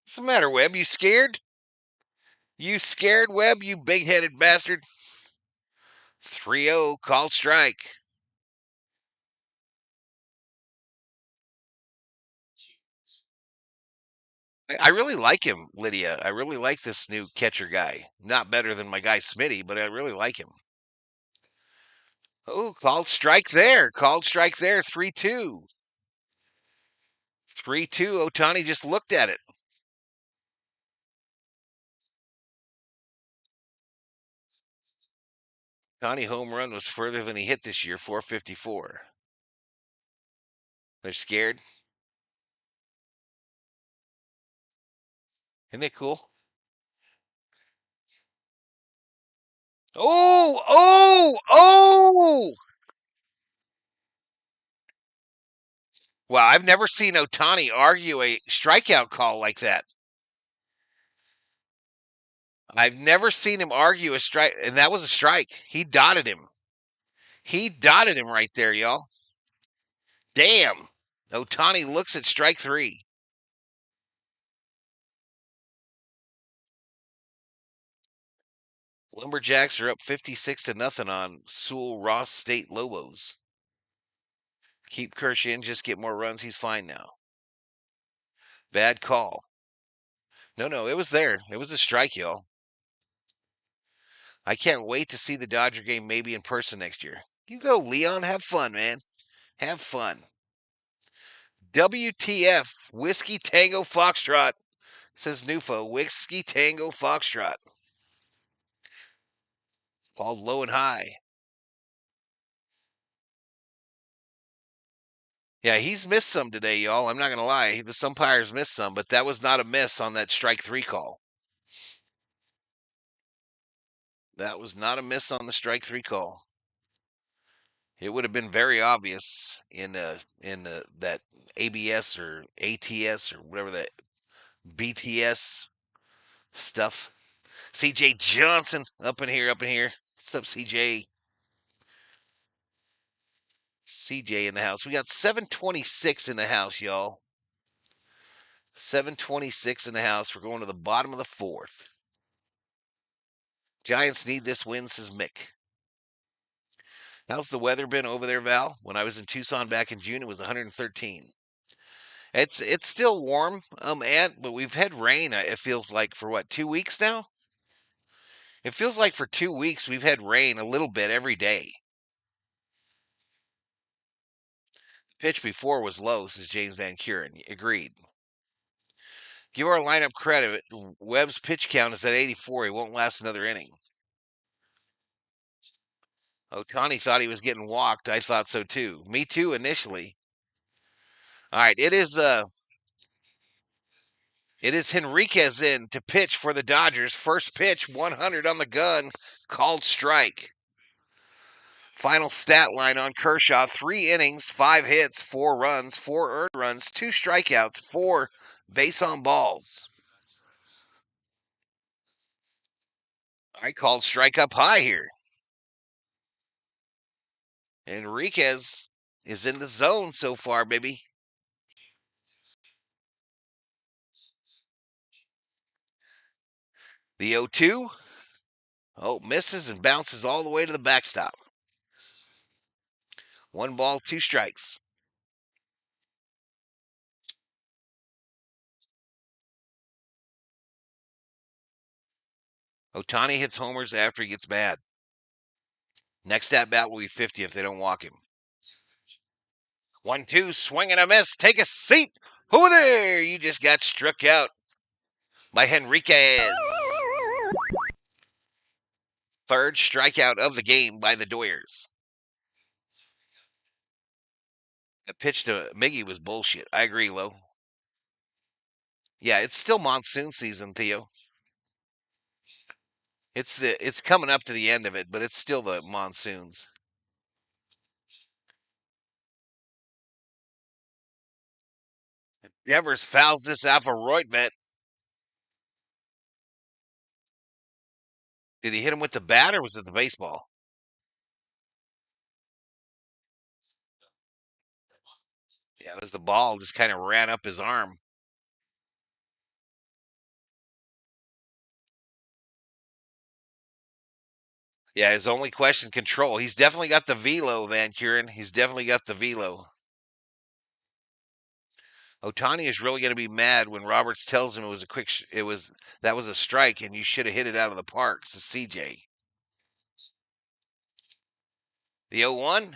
What's the matter, Webb? You scared? You scared, Webb, you big headed bastard? 3-0, called strike. I really like him, Lydia. I really like this new catcher guy. Not better than my guy Smitty, but I really like him. Oh, called strike there. Called strike there. 3-2. 3-2. Otani just looked at it. Otani home run was further than he hit this year, 454. They're scared. Isn't that cool? Oh, oh, oh! Well, I've never seen Ohtani argue a strikeout call like that. I've never seen him argue a strike, and that was a strike. He dotted him. He dotted him right there, y'all. Damn. Ohtani looks at strike three. Lumberjacks are up 56-0 on Sewell Ross State Lobos. Keep Kirsch in, just get more runs. He's fine now. Bad call. No, it was there. It was a strike, y'all. I can't wait to see the Dodger game maybe in person next year. You go, Leon. Have fun, man. Have fun. WTF, Whiskey Tango Foxtrot, says Nufo. Whiskey Tango Foxtrot. Called low and high. Yeah, he's missed some today, y'all. I'm not going to lie. The umpires missed some, but that was not a miss on that strike three call. That was not a miss on the strike three call. It would have been very obvious in that ABS or ATS or whatever that BTS stuff. CJ Johnson up in here. What's up, CJ? CJ in the house. We got 726 in the house, y'all. 726 in the house. We're going to the bottom of the fourth. Giants need this win, says Mick. How's the weather been over there, Val? When I was in Tucson back in June, it was 113. It's still warm, but we've had rain. It feels like for what 2 weeks now. It feels like for 2 weeks we've had rain a little bit every day. Pitch before was low, says James Van Kuren. Agreed. Give our lineup credit. Webb's pitch count is at 84. He won't last another inning. Ohtani thought he was getting walked. I thought so too. Me too initially. All right, it is Henriquez in to pitch for the Dodgers. First pitch, 100 on the gun, called strike. Final stat line on Kershaw: 3 innings, 5 hits, 4 runs, 4 earned runs, 2 strikeouts, 4 base on balls. I called strike up high here. Enriquez is in the zone so far, baby. The 0-2. Oh, misses and bounces all the way to the backstop. 1 ball, 2 strikes. Ohtani hits homers after he gets bad. Next at bat will be 50 if they don't walk him. 1-2, swing and a miss. Take a seat. Over there. You just got struck out by Henriquez. Third strikeout of the game by the Doyers. The pitch to Miggy was bullshit. I agree, Lo. Yeah, it's still monsoon season, Theo. It's coming up to the end of it, but it's still the monsoons. Devers fouls this out for Roitvet. Did he hit him with the bat or was it the baseball? Yeah, it was the ball. Just kind of ran up his arm. Yeah, his only question, control. He's definitely got the velo, Van Kuren. He's definitely got the velo. Ohtani is really going to be mad when Roberts tells him it was a quick. That was a strike, and you should have hit it out of the park. It's CJ. The 0-1.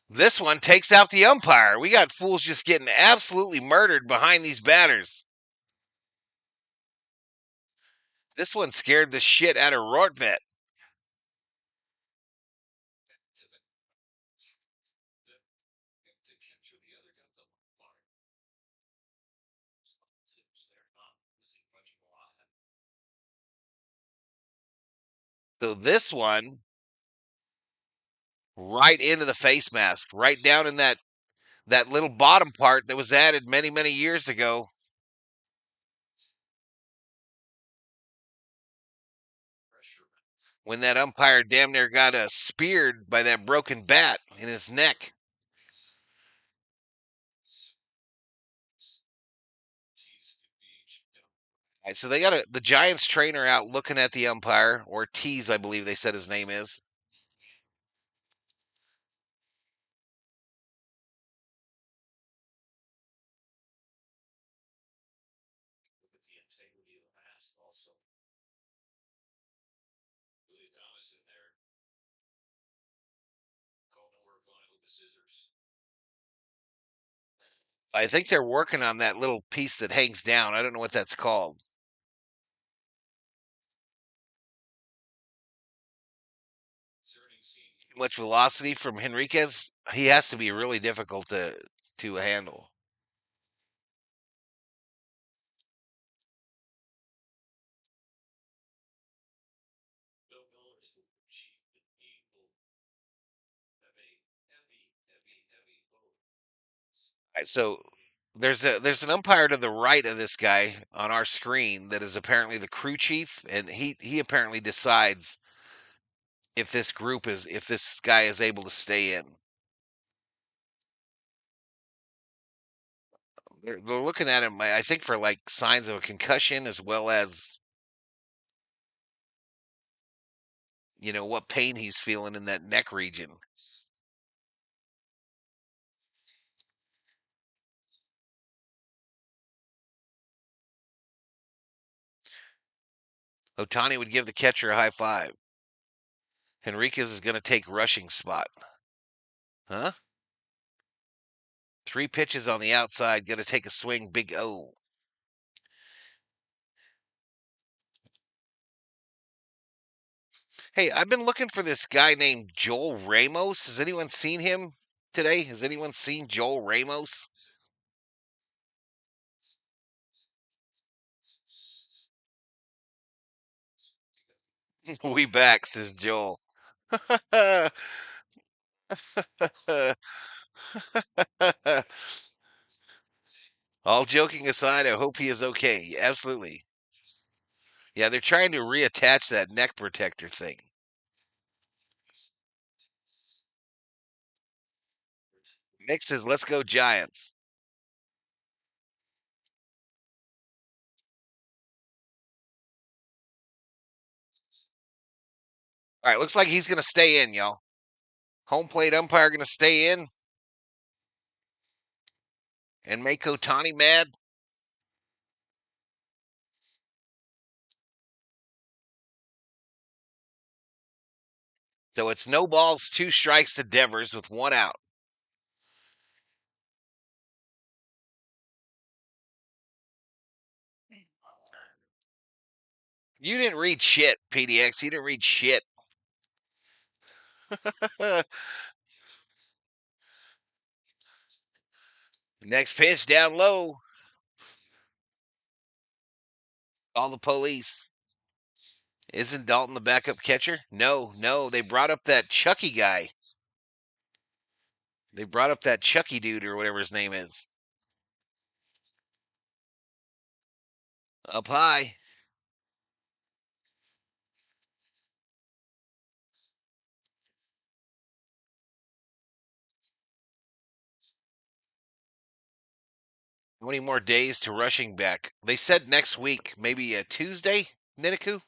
This one takes out the umpire. We got fools just getting absolutely murdered behind these batters. This one scared the shit out of Rortvet. So this one, right into the face mask, right down in that That little bottom part that was added many, many years ago. When that umpire damn near got speared by that broken bat in his neck. All right, so they got the Giants trainer out looking at the umpire, Ortiz, I believe they said his name is. I think they're working on that little piece that hangs down. I don't know what that's called. Too much velocity from Henriquez. He has to be really difficult to handle. All right, so there's an umpire to the right of this guy on our screen that is apparently the crew chief, and he apparently decides if this guy is able to stay in. They're looking at him, I think, for like signs of a concussion as well as what pain he's feeling in that neck region. Otani would give the catcher a high five. Henriquez is going to take rushing spot. Huh? 3 pitches on the outside, going to take a swing, big O. Hey, I've been looking for this guy named Joel Ramos. Has anyone seen him today? Has anyone seen Joel Ramos? We back, says Joel. All joking aside, I hope he is okay. Absolutely. Yeah, they're trying to reattach that neck protector thing. Nick says, let's go Giants. All right, looks like he's going to stay in, y'all. Home plate umpire going to stay in and make Otani mad. So it's no balls, 2 strikes to Devers with 1 out. You didn't read shit, PDX. You didn't read shit. Next pitch down low. Call the police. Isn't Dalton the backup catcher? No, no. They brought up that Chucky guy. They brought up that Chucky dude or whatever his name is. Up high. How many more days to rushing back? They said next week, maybe a Tuesday, Niniku?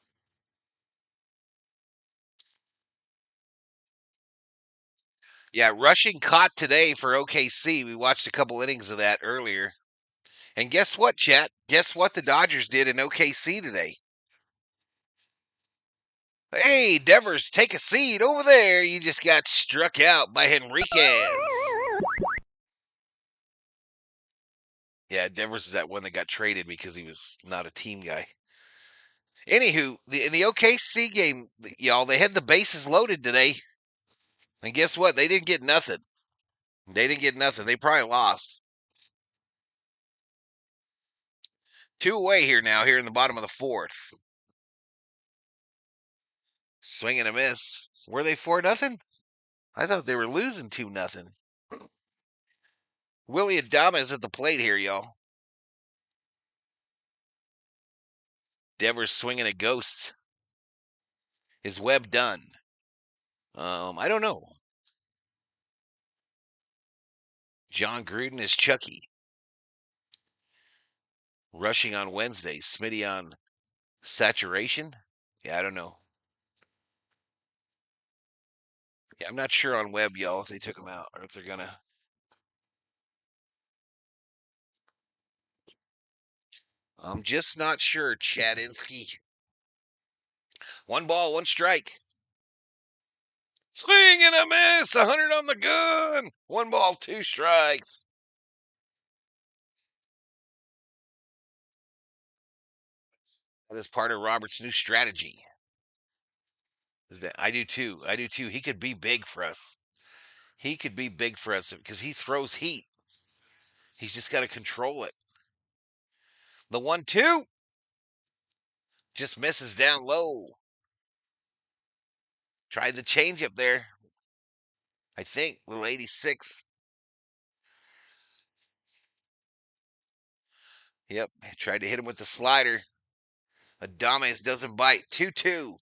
Yeah, rushing caught today for OKC. We watched a couple innings of that earlier. And guess what, chat? Guess what the Dodgers did in OKC today? Hey, Devers, take a seat over there. You just got struck out by Henriquez. Yeah, Devers is that one that got traded because he was not a team guy. Anywho, in the OKC game, y'all, they had the bases loaded today. And guess what? They didn't get nothing. They didn't get nothing. They probably lost. 2 away here now, here in the bottom of the fourth. Swing and a miss. Were they 4-0? I thought they were losing 2-0. Willie Adames at the plate here, y'all. Devers swinging at ghosts. Is Webb done? I don't know. John Gruden is Chucky. Rushing on Wednesday. Smitty on saturation? Yeah, I don't know. Yeah, I'm not sure on Webb, y'all, if they took him out or if they're going to. I'm just not sure, Chadinsky. 1 ball, 1 strike. Swing and a miss. 100 on the gun. 1 ball, 2 strikes. That is part of Robert's new strategy. I do too. I do too. He could be big for us. He could be big for us because he throws heat. He's just got to control it. The 1-2 just misses down low. Tried the changeup there. I think little 86. Yep, tried to hit him with the slider. Adames doesn't bite. 2-2.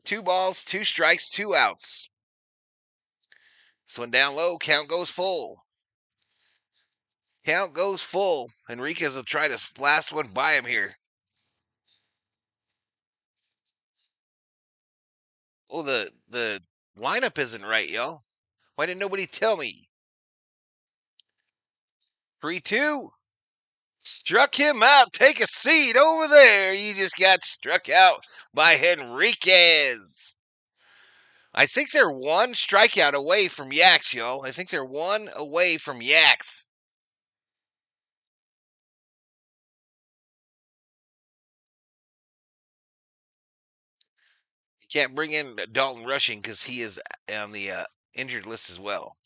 2 balls, 2 strikes, 2 outs. This one down low. Count goes full. Count goes full. Enriquez will try to blast one by him here. Oh, the lineup isn't right, y'all. Why didn't nobody tell me? 3-2. Struck him out. Take a seat over there. You just got struck out by Henriquez. I think they're 1 strikeout away from Yaks, y'all. I think they're 1 away from Yaks. You can't bring in Dalton Rushing because he is on the injured list as well.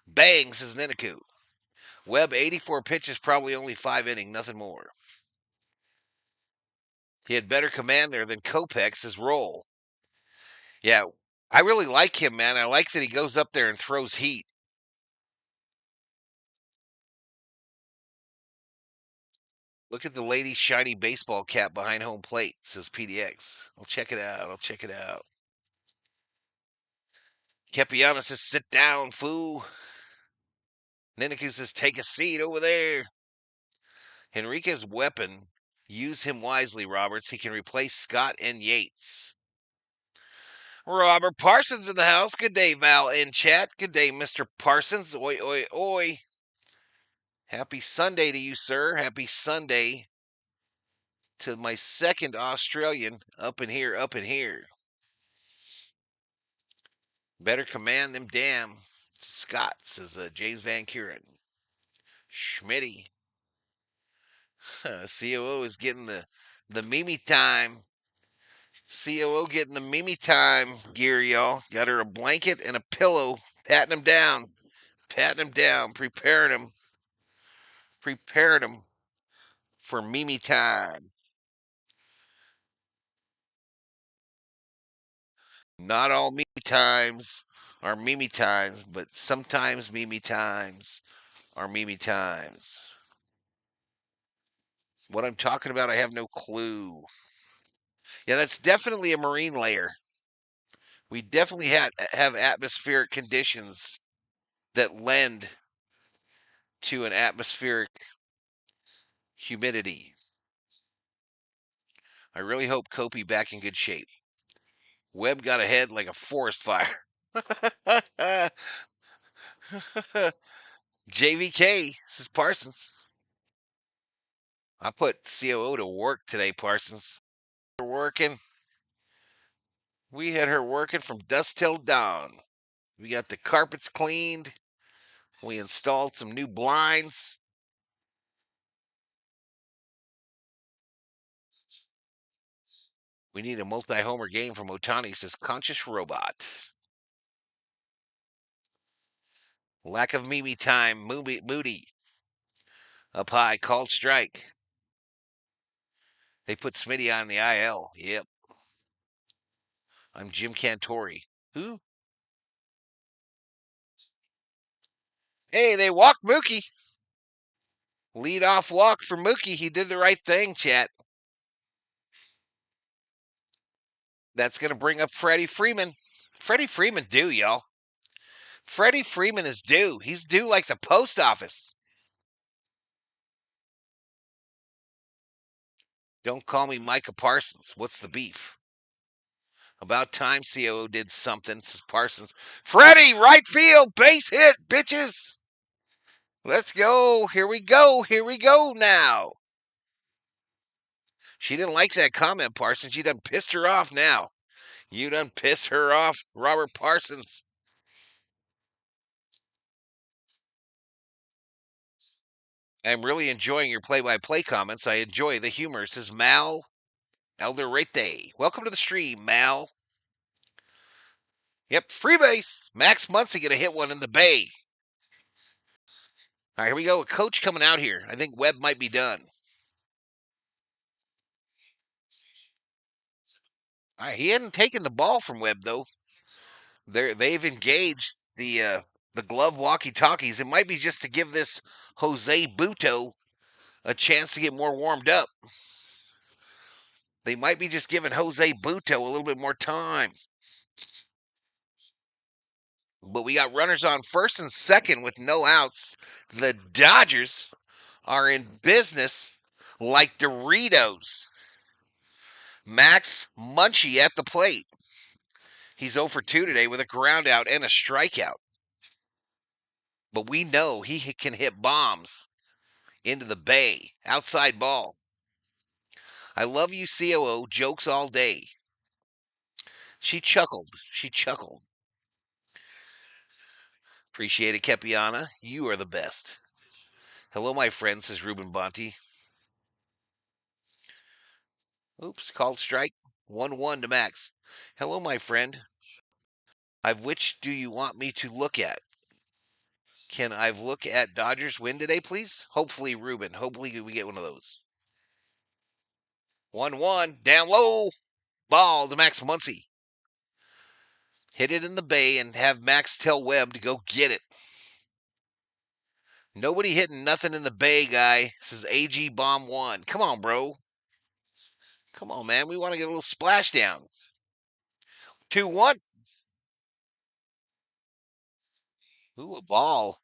Bang, says Niniku. Webb, 84 pitches, probably only 5 innings, nothing more. He had better command there than Kopech's his role. Yeah, I really like him, man. I like that he goes up there and throws heat. Look at the lady's shiny baseball cap behind home plate, says PDX. I'll check it out. I'll check it out. Kepiana says, sit down, fool. Niniku says, take a seat over there. Henriquez's weapon. Use him wisely, Roberts. He can replace Scott and Yates. Robert Parsons in the house. Good day, Val in chat. Good day, Mr. Parsons. Oi, oi, oi. Happy Sunday to you, sir. Happy Sunday to my second Australian up in here, up in here. Better command them damn Scott, says James Van Kuren. Schmitty. COO is getting the Mimi time. COO getting the Mimi time gear, y'all. Got her a blanket and a pillow, patting him down. Patting him down, preparing him for Mimi time. Not all Mimi times are Mimi times, but sometimes Mimi times are Mimi times. What I'm talking about, I have no clue. Yeah, that's definitely a marine layer. We definitely have atmospheric conditions that lend to an atmospheric humidity. I really hope Kopi back in good shape. Webb got ahead like a forest fire. JVK, says Parsons. I put COO to work today, Parsons. We're working. We had her working from dusk till dawn. We got the carpets cleaned. We installed some new blinds. We need a multi-homer game from Otani, says Conscious Robot. Lack of Mimi time, Moody. Up high, called strike. They put Smitty on the IL. Yep. I'm Jim Cantori. Who? Hey, they walked Mookie. Lead-off walk for Mookie. He did the right thing, chat. That's going to bring up Freddie Freeman. Freddie Freeman due, y'all. Freddie Freeman is due. He's due like the post office. Don't call me Micah Parsons. What's the beef? About time COO did something, says Parsons. Freddie, right field, base hit, bitches. Let's go. Here we go. Here we go now. She didn't like that comment, Parsons. You done pissed her off now. You done pissed her off, Robert Parsons. I'm really enjoying your play-by-play comments. I enjoy the humor, says Mal Elderrete. Welcome to the stream, Mal. Yep, free base. Max Muncy going to hit one in the bay. All right, here we go. A coach coming out here. I think Webb might be done. All right, he hadn't taken the ball from Webb, though. They've engaged the glove walkie-talkies. It might be just to give this Jose Buto a chance to get more warmed up. They might be just giving Jose Buto a little bit more time. But we got runners on first and second with no outs. The Dodgers are in business like Doritos. Max Muncy at the plate. He's 0 for 2 today with a ground out and a strikeout. But we know he can hit bombs into the bay. Outside ball. I love you, COO. Jokes all day. She chuckled. She chuckled. Appreciate it, Kepiana. You are the best. Hello, my friend, says Ruben Bonte. Oops, called strike. 1-1 to Max. Hello, my friend. Which do you want me to look at? Can I look at Dodgers win today, please? Hopefully, Ruben. Hopefully, we get one of those. 1-1. Down low. Ball to Max Muncy. Hit it in the bay and have Max tell Webb to go get it. Nobody hitting nothing in the bay, guy. Says AG Bomb 1. Come on, bro. Come on, man. We want to get a little splashdown. 2-1. Ooh, a ball.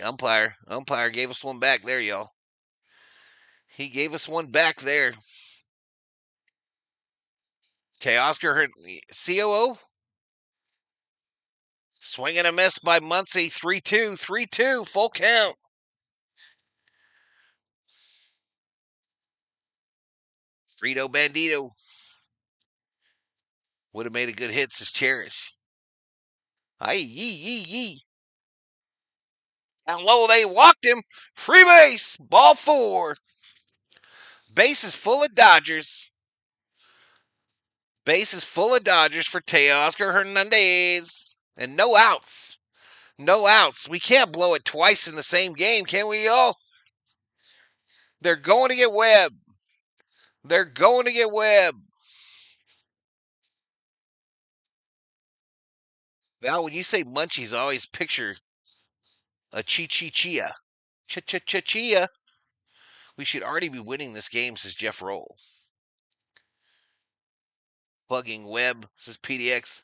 Umpire. Umpire gave us one back there, y'all. He gave us one back there. Teoscar COO. Swing and a miss by Muncy. 3-2. 3-2. Full count. Frito Bandito. Would have made a good hit, says Cherish. Aye, yee. Down low, they walked him. Free base. Ball 4. Base is full of Dodgers. Base is full of Dodgers for Teoscar Hernandez. And no outs. No outs. We can't blow it twice in the same game, can we, y'all? They're going to get Webb. They're going to get Webb. Val, when you say munchies, I always picture a chia. Chia. We should already be winning this game, says Jeff Roll. Plugging Webb, says PDX.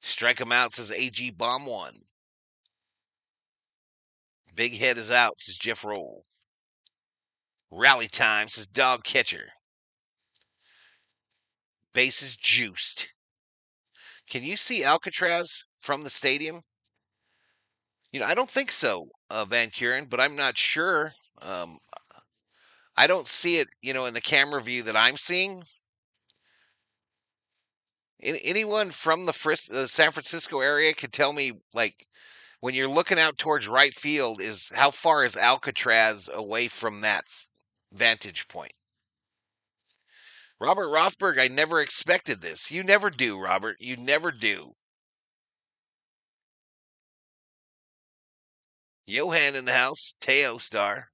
Strike him out, says AG Bomb 1. Big head is out, says Jeff Roll. Rally time, says Dog Catcher. Base is juiced. Can you see Alcatraz from the stadium? I don't think so, Van Kuren, but I'm not sure. I don't see it, in the camera view that I'm seeing. Anyone from the San Francisco area could tell me, like, when you're looking out towards right field, how far is Alcatraz away from that vantage point? Robert Rothberg, I never expected this. You never do, Robert. You never do. Johan in the house. Teo star.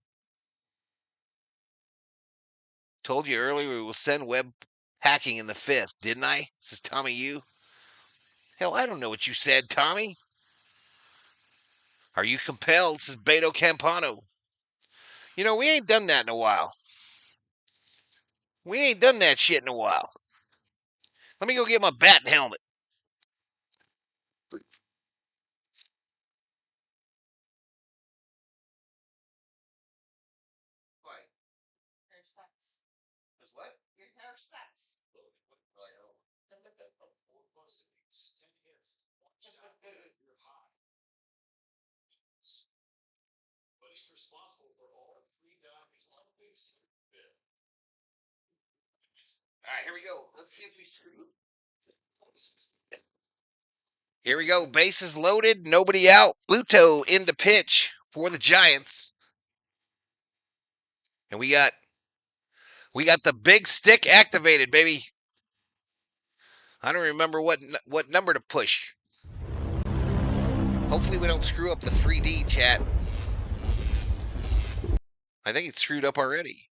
Told you earlier we will send Webb hacking in the 5th, didn't I? Says Tommy U. Hell, I don't know what you said, Tommy. Are you compelled? Says Beto Campano. You know, we ain't done that in a while. We ain't done that shit in a while. Let me go get my bat and helmet. What? Your hair sucks. All right, here we go. Let's see if we screw. Here we go. Bases loaded. Nobody out. Bluto in the pitch for the Giants. And we got the big stick activated, baby. I don't remember what number to push. Hopefully we don't screw up the 3D chat. I think it's screwed up already.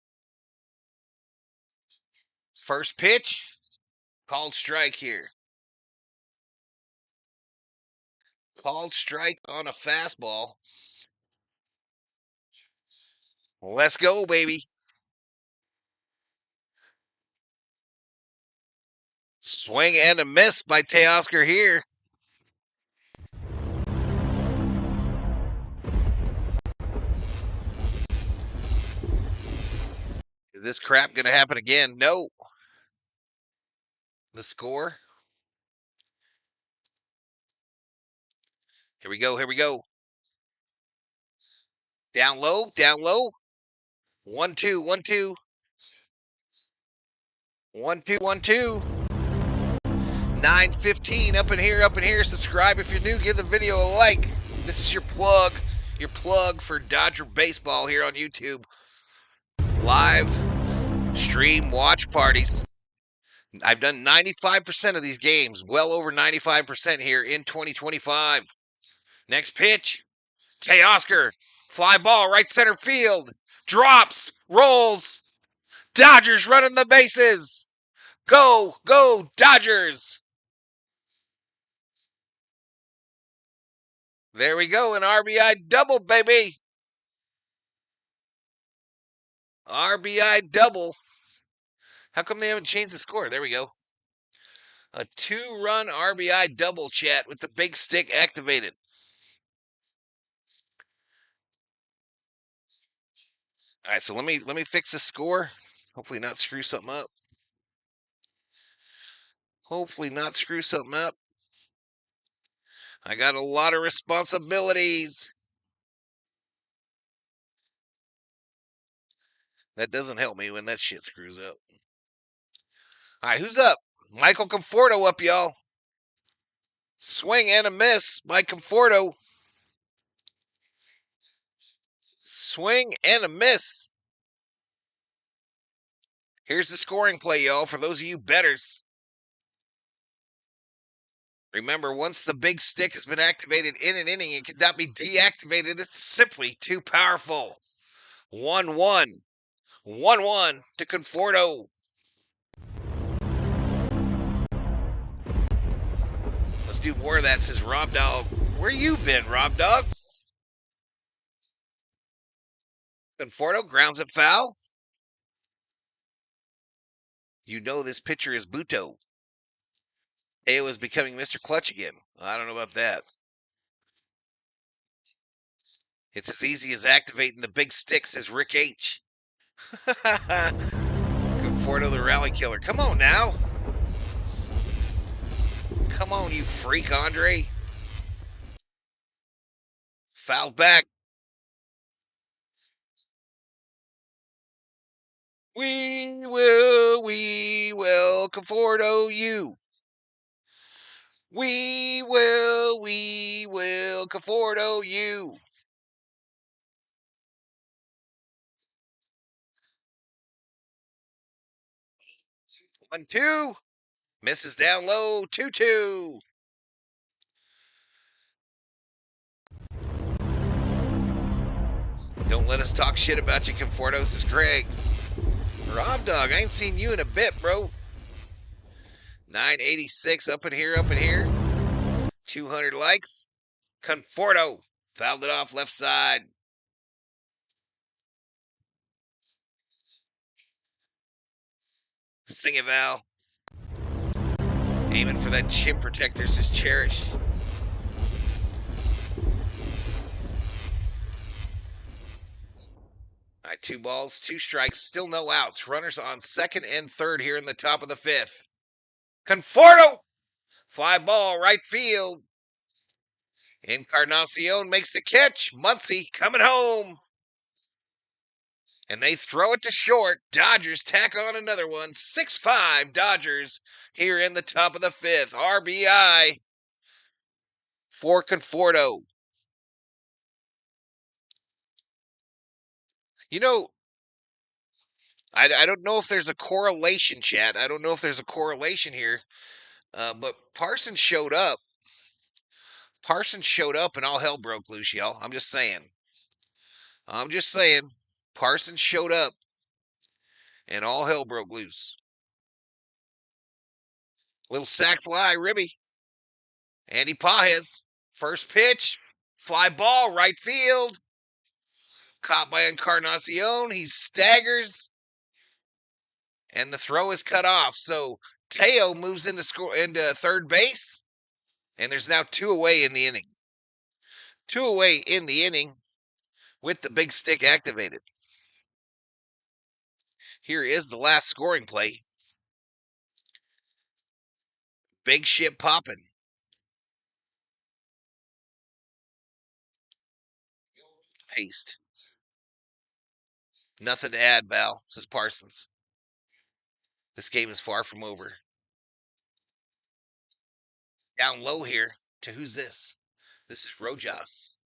First pitch. Called strike here. Called strike on a fastball. Let's go, baby. Swing and a miss by Teoscar here. Is this crap going to happen again? No. The score. Here we go. Here we go. Down low. Down low. 1-2. 1-2. 1-2. 1-2. 9:15 up in here. Up in here. Subscribe if you're new. Give the video a like. This is your plug. Your plug for Dodger baseball here on YouTube. Live stream watch parties. I've done 95% of these games, well over 95% here in 2025. Next pitch, Teoscar, fly ball, right center field, drops, rolls, Dodgers running the bases. Go, go, Dodgers. There we go, an RBI double, baby. RBI double. How come they haven't changed the score? There we go. A 2-run RBI double, chat, with the big stick activated. All right, so let me fix the score. Hopefully not screw something up. Hopefully not screw something up. I got a lot of responsibilities. That doesn't help me when that shit screws up. All right, who's up? Michael Conforto up, y'all. Swing and a miss by Conforto. Swing and a miss. Here's the scoring play, y'all, for those of you bettors. Remember, once the big stick has been activated in an inning, it cannot be deactivated. It's simply too powerful. 1-1. 1-1 to Conforto. Let's do more of that, says Rob Dog. Where you been, Rob Dog? Conforto grounds it foul. You know this pitcher is Buto. Teo is becoming Mr. Clutch again. I don't know about that. It's as easy as activating the big stick, says Rick H. Conforto the rally killer. Come on now. Come on, you freak, Andre. Fouled back. We will, Conforto you. We will, Conforto you. One, two. Misses down low. 2-2. Don't let us talk shit about you, Conforto. This is Greg. Rob Dog, I ain't seen you in a bit, bro. 986 up in here, up in here. 200 likes. Conforto fouled it off left side. Sing it, Val. Aiming for that chin protector, says Cherish. All right, 2 balls, 2 strikes, still no outs. Runners on second and third here in the top of the 5th. Conforto! Fly ball, right field. Encarnacion makes the catch. Muncy coming home. And they throw it to short. Dodgers tack on another one. 6-5 Dodgers here in the top of the 5th. RBI for Conforto. You know, I don't know if there's a correlation, chat. I don't know if there's a correlation here. But Parsons showed up. Parsons showed up and all hell broke loose, y'all. I'm just saying. Parsons showed up and all hell broke loose. Little sack fly, Ribby. Andy Pajes. First pitch. Fly ball, right field. Caught by Encarnacion. He staggers. And the throw is cut off. So Teo moves into third base. And there's now 2 away in the inning. 2 away in the inning with the big stick activated. Here is the last scoring play. Big ship popping. Paste. Nothing to add, Val, says Parsons. This game is far from over. Down low here to who's this? This is Rojas.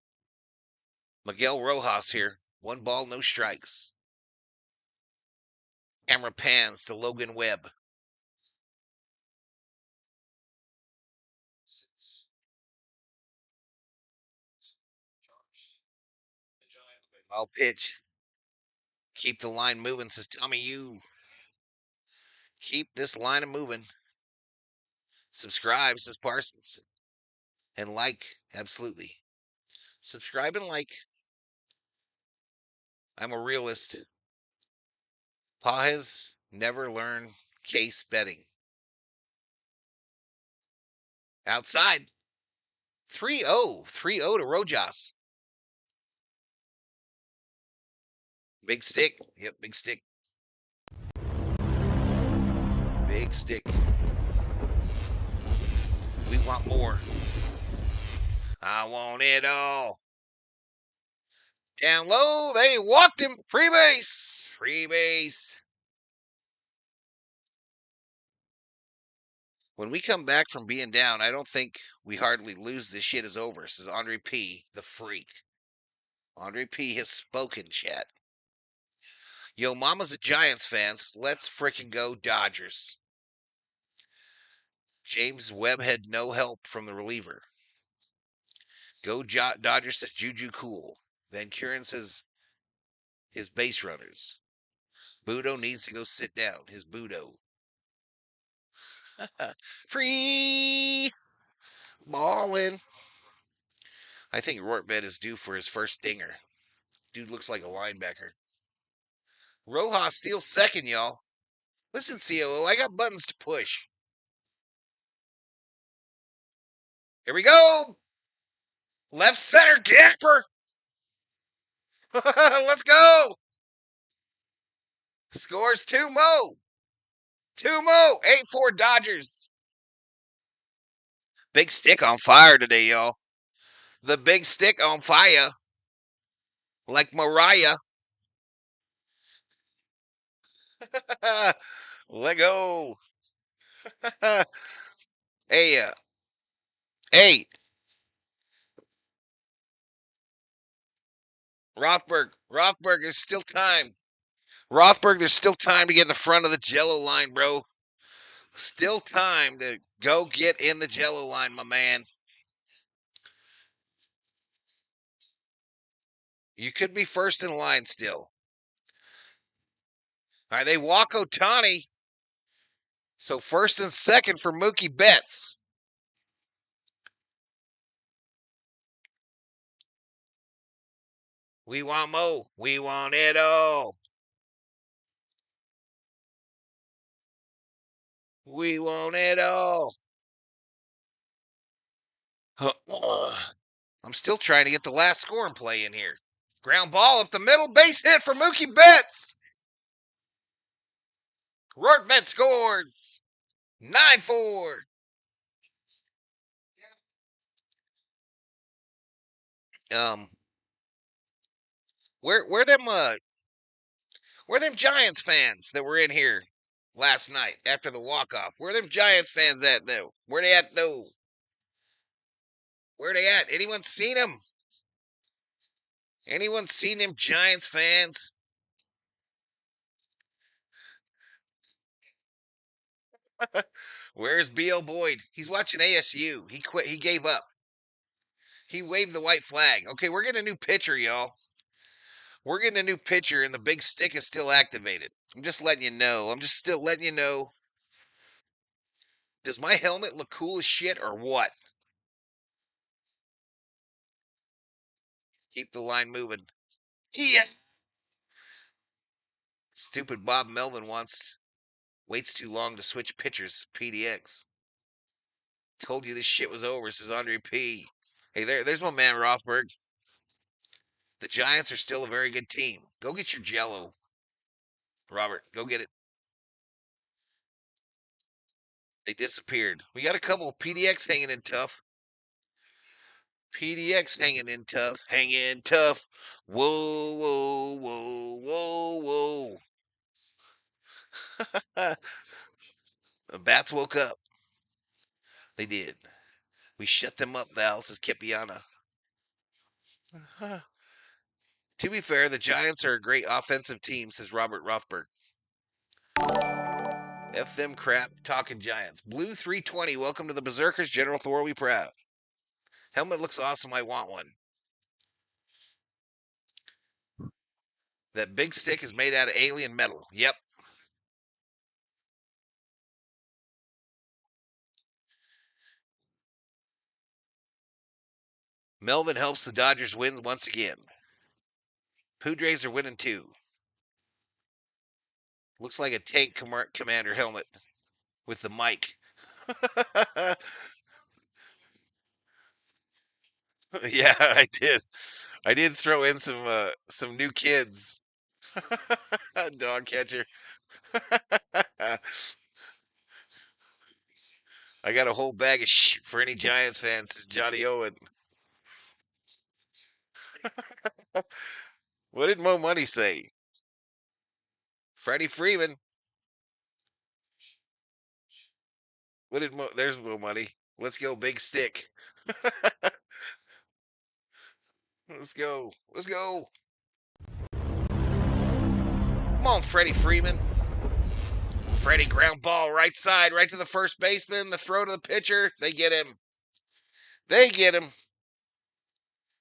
Miguel Rojas here. 1 ball, no strikes. Camera pans to Logan Webb. I'll pitch. Keep the line moving, says Tommy U. Keep this line moving. Subscribe, says Parsons. And like, absolutely. Subscribe and like. I'm a realist. Pajes never learn case betting. Outside. 3-0. 3-0 to Rojas. Big stick. Yep, big stick. Big stick. We want more. I want it all. Down low, they walked him. Free base. Free base. When we come back from being down, I don't think we hardly lose. This shit is over, says Andre P., the freak. Andre P. has spoken, chat. Yo, mama's a Giants fans. Let's frickin' go Dodgers. James Webb had no help from the reliever. Go Dodgers, says Juju Cool. Van Kuren says his base runners. Budo needs to go sit down. His Budo. Free ballin'. I think Rortbed is due for his first dinger. Dude looks like a linebacker. Rojas steals second, y'all. Listen, COO, I got buttons to push. Here we go. Left center gapper. Let's go. Scores 2 mo. 2 mo. 8-4 Dodgers. Big stick on fire today, y'all. The big stick on fire. Like Mariah. Let go. Hey, hey. Rothberg, there's still time. Rothberg, there's still time to get in the front of the Jello line, bro. Still time to go get in the Jello line, my man. You could be first in line still. All right, they walk Otani. So first and second for Mookie Betts. We want Mo. We want it all. We want it all. I'm still trying to get the last score and play in here. Ground ball up the middle, base hit for Mookie Betts. Rortvet scores 9-4. Um, where them Giants fans that were in here last night after the walk off? Where them Giants fans at though? Where they at though? Where they at? Anyone seen them? Anyone seen them Giants fans? Where's B.L. Boyd? He's watching ASU. He quit. He gave up. He waved the white flag. Okay, we're getting a new pitcher, y'all. We're getting a new pitcher, and the big stick is still activated. I'm just letting you know. I'm just still letting you know. Does my helmet look cool as shit or what? Keep the line moving. Yeah. Stupid Bob Melvin waits too long to switch pitchers. PDX. Told you this shit was over, says Andre P. Hey, there's my man Rothberg. The Giants are still a very good team. Go get your Jello, Robert. Go get it. They disappeared. We got a couple. PDX hanging in tough. PDX hanging in tough. Hanging tough. Whoa, whoa, whoa, whoa, whoa. The bats woke up. They did. We shut them up, Val, says Kipiana. To be fair, the Giants are a great offensive team, says Robert Rothberg. F them crap, talking Giants. Blue 320, welcome to the Berserkers, General Thor, we proud. Helmet looks awesome, I want one. That big stick is made out of alien metal. Yep. Melvin helps the Dodgers win once again. Padres are winning too. Looks like a tank commander helmet with the mic. Yeah, I did. I did throw in some new kids. Dog catcher. I got a whole bag of shit for any Giants fans, says Johnny Owen. What did Mo Money say? Freddie Freeman. What did Mo? There's Mo Money. Let's go, big stick. Let's go. Let's go. Come on, Freddie Freeman. Freddie ground ball right side, right to the first baseman. The throw to the pitcher. They get him. They get him.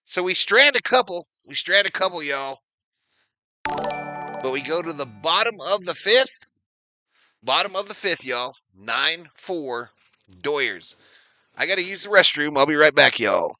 So we strand a couple. We strand a couple, y'all. But we go to the bottom of the fifth. Bottom of the fifth, y'all. 9-4 Doyers. I got to use the restroom. I'll be right back, y'all.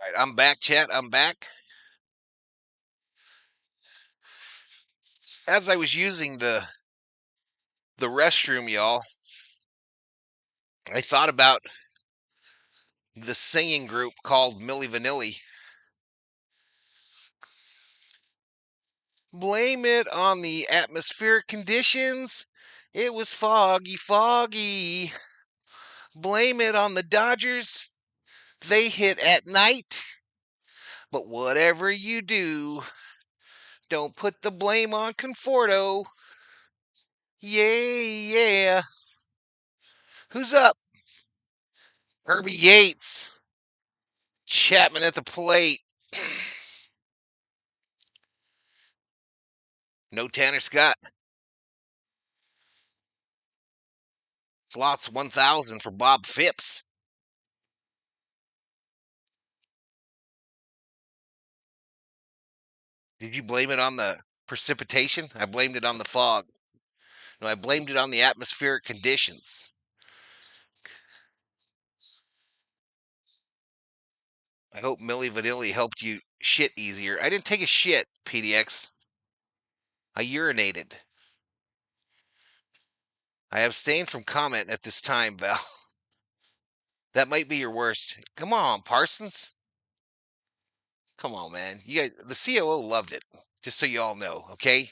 All right, I'm back, chat. I'm back. As I was using the restroom, y'all, I thought about the singing group called Milli Vanilli. Blame it on the atmospheric conditions. It was foggy, foggy. Blame it on the Dodgers. They hit at night. But whatever you do, don't put the blame on Conforto. Yeah, yeah. Who's up? Herbie Yates. Chapman at the plate. No Tanner Scott. Slots 1,000 for Bob Phipps. Did you blame it on the precipitation? I blamed it on the fog. No, I blamed it on the atmospheric conditions. I hope Millie Vanilli helped you shit easier. I didn't take a shit, PDX. I urinated. I abstained from comment at this time, Val. That might be your worst. Come on, Parsons. Come on, man. You guys, the COO loved it. Just so you all know, okay?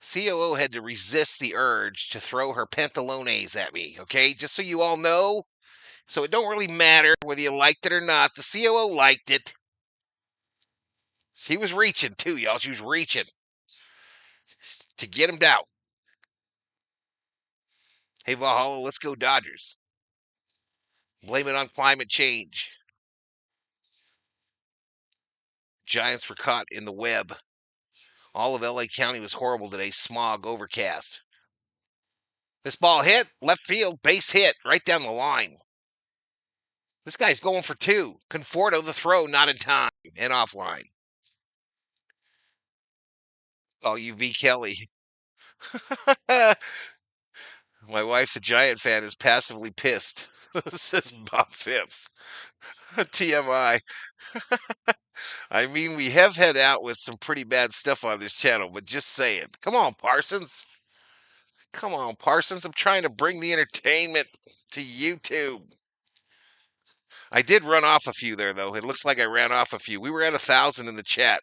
COO had to resist the urge to throw her pantalones at me, okay? Just so you all know. So it don't really matter whether you liked it or not. The COO liked it. She was reaching too, y'all. She was reaching to get him down. Hey, Valhalla, let's go Dodgers. Blame it on climate change. Giants were caught in the web. All of LA County was horrible today. Smog, overcast. This ball hit, left field, base hit, right down the line. This guy's going for two. Conforto, the throw, not in time and offline. Oh, you V. Kelly. My wife's a Giant fan, is passively pissed. Says Bob Phipps. TMI. I mean, we have had out with some pretty bad stuff on this channel, but just saying. Come on, Parsons. Come on, Parsons. I'm trying to bring the entertainment to YouTube. I did run off a few there, though. It looks like I ran off a few. We were at 1,000 in the chat,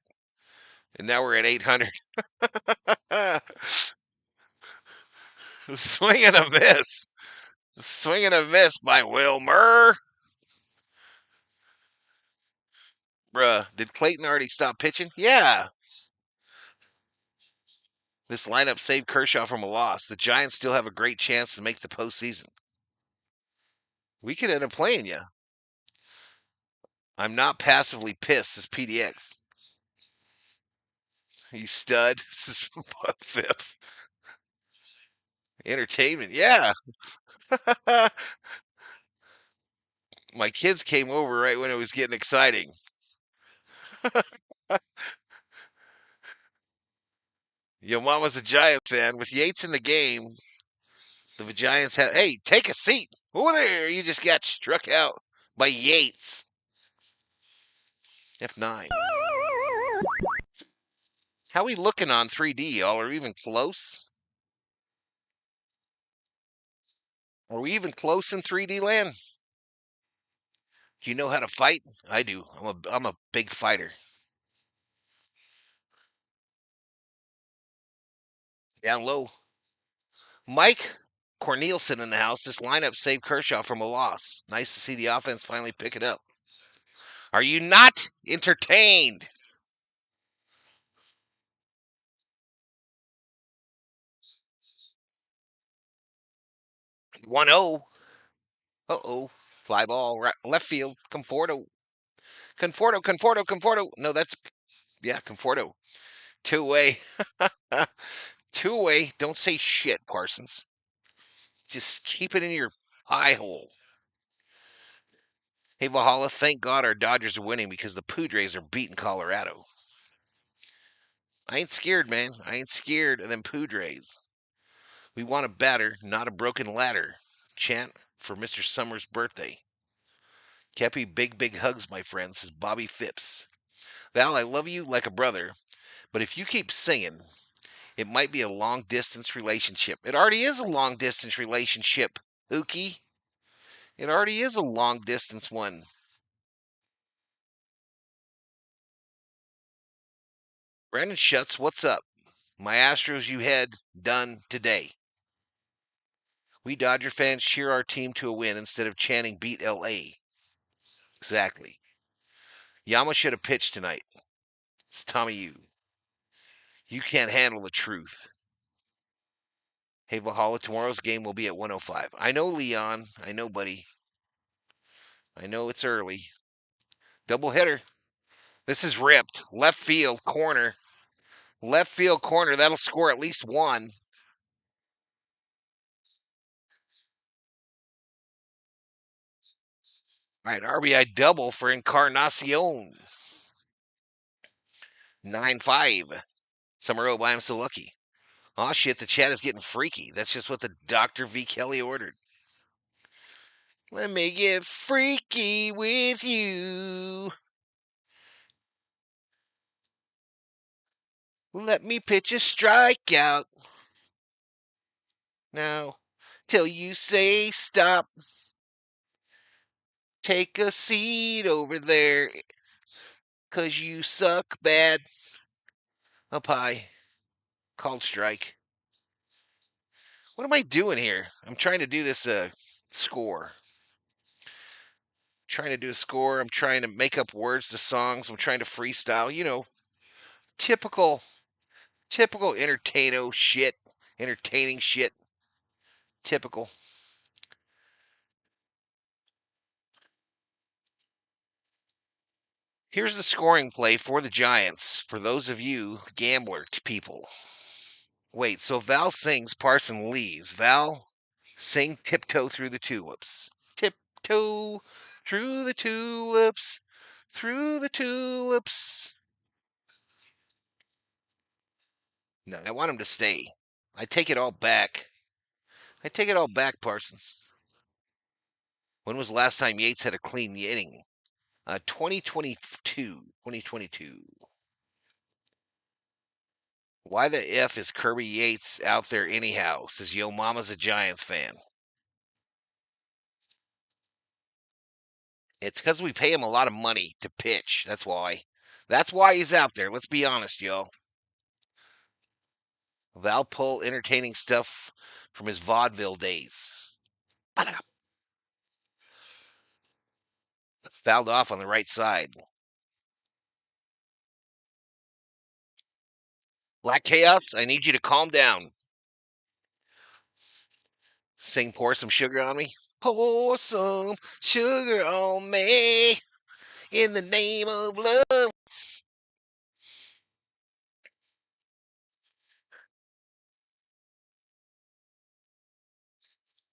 and now we're at 800. Swing and a miss. Swing and a miss by Wilmer. Bruh, did Clayton already stop pitching? Yeah. This lineup saved Kershaw from a loss. The Giants still have a great chance to make the postseason. We could end up playing you. I'm not passively pissed, says PDX. You stud. This is Fifth. Entertainment, yeah. My kids came over right when it was getting exciting. Your mama's a Giant fan. With Yates in the game, the Giants have. Hey, take a seat. Over there. You just got struck out by Yates. F9. How we looking on 3D, y'all? Are we even close? Are we even close in 3D land? Do you know how to fight? I do. I'm a big fighter. Down low. Mike Cornelison in the house. This lineup saved Kershaw from a loss. Nice to see the offense finally pick it up. Are you not entertained? One 0. Uh-oh. Fly ball. Right, left field. Conforto. Conforto. No, that's, yeah, Conforto. Two-way. Two-way. Don't say shit, Parsons. Just keep it in your eye hole. Hey, Valhalla, thank God our Dodgers are winning because the Padres are beating Colorado. I ain't scared, man. I ain't scared of them Padres. We want a batter, not a broken ladder. Chant. for Mr. Summer's birthday. Kepi, big hugs, my friend, says Bobby Phipps. Val, I love you like a brother, but if you keep singing, it might be a long distance relationship. It already is a long distance relationship, Ookie. It already is a long distance one. Brandon Schutz, what's up? My Astros you had done today. We Dodger fans cheer our team to a win instead of chanting beat LA. Exactly. Yama should have pitched tonight. It's Tommy U. You can't handle the truth. Hey, Valhalla, tomorrow's game will be at 105. I know, Leon. I know, buddy. I know it's early. Double hitter. This is ripped. Left field corner. Left field corner. That'll score at least one. All right, RBI double for Encarnacion. 9-5. Summer why I'm so lucky. Oh shit, the chat is getting freaky. That's just what the Dr. V. Kelly ordered. Let me get freaky with you. Let me pitch a strikeout. Now, till you say stop. Take a seat over there. 'Cause you suck bad. Up high. Called strike. What am I doing here? I'm trying to do this score. Trying to do a score. I'm trying to make up words to songs. I'm trying to freestyle. You know, typical entertaino shit. Entertaining shit. Typical. Here's the scoring play for the Giants. For those of you gambler people. Wait, so Val sings, Parson leaves. Val, sing Tiptoe Through the Tulips. Tiptoe through the tulips, through the tulips. No, I want him to stay. I take it all back. I take it all back, Parsons. When was the last time Yates had a clean inning? 2022. 2022. Why the F is Kirby Yates out there anyhow? Says Yo Mama's a Giants fan. It's because we pay him a lot of money to pitch. That's why. That's why he's out there. Let's be honest, y'all. Val pull entertaining stuff from his vaudeville days. Fouled off on the right side. Black Chaos, I need you to calm down. Sing Pour Some Sugar on Me. Pour some sugar on me in the name of love.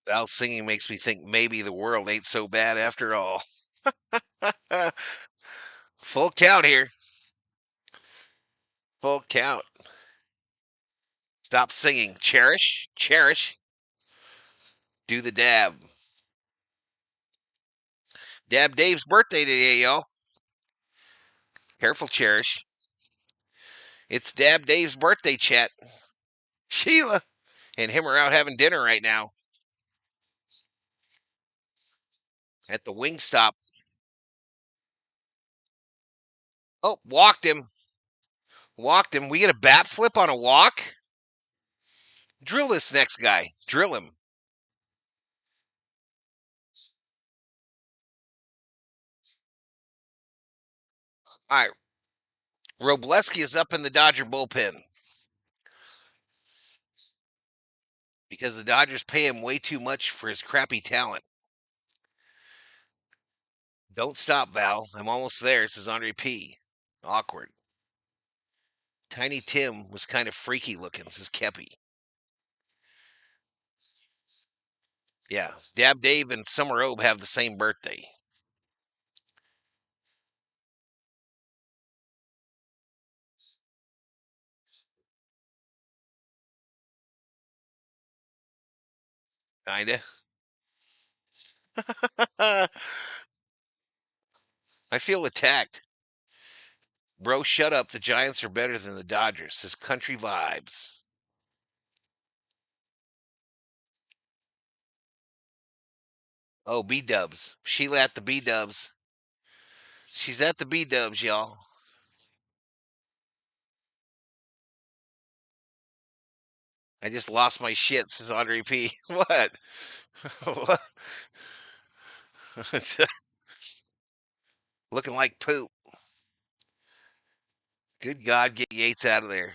Val singing makes me think maybe the world ain't so bad after all. Full count here. Full count. Stop singing. Cherish. Cherish. Do the dab. Dab Dave's birthday today, y'all. Careful, Cherish. It's Dab Dave's birthday, chat. Sheila and him are out having dinner right now at the Wingstop. Oh, walked him. Walked him. We get a bat flip on a walk? Drill this next guy. Drill him. All right. Robleski is up in the Dodger bullpen because the Dodgers pay him way too much for his crappy talent. Don't stop, Val. I'm almost there, says Andre P. Awkward. Tiny Tim was kind of freaky looking, says Kepi. Yeah. Dab Dave and Summer Obe have the same birthday. Kinda. I feel attacked. Bro, shut up. The Giants are better than the Dodgers. His country vibes. Oh, B Dubs. Sheila at the B Dubs. She's at the B Dubs, y'all. I just lost my shit, says Andre P. What? What? Looking like poop. Good God, get Yates out of there.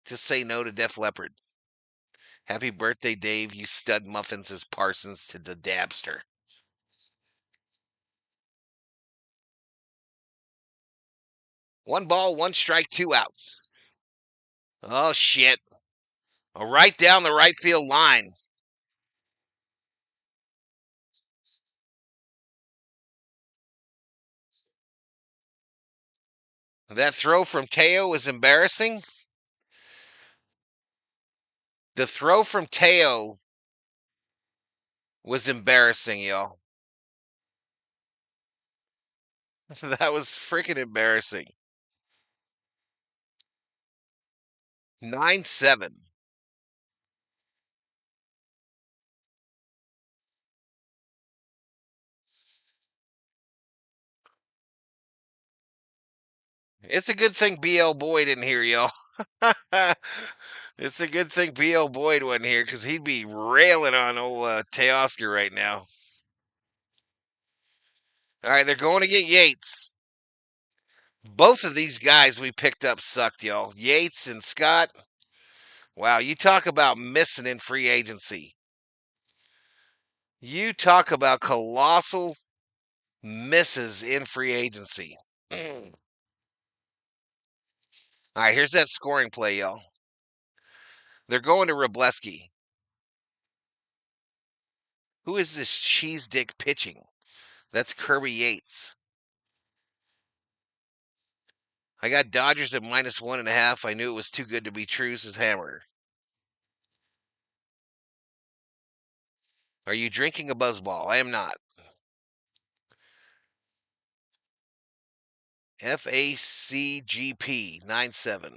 Just say no to Def Leppard. Happy birthday, Dave, you stud muffins, says Parsons to the Dabster. One ball, one strike, two outs. Oh, shit. Right down the right field line. That throw from Teo was embarrassing. The throw from Teo was embarrassing, y'all. That was freaking embarrassing. 9-7. It's a good thing BL Boyd in here, y'all. It's a good thing BL Boyd wasn't here because he'd be railing on old Teoscar right now. All right, they're going to get Yates. Both of these guys we picked up sucked, y'all. Yates and Scott. Wow, you talk about missing in free agency. You talk about colossal misses in free agency. All right, here's that scoring play, y'all. They're going to Robleski. Who is this cheese dick pitching? That's Kirby Yates. I got Dodgers at -1.5. I knew it was too good to be true, says Hammer. Are you drinking a buzzball? I am not. FACGP 9-7.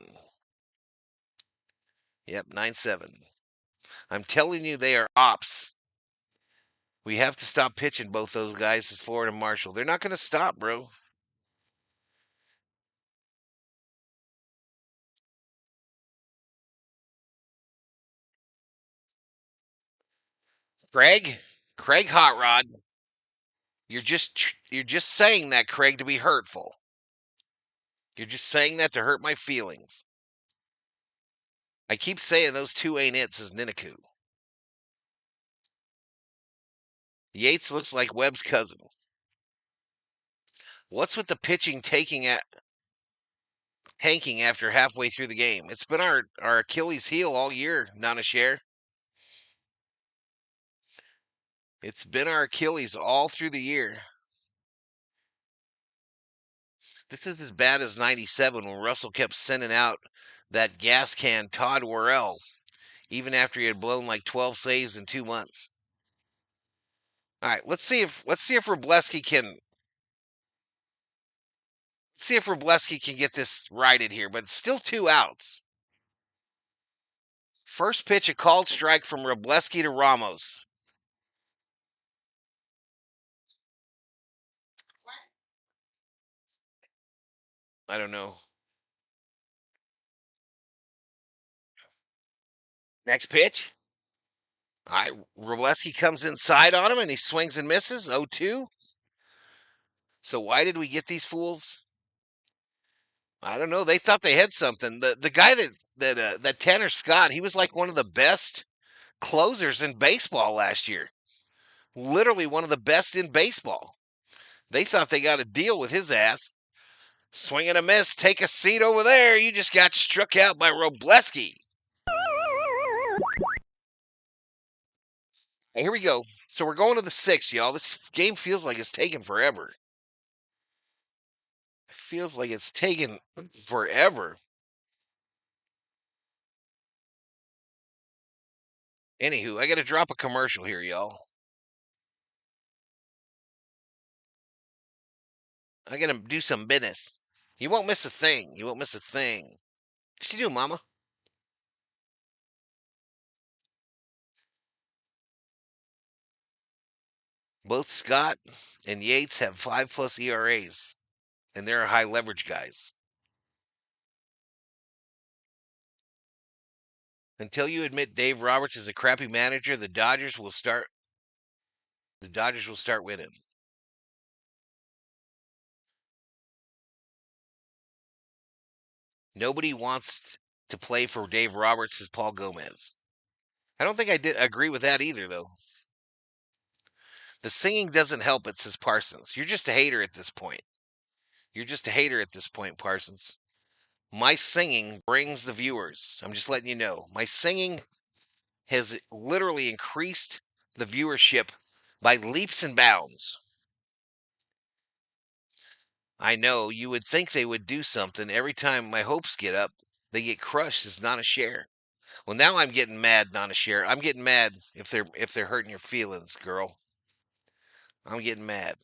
Yep, 9-7. I'm telling you, they are ops. We have to stop pitching both those guys, says Florida Marshall. They're not going to stop, bro. Craig Hot Rod. You're just saying that, Craig, to be hurtful. You're just saying that to hurt my feelings. I keep saying those two ain't it, says Ninaku. Yates looks like Webb's cousin. What's with the pitching tanking after halfway through the game? It's been our Achilles heel all year, Nanashare. It's been our Achilles all through the year. This is as bad as 97 when Russell kept sending out that gas can Todd Worrell, even after he had blown like 12 saves in 2 months. All right, let's see if Robleski can get this righted here, but it's still two outs. First pitch, a called strike from Robleski to Ramos. I don't know. Next pitch. All right, Robleski comes inside on him and he swings and misses. 0-2. So why did we get these fools? I don't know. They thought they had something. The guy that Tanner Scott, he was like one of the best closers in baseball last year. Literally one of the best in baseball. They thought they got a deal with his ass. Swing and a miss. Take a seat over there. You just got struck out by Robleski. Hey, here we go. So we're going to the 6th, y'all. This game feels like it's taking forever. It feels like it's taking forever. Anywho, I got to drop a commercial here, y'all. I'm gonna do some business. You won't miss a thing. You won't miss a thing. What you do, Mama? Both Scott and Yates have 5+ ERAs, and they're high leverage guys. Until you admit Dave Roberts is a crappy manager, the Dodgers will start. The Dodgers will start winning. Nobody wants to play for Dave Roberts as Paul Gomez. I don't think I did agree with that either, though. The singing doesn't help it, says Parsons. You're just a hater at this point. You're just a hater at this point, Parsons. My singing brings the viewers. I'm just letting you know. My singing has literally increased the viewership by leaps and bounds. I know you would think they would do something. Every time my hopes get up, they get crushed as not a share. Well, now I'm getting mad, not a share. I'm getting mad if they're hurting your feelings, girl. I'm getting mad.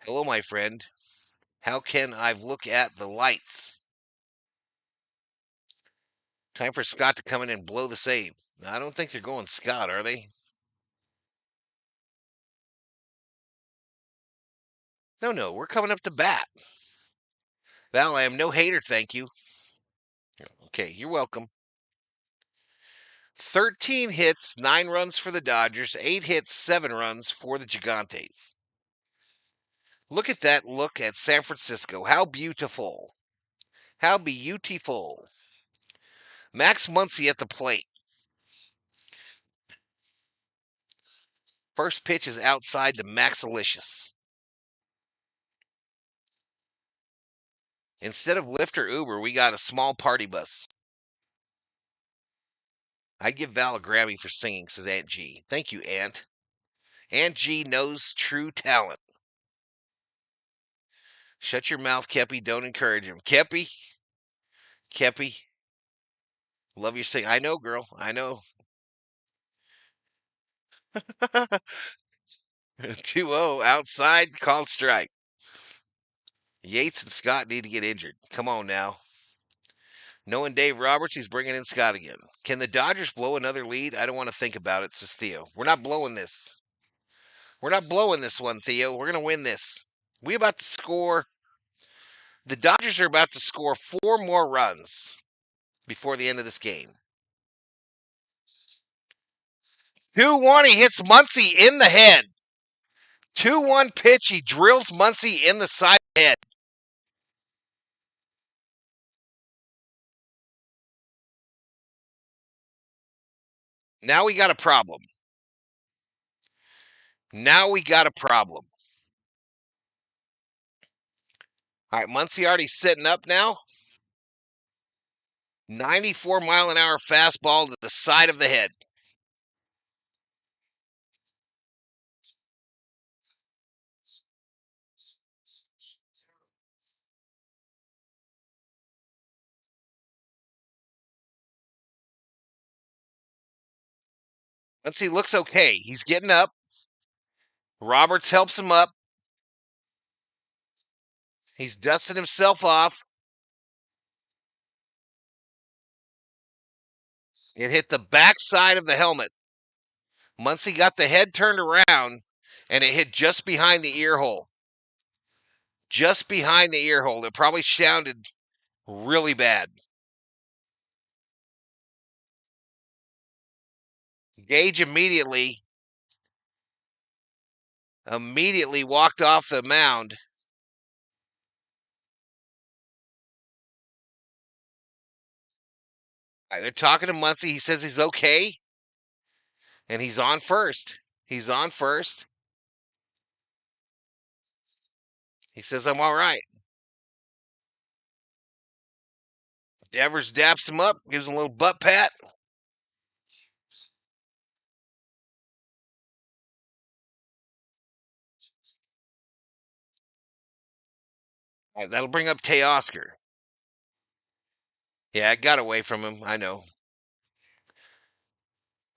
Hello, my friend. How can I look at the lights? Time for Scott to come in and blow the save. I don't think they're going Scott, are they? No, we're coming up to bat. Val, I am no hater, thank you. Okay, you're welcome. 13 hits, 9 runs for the Dodgers, 8 hits, 7 runs for the Gigantes. Look at that look at San Francisco. How beautiful. How beautiful. Max Muncy at the plate. First pitch is outside to Maxalicious. Instead of Lyft or Uber, we got a small party bus. I give Val a Grammy for singing, says Aunt G. Thank you, Aunt. Aunt G knows true talent. Shut your mouth, Kepi. Don't encourage him. Kepi, love your sing. I know, girl. I know. 2-0 outside, called strike. Yates and Scott need to get injured. Come on now. Knowing Dave Roberts, he's bringing in Scott again. Can the Dodgers blow another lead? I don't want to think about it, says Theo. We're not blowing this. We're not blowing this one, Theo. We're going to win this. We about to score. The Dodgers are about to score 4 more runs before the end of this game. 2-1, he hits Muncy in the head. 2-1 pitch, he drills Muncy in the side of the head. Now we got a problem. Now we got a problem. All right, Muncy already sitting up now. 94-mile-an-hour fastball to the side of the head. Muncy looks okay. He's getting up. Roberts helps him up. He's dusting himself off. It hit the backside of the helmet. Muncy got the head turned around, and it hit just behind the ear hole. Just behind the ear hole. It probably sounded really bad. Gage immediately walked off the mound. They're talking to Muncy. He says he's okay, and he's on first. He's on first. He says, I'm all right. Devers daps him up, gives him a little butt pat. All right, that'll bring up Teoscar. Yeah, it got away from him. I know.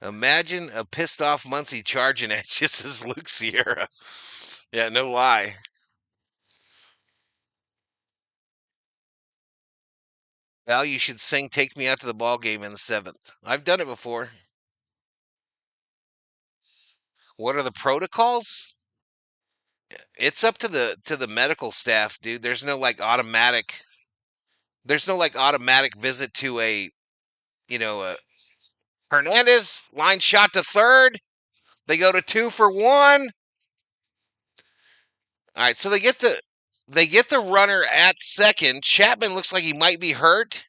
Imagine a pissed off Muncie charging at just as Luke Sierra. Yeah, no lie. Val, you should sing "Take Me Out to the Ball Game" in the 7th. I've done it before. What are the protocols? It's up to the medical staff, dude. There's no like automatic visit to a Hernandez line shot to third. They go to 2 for 1. All right, so they get the runner at second. Chapman looks like he might be hurt.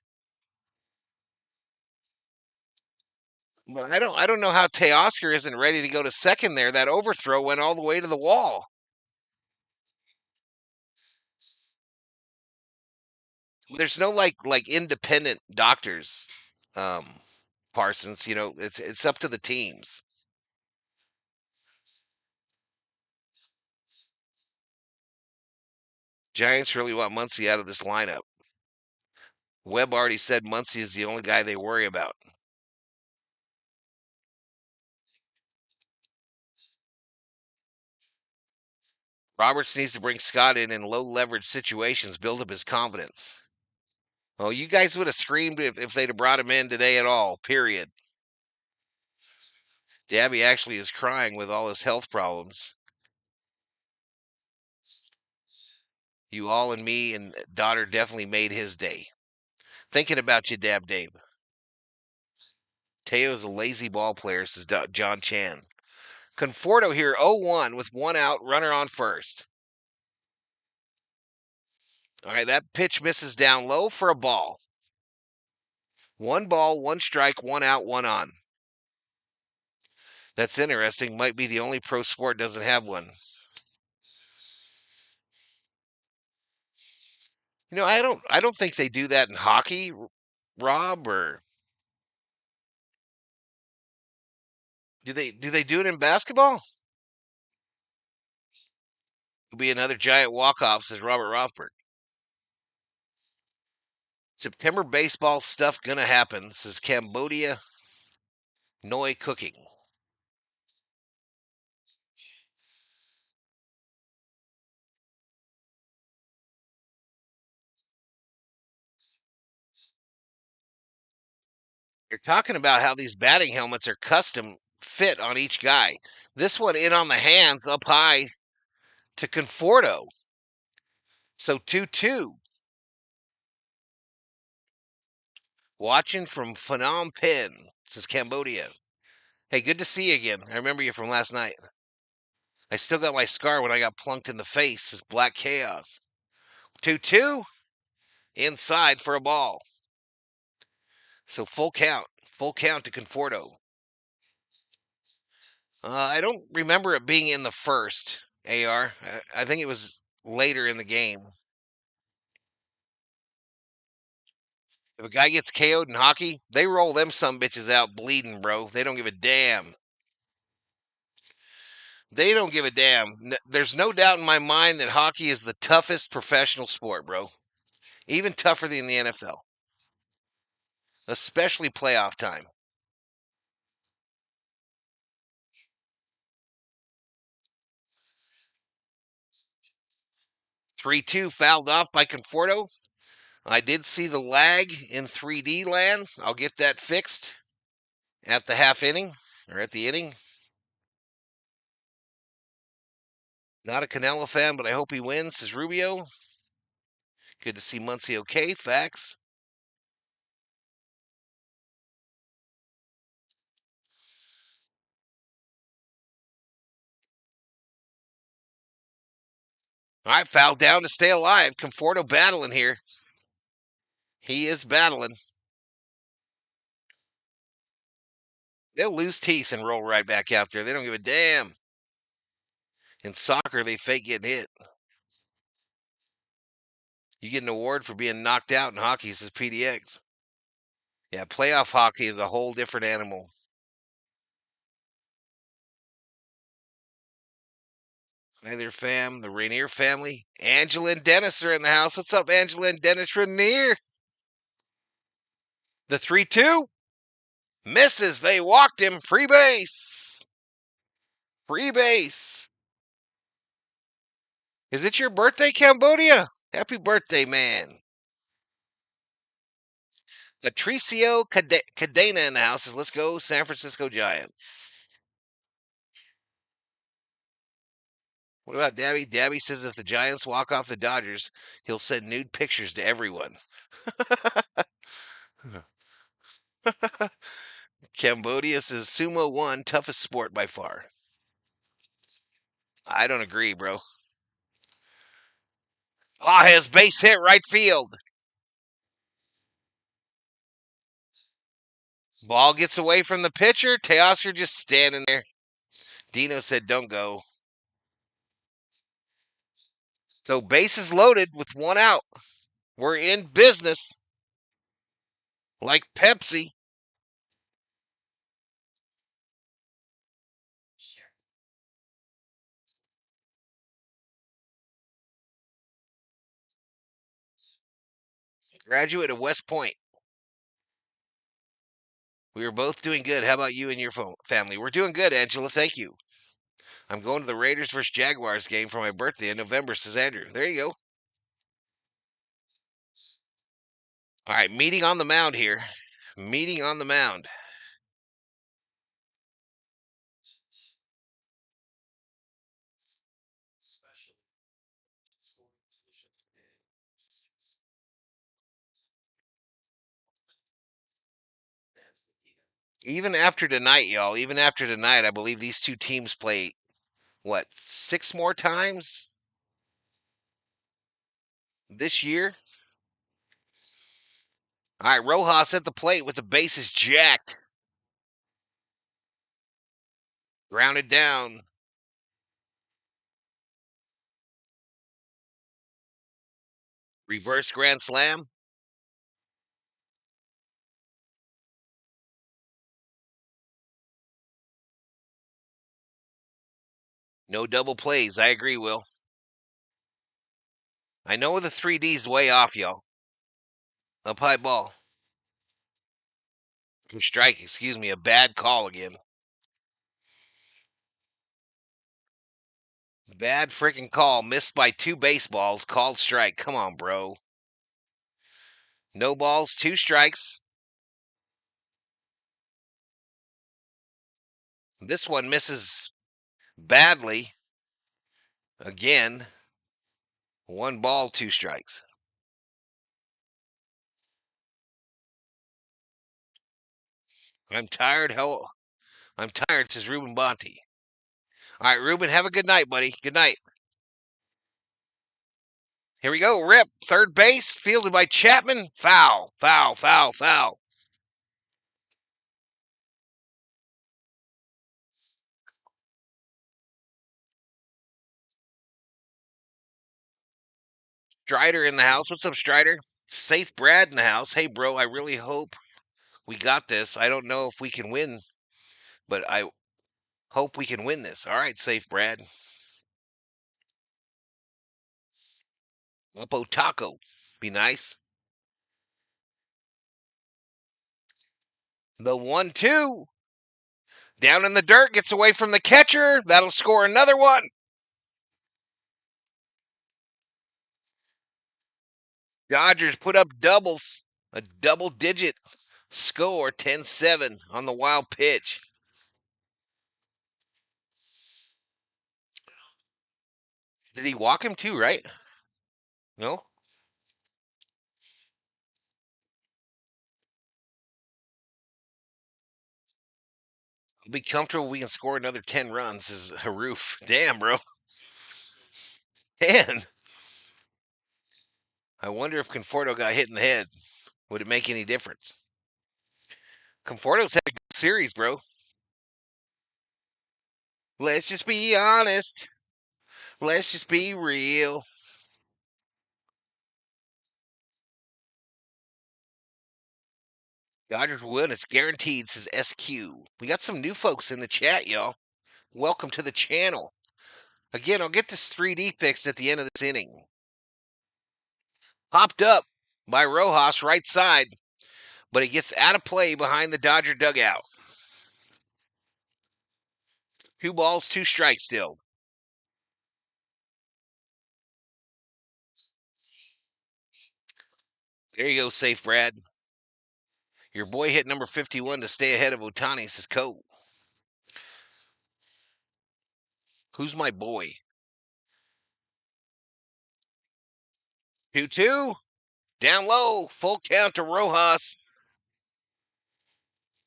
But I don't know how Teoscar isn't ready to go to second there. That overthrow went all the way to the wall. There's no like independent doctors, Parsons. It's up to the teams. Giants really want Muncie out of this lineup. Webb already said Muncie is the only guy they worry about. Roberts needs to bring Scott in low leverage situations, build up his confidence. Oh, you guys would have screamed if they'd have brought him in today at all, period. Dabby actually is crying with all his health problems. You all and me and daughter definitely made his day. Thinking about you, Dab Dave. Teo's a lazy ball player, says John Chan. Conforto here, 0-1 with 1 out, runner on first. All right, that pitch misses down low for a ball. 1 ball, 1 strike, 1 out, 1 on. That's interesting. Might be the only pro sport doesn't have one. I don't think they do that in hockey, Rob, or do they do it in basketball? It'll be another giant walk-off, says Robert Rothberg. September baseball stuff gonna happen, says Cambodia Noi Cooking. You're talking about how these batting helmets are custom fit on each guy. This one in on the hands up high to Conforto. So 2-2. Watching from Phnom Penh, says Cambodia. Hey, good to see you again. I remember you from last night. I still got my scar when I got plunked in the face, says Black Chaos. 2-2. Inside for a ball. So full count. Full count to Conforto. I don't remember it being in the first, AR. I think it was later in the game. If a guy gets KO'd in hockey, they roll them some bitches out bleeding, bro. They don't give a damn. They don't give a damn. There's no doubt in my mind that hockey is the toughest professional sport, bro. Even tougher than the NFL. Especially playoff time. 3-2 fouled off by Conforto. I did see the lag in 3D land. I'll get that fixed at the half inning or at the inning. Not a Canelo fan, but I hope he wins, says Rubio. Good to see Muncie okay. Facts. All right, foul down to stay alive. Conforto battling here. He is battling. They'll lose teeth and roll right back out there. They don't give a damn. In soccer, they fake getting hit. You get an award for being knocked out in hockey, says PDX. Yeah, playoff hockey is a whole different animal. Hi there, fam. The Rainier family. Angela and Dennis are in the house. What's up, Angela and Dennis Rainier? The 3-2. Misses. They walked him. Free base. Free base. Is it your birthday, Cambodia? Happy birthday, man. Patricio Cadena in the house says, let's go, San Francisco Giants. What about Dabby? Dabby says if the Giants walk off the Dodgers, he'll send nude pictures to everyone. Cambodia says Sumo 1, toughest sport by far. I don't agree, bro. Ah, his base hit right field. Ball gets away from the pitcher. Teoscar just standing there. Dino said, don't go. So base is loaded with one out. We're in business. Like Pepsi. Graduate of West Point. We were both doing good. How about you and your family? We're doing good, Angela. Thank you. I'm going to the Raiders versus Jaguars game for my birthday in November, says Andrew. There you go. All right, meeting on the mound here. Meeting on the mound. Even after tonight, y'all, even after tonight, I believe these two teams play, what, 6 more times this year? All right, Rojas at the plate with the bases jacked. Grounded down. Reverse grand slam. No double plays. I agree, Will. I know the 3D's way off, y'all. Up high ball. Strike, excuse me, a bad call again. Bad freaking call. Missed by 2 baseballs. Called strike. Come on, bro. No balls, 2 strikes. This one misses badly. Again. 1 ball, 2 strikes. I'm tired. I'm tired, says Ruben Bonte. All right, Ruben, have a good night, buddy. Good night. Here we go. Rip. Third base. Fielded by Chapman. Foul. Foul. Foul. Foul. Strider in the house. What's up, Strider? Safe Brad in the house. Hey, bro, I really hope we got this. I don't know if we can win, but I hope we can win this. All right, Safe Brad. Upo Taco. Be nice. The 1-2. Down in the dirt. Gets away from the catcher. That'll score another one. Dodgers put up doubles. A double-digit score. 10-7 on the wild pitch. Did he walk him too, right? No? I'll be comfortable we can score another 10 runs, is Haroof. Damn, bro. 10. I wonder if Conforto got hit in the head. Would it make any difference? Conforto's had a good series, bro. Let's just be honest. Let's just be real. Dodgers win. It's guaranteed, says SQ. We got some new folks in the chat, y'all. Welcome to the channel. Again, I'll get this 3D fixed at the end of this inning. Popped up by Rojas, right side. but he gets out of play behind the Dodger dugout. 2 balls, 2 strikes still. There you go, Safe Brad. Your boy hit number 51 to stay ahead of Ohtani, says Cole. Who's my boy? 2-2. Down low. Full count to Rojas.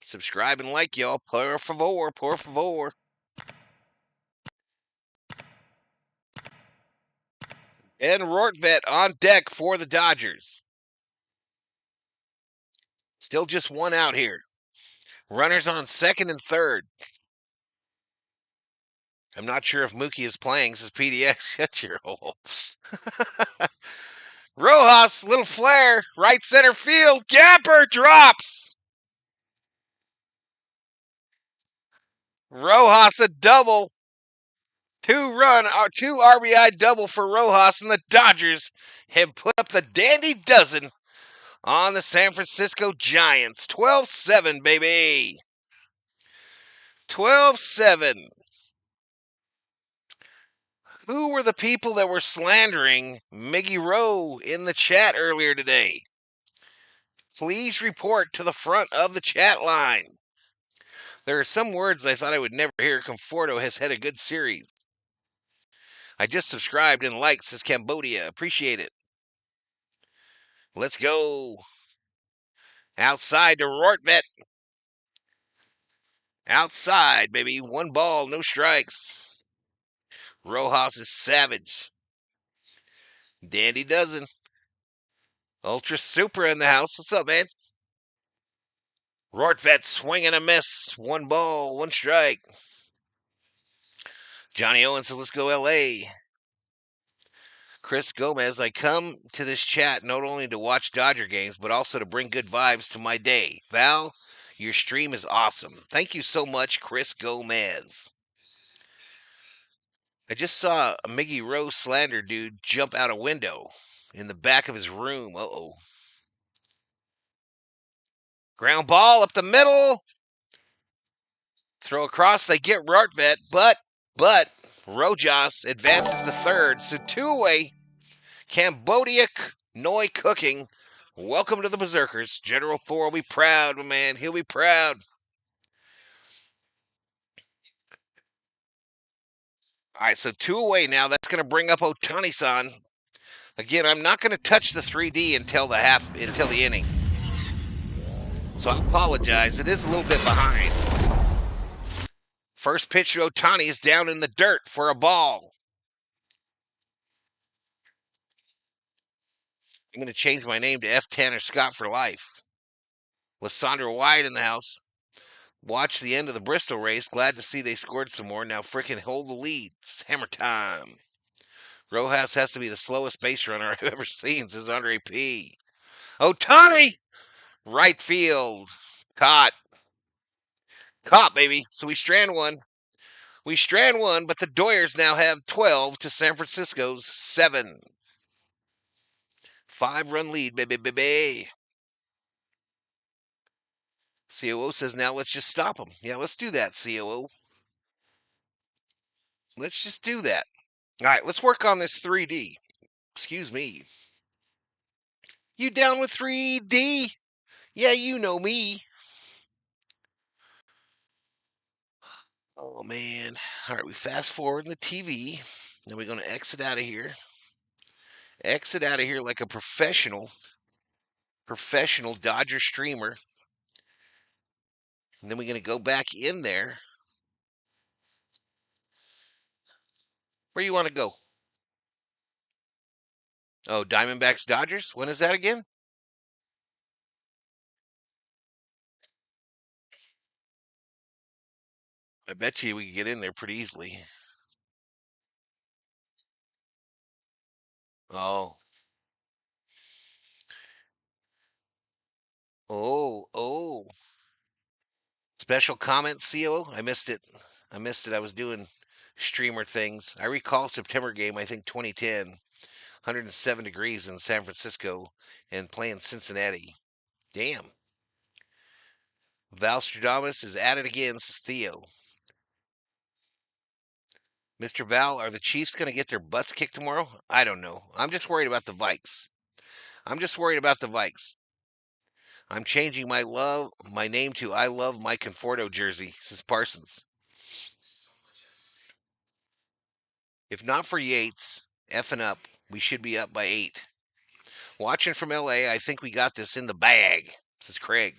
Subscribe and like, y'all. Por favor, por favor. And Rortvet on deck for the Dodgers. Still just 1 out here. Runners on second and third. I'm not sure if Mookie is playing, says PDX. Shut your hole. Rojas, little flare, right center field. Gapper drops. Rojas a double. 2 RBI double for Rojas, and the Dodgers have put up the dandy dozen on the San Francisco Giants. 12-7, baby. 12-7. Who were the people that were slandering Miggy Rowe in the chat earlier today? Please report to the front of the chat line. There are some words I thought I would never hear. Conforto has had a good series. I just subscribed and liked, says Cambodia. Appreciate it. Let's go. Outside to Rortvet. Outside, baby. 1 ball, no strikes. Rojas is savage. Dandy dozen. Ultra Super in the house. What's up, man? Rortvet swing and a miss. 1 ball, 1 strike. Johnny Owens says, let's go LA. Chris Gomez, I come to this chat not only to watch Dodger games, but also to bring good vibes to my day. Val, your stream is awesome. Thank you so much, Chris Gomez. I just saw a Miggy Rowe slander dude jump out a window in the back of his room. Uh-oh. Ground ball up the middle. Throw across. They get Rortvet, but Rojas advances to third. So 2 away. Cambodia Noi Cooking. Welcome to the Berserkers. General Thor will be proud, my man. He'll be proud. All right, so 2 away now. That's going to bring up Ohtani-san. Again, I'm not going to touch the 3D until the inning. So I apologize. It is a little bit behind. First pitch to Ohtani is down in the dirt for a ball. I'm going to change my name to F. Tanner Scott for life. Lysandra Wyatt in the house. Watch the end of the Bristol race. Glad to see they scored some more. Now frickin' hold the lead. It's hammer time. Rojas has to be the slowest base runner I've ever seen, says Andre P. Ohtani! Right field. Caught. Caught, baby. So we strand one. We strand one, but the Doyers now have 12 to San Francisco's 7. 5-run lead, baby. COO says, now let's just stop them. Yeah, let's do that, COO. Let's just do that. All right, let's work on this 3D. Excuse me. You down with 3D? Yeah, you know me. Oh, man. All right, we fast forward in the TV. Then we're going to exit out of here. Exit out of here like a professional Dodger streamer. And then we're going to go back in there. Where you want to go? Oh, Diamondbacks Dodgers? When is that again? I bet you we could get in there pretty easily. Oh. Oh. Special comment, CO? I missed it. I was doing streamer things. I recall September game, I think 2010. 107 degrees in San Francisco and playing Cincinnati. Damn. Valstradamus is at it again, says Theo. Mr. Val, are the Chiefs going to get their butts kicked tomorrow? I don't know. I'm just worried about the Vikes. I'm changing my name to I Love My Conforto jersey, says Parsons. If not for Yates, effing up, we should be up by 8. Watching from LA, I think we got this in the bag, says Craig.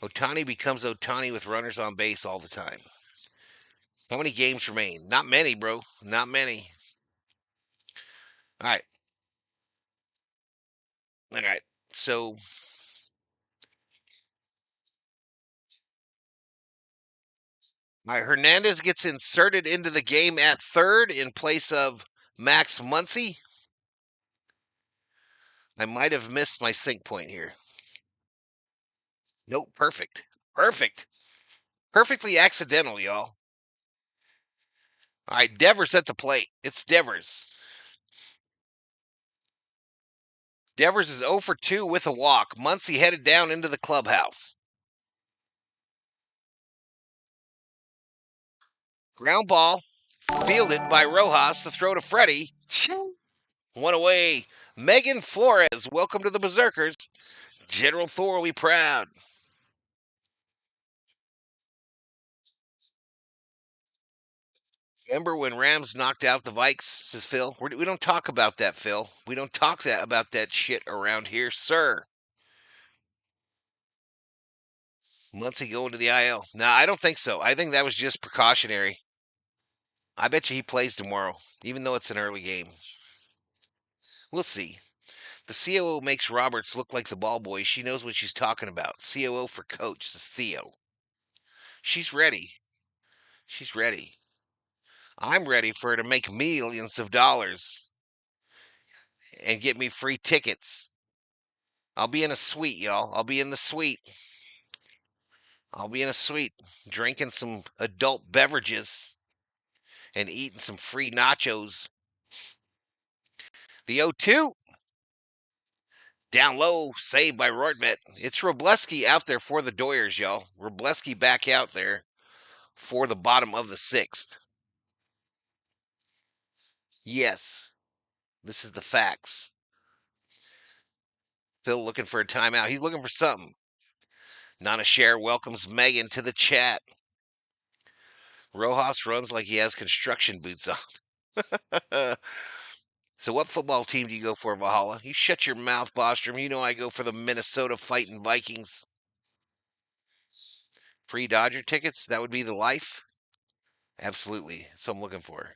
Otani becomes Otani with runners on base all the time. How many games remain? Not many, bro. Not many. All right. All right. So, all right, Hernandez gets inserted into the game at third in place of Max Muncy. I might have missed my sync point here. Nope, perfect. Perfect. Perfectly accidental, y'all. All right, Devers at the plate. It's Devers. Devers is 0 for 2 with a walk. Muncy headed down into the clubhouse. Ground ball, fielded by Rojas to throw to Freddie. One away. Megan Flores, welcome to the Berserkers. General Thor will be proud. Remember when Rams knocked out the Vikes, says Phil? We don't talk about that, Phil. We don't talk about that shit around here, sir. Muncy going to the IL. No, I don't think so. I think that was just precautionary. I bet you he plays tomorrow, even though it's an early game. We'll see. The COO makes Roberts look like the ball boy. She knows what she's talking about. COO for coach, says Theo. She's ready. She's ready. I'm ready for her to make millions of dollars and get me free tickets. I'll be in a suite, y'all. I'll be in the suite. Drinking some adult beverages and eating some free nachos. The 0-2. Down low, saved by Rortmet. It's Robleski out there for the Doyers, y'all. Robleski back out there for the bottom of the 6th. Yes, this is the facts. Phil looking for a timeout. He's looking for something. Nana Share welcomes Megan to the chat. Rojas runs like he has construction boots on. So what football team do you go for, Valhalla? You shut your mouth, Bostrom. You know I go for the Minnesota Fighting Vikings. Free Dodger tickets? That would be the life? Absolutely. That's what I'm looking for.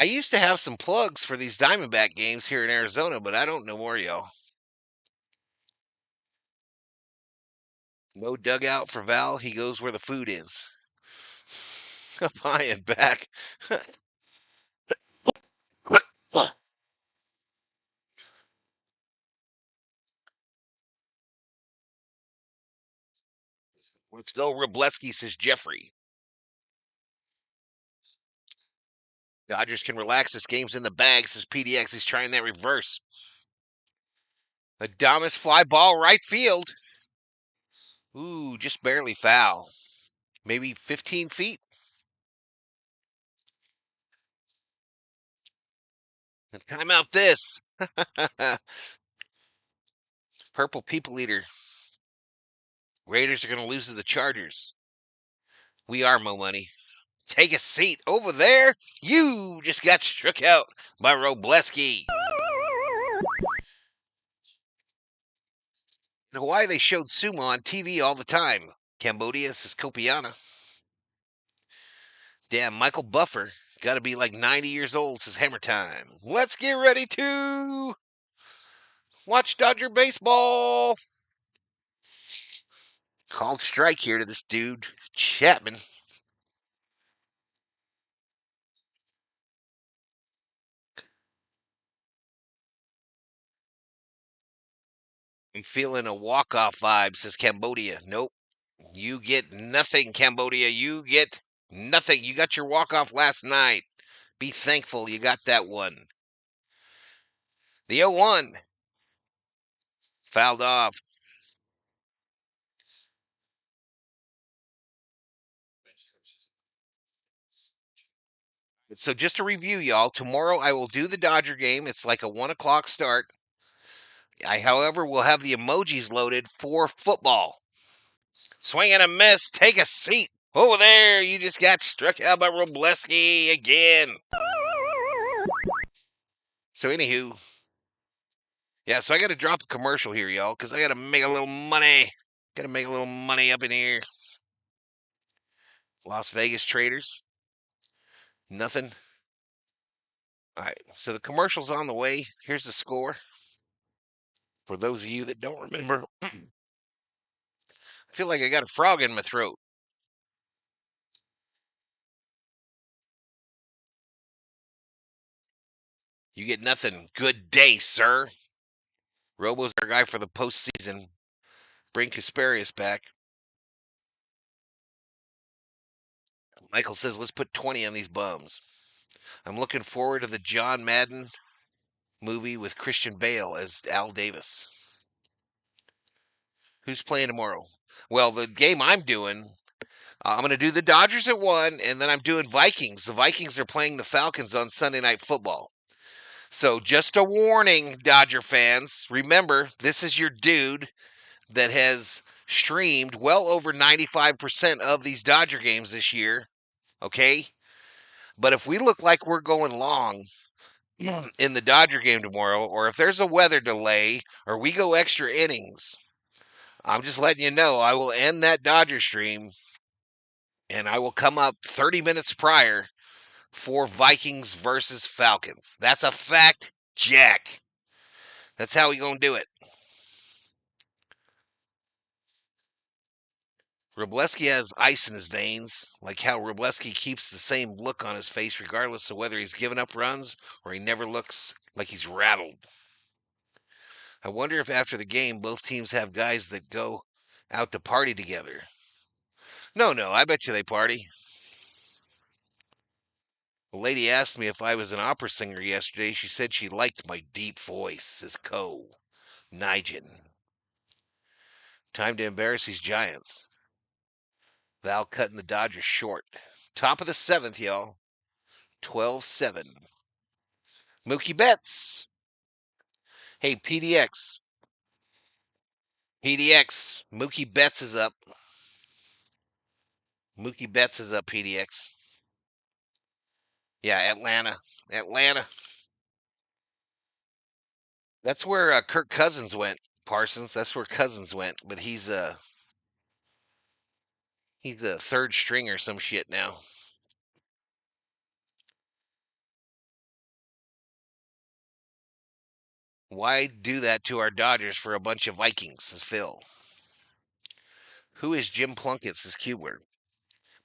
I used to have some plugs for these Diamondback games here in Arizona, but I don't know more, y'all. No dugout for Val. He goes where the food is. Up high and back. Let's go, Robleski, says Jeffrey. Dodgers can relax. This game's in the bag, says PDX. He's trying that reverse. Adamas fly ball right field. Ooh, just barely foul. Maybe 15 feet. Time out this. Purple People Eater. Raiders are going to lose to the Chargers. We are Mo Money. Take a seat over there. You just got struck out by Robleski. In Hawaii, they showed sumo on TV all the time. Cambodia, says Copiana. Damn, Michael Buffer. Got to be like 90 years old, says Hammer Time. Let's get ready to watch Dodger baseball. Called strike here to this dude, Chapman. I'm feeling a walk-off vibe, says Cambodia. Nope. You get nothing, Cambodia. You get nothing. You got your walk-off last night. Be thankful you got that one. The 0-1. Fouled off. So just to review, y'all, tomorrow I will do the Dodger game. It's like a 1 o'clock start. I, however, will have the emojis loaded for football. Swing and a miss. Take a seat. Over there, you just got struck out by Robleski again. So, anywho, yeah, so I got to drop a commercial here, y'all, because I got to make a little money. Got to make a little money up in here. Las Vegas traders. Nothing. All right, so the commercial's on the way. Here's the score. For those of you that don't remember, I feel like I got a frog in my throat. You get nothing. Good day, sir. Robo's our guy for the postseason. Bring Kasparius back. Michael says, let's put 20 on these bums. I'm looking forward to the John Madden movie with Christian Bale as Al Davis. Who's playing tomorrow? Well, the game I'm doing, I'm going to do the Dodgers at 1, and then I'm doing Vikings. The Vikings are playing the Falcons on Sunday Night Football. So just a warning, Dodger fans. Remember, this is your dude that has streamed well over 95% of these Dodger games this year. Okay? But if we look like we're going long in the Dodger game tomorrow, or if there's a weather delay, or we go extra innings, I'm just letting you know I will end that Dodger stream and I will come up 30 minutes prior for Vikings versus Falcons. That's a fact, Jack. That's how we gonna do it. Robleski has ice in his veins, like how Robleski keeps the same look on his face regardless of whether he's given up runs or he never looks like he's rattled. I wonder if after the game both teams have guys that go out to party together. No, I bet you they party. A lady asked me if I was an opera singer yesterday. She said she liked my deep voice, says Co. Nigel. Time to embarrass these Giants. Val cutting the Dodgers short. Top of the 7th, y'all. 12-7. Mookie Betts. Hey, PDX. Mookie Betts is up. PDX. Yeah, Atlanta. That's where Kirk Cousins went, Parsons. That's where Cousins went, but he's a third string or some shit now. Why do that to our Dodgers for a bunch of Vikings, says Phil. Who is Jim Plunkett, says Cubler.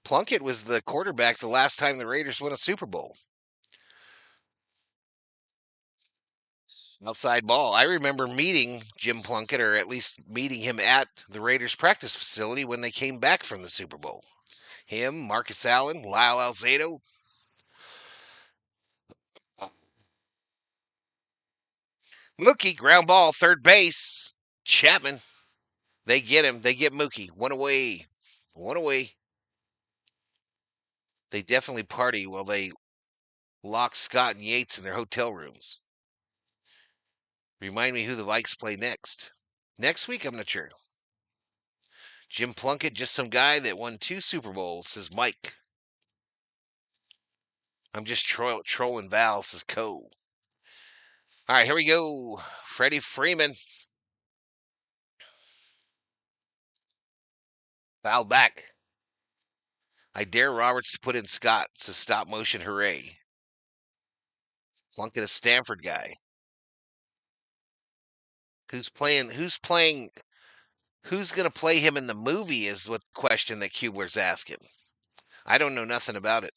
Plunkett was the quarterback the last time the Raiders won a Super Bowl. Outside ball. I remember meeting Jim Plunkett, or at least meeting him at the Raiders practice facility when they came back from the Super Bowl. Him, Marcus Allen, Lyle Alzado. Mookie, ground ball, third base. Chapman. They get him. They get Mookie. One away. They definitely party while they lock Scott and Yates in their hotel rooms. Remind me who the Vikes play next. Next week, I'm not sure. Jim Plunkett, just some guy that won 2 Super Bowls, says Mike. I'm just trolling Val, says Co. All right, here we go. Freddie Freeman. Foul back. I dare Roberts to put in Scott, says stop motion hooray. Plunkett, a Stanford guy. Who's going to play him in the movie is what the question that Kubler's asking. I don't know nothing about it.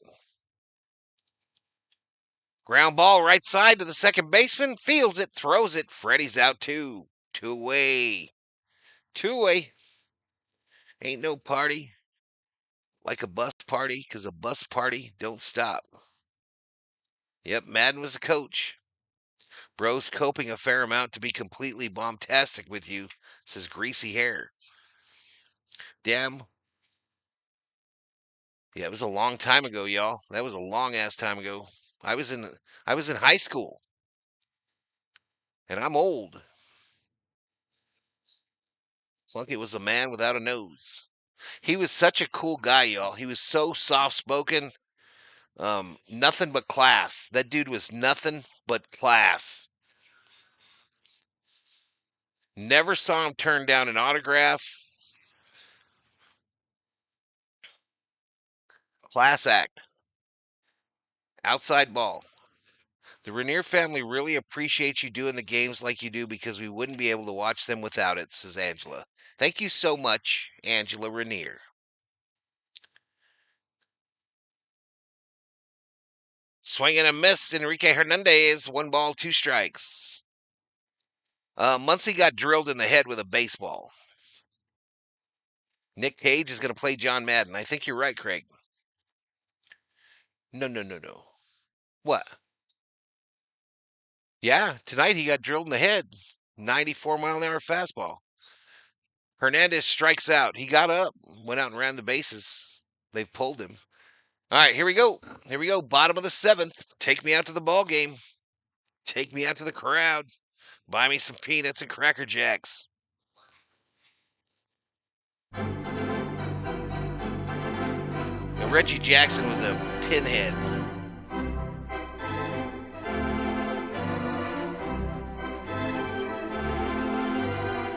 Ground ball right side to the second baseman. Fields it, throws it. Freddie's out too. Two away. Ain't no party like a bus party, because a bus party don't stop. Yep, Madden was the coach. Bro's coping a fair amount to be completely bombastic with you, says Greasy Hair. Damn. Yeah, it was a long time ago, y'all. That was a long ass time ago. I was in high school, and I'm old. Plunkett was the man without a nose. He was such a cool guy, y'all. He was so soft spoken. Nothing but class. That dude was nothing but class. Never saw him turn down an autograph. Class act. Outside ball. The Rainier family really appreciates you doing the games like you do because we wouldn't be able to watch them without it, says Angela. Thank you so much, Angela Rainier. Swing and a miss, Enrique Hernandez. 1 ball, 2 strikes. Muncy got drilled in the head with a baseball. Nick Cage is going to play John Madden. I think you're right, Craig. No. What? Yeah, tonight he got drilled in the head. 94-mile-an-hour fastball. Hernandez strikes out. He got up, went out and ran the bases. They've pulled him. All right, here we go. Here we go. Bottom of the 7th. Take me out to the ball game. Take me out to the crowd. Buy me some peanuts and Cracker Jacks. And Reggie Jackson with a pinhead.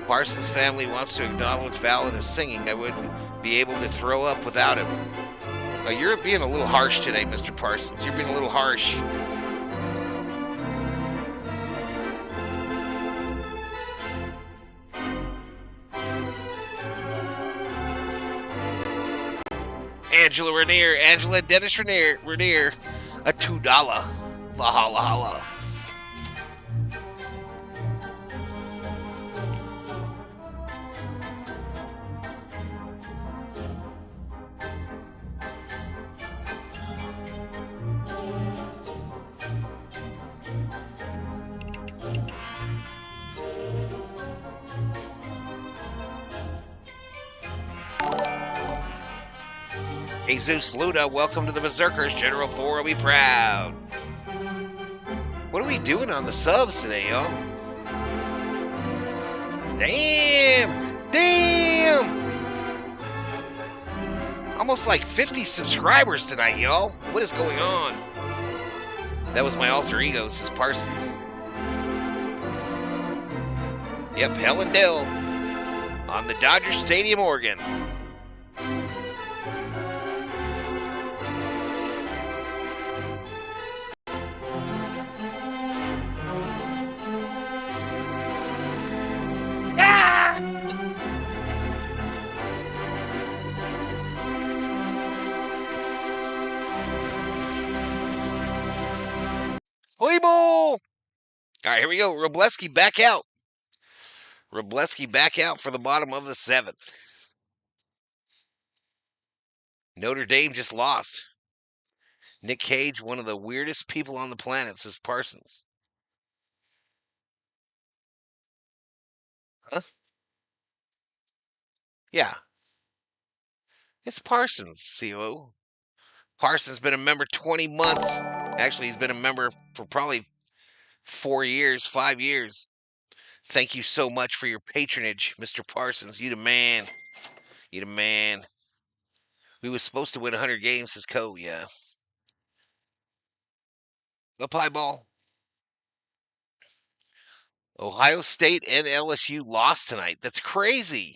Parsons' family wants to acknowledge Val in his singing. I wouldn't be able to throw up without him. You're being a little harsh today, Mr. Parsons. You're being a little harsh. Angela Rainier, Angela Dennis Rainier, a $2 Valhalla. Jesus Luda, welcome to the Berserkers. General Thor will be proud. What are we doing on the subs today, y'all? Damn! Almost like 50 subscribers tonight, y'all. What is going on? That was my alter ego, says Parsons. Yep, Helen Dell on the Dodger Stadium organ. Play ball! All right, here we go. Robleski back out. Robleski back out for the bottom of the 7th. Notre Dame just lost. Nick Cage, one of the weirdest people on the planet, says Parsons. Huh? Yeah. It's Parsons, COO. Parsons been a member 20 months. Actually, he's been a member for probably 4 years, 5 years. Thank you so much for your patronage, Mr. Parsons. You the man. You the man. We was supposed to win 100 games, says Co. Yeah. Up high ball. Ohio State and LSU lost tonight. That's crazy.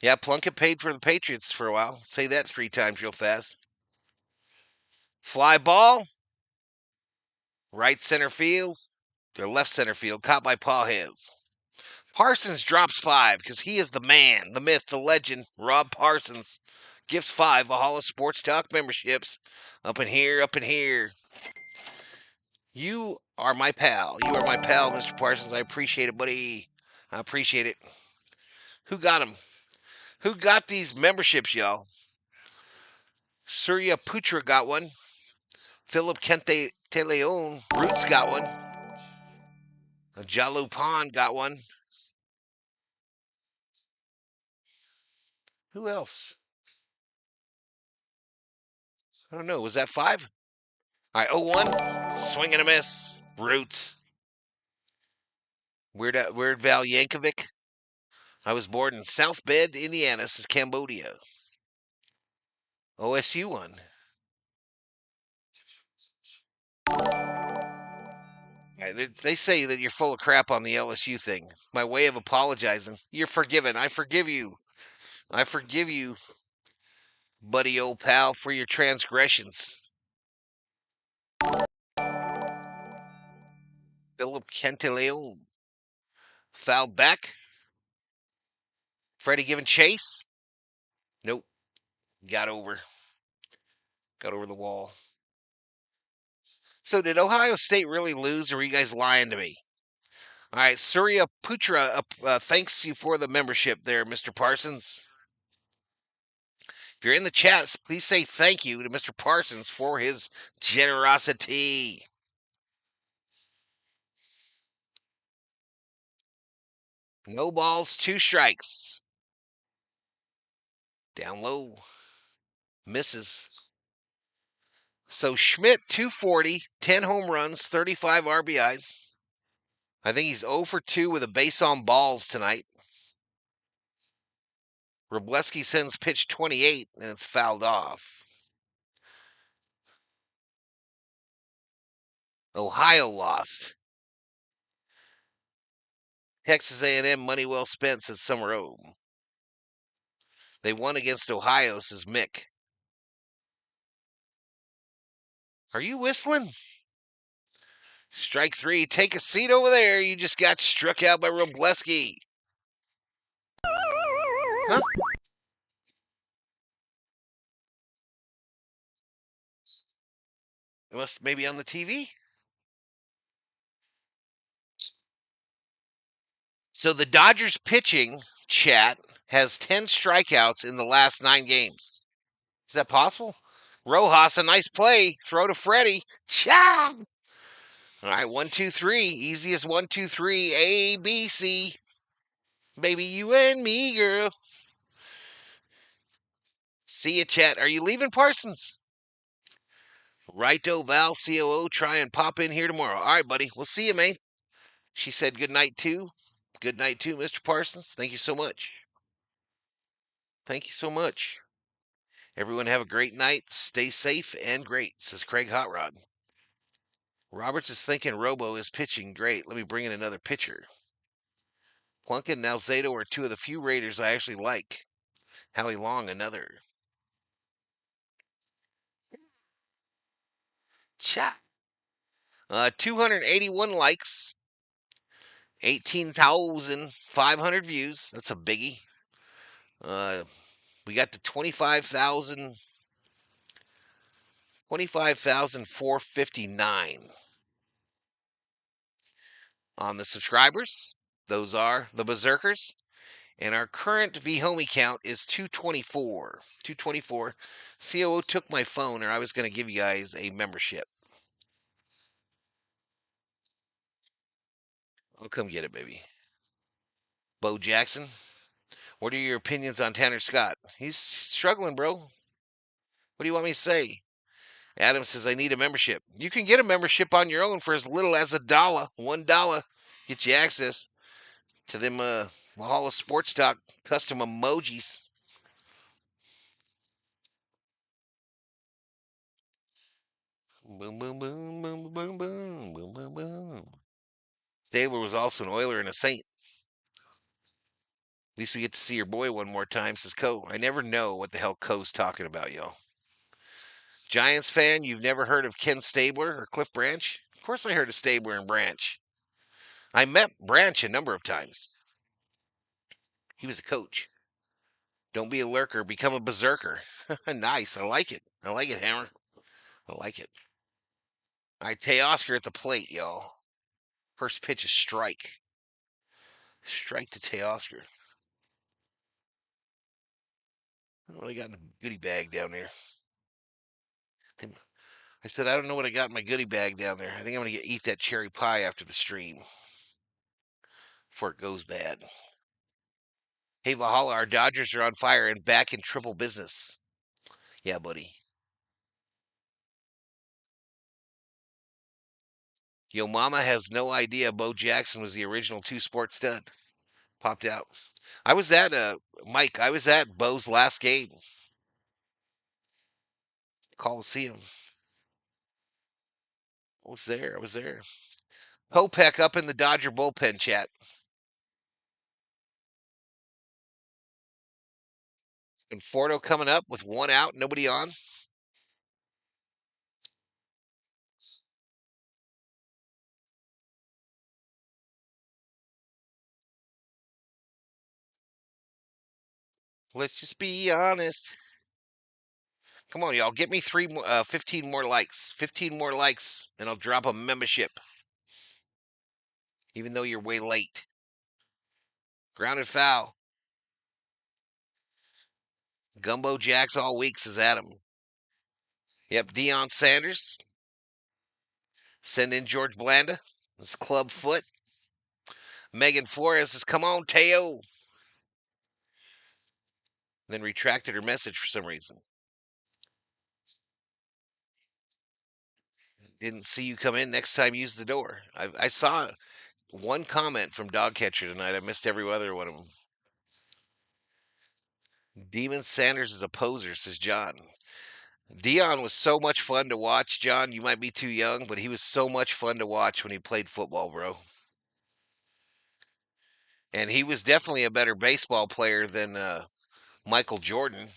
Yeah, Plunkett paid for the Patriots for a while. Say that 3 times real fast. Fly ball. Right center field. Or left center field. Caught by Paul Hayes. Parsons drops 5 because he is the man, the myth, the legend. Rob Parsons gifts 5 Valhalla Sports Talk memberships. Up in here, up in here. You are my pal. You are my pal, Mr. Parsons. I appreciate it, buddy. I appreciate it. Who got him? Who got these memberships, y'all? Surya Putra got one. Philip Kente Teleon. Roots got one. Jalupan got one. Who else? I don't know. Was that 5? All right, 0-1. Swing and a miss. Roots. Weird Val Yankovic. I was born in South Bend, Indiana. This is Cambodia. OSU one. They say that you're full of crap on the LSU thing. My way of apologizing. You're forgiven. I forgive you. I forgive you, buddy old pal, for your transgressions. Philip Kenteleon. Foul back. Freddie giving chase. Nope. Got over. Got over the wall. So did Ohio State really lose, or were you guys lying to me? All right, Surya Putra, thanks you for the membership there, Mr. Parsons. If you're in the chat, please say thank you to Mr. Parsons for his generosity. No balls, 2 strikes. Down low. Misses. So Schmidt, 240, 10 home runs, 35 RBIs. I think he's 0 for 2 with a base on balls tonight. Robleski sends pitch 28, and it's fouled off. Ohio lost. Texas A&M money well spent, says Summer O. They won against Ohio, says Mick. Are you whistling? Strike 3. Take a seat over there. You just got struck out by Robleski. Huh? It must maybe on the TV. So the Dodgers pitching chat has 10 strikeouts in the last 9 games. Is that possible? Rojas, a nice play. Throw to Freddie. Cha! All right, 1, 2, 3. Easiest 1, 2, 3. A, B, C. Baby, you and me, girl. See ya, chat. Are you leaving, Parsons? Righto, Val, COO. Try and pop in here tomorrow. All right, buddy. We'll see you, man. She said good night, too. Good night, too, Mr. Parsons. Thank you so much. Thank you so much. Everyone have a great night. Stay safe and great, says Craig Hotrod. Roberts is thinking Robo is pitching great. Let me bring in another pitcher. Plunkett and Alzado are 2 of the few Raiders I actually like. Howie Long, another. Cha. 281 likes. 18,500 views. That's a biggie. We got to 25,459 on the subscribers. Those are the Berserkers. And our current VHomie count is 224. 224. COO took my phone, or I was going to give you guys a membership. I'll come get it, baby. Bo Jackson. What are your opinions on Tanner Scott? He's struggling, bro. What do you want me to say? Adam says, I need a membership. You can get a membership on your own for as little as $1. $1. Get you access to them Valhalla Sports Talk custom emojis. Boom, boom, boom, boom, boom, boom, boom, boom, boom. Stabler was also an Oiler and a Saint. At least we get to see your boy one more time, says Co. I never know what the hell Co's talking about, y'all. Giants fan, you've never heard of Ken Stabler or Cliff Branch? Of course I heard of Stabler and Branch. I met Branch a number of times. He was a coach. Don't be a lurker, become a berserker. Nice, I like it. I like it, Hammer. I like it. All right, Teoscar at the plate, y'all. First pitch is strike. Strike to Teoscar. What do I got in the goodie bag down there? I said, I don't know what I got in my goodie bag down there. I think I'm going to eat that cherry pie after the stream before it goes bad. Hey, Valhalla, our Dodgers are on fire and back in triple business. Yeah, buddy. Yo mama has no idea Bo Jackson was the original two-sport stud. Popped out. I was at Mike. I was at Bo's last game, Coliseum. I was there. I was there. Popek up in the Dodger bullpen chat. And Fordo coming up with one out, nobody on. Let's just be honest. Come on, y'all. Get me 15 more likes. 15 more likes, and I'll drop a membership. Even though you're way late. Grounded foul. Gumbo Jacks all week, says Adam. Yep, Deion Sanders. Send in George Blanda. His club foot. Megan Flores says, come on, Teo. Then retracted her message for some reason. Didn't see you come in. Next time, use the door. I saw one comment from Dog Catcher tonight. I missed every other one of them. Demon Sanders is a poser, says John. Dion was so much fun to watch, John. You might be too young, but he was so much fun to watch when he played football, bro. And he was definitely a better baseball player than Michael Jordan.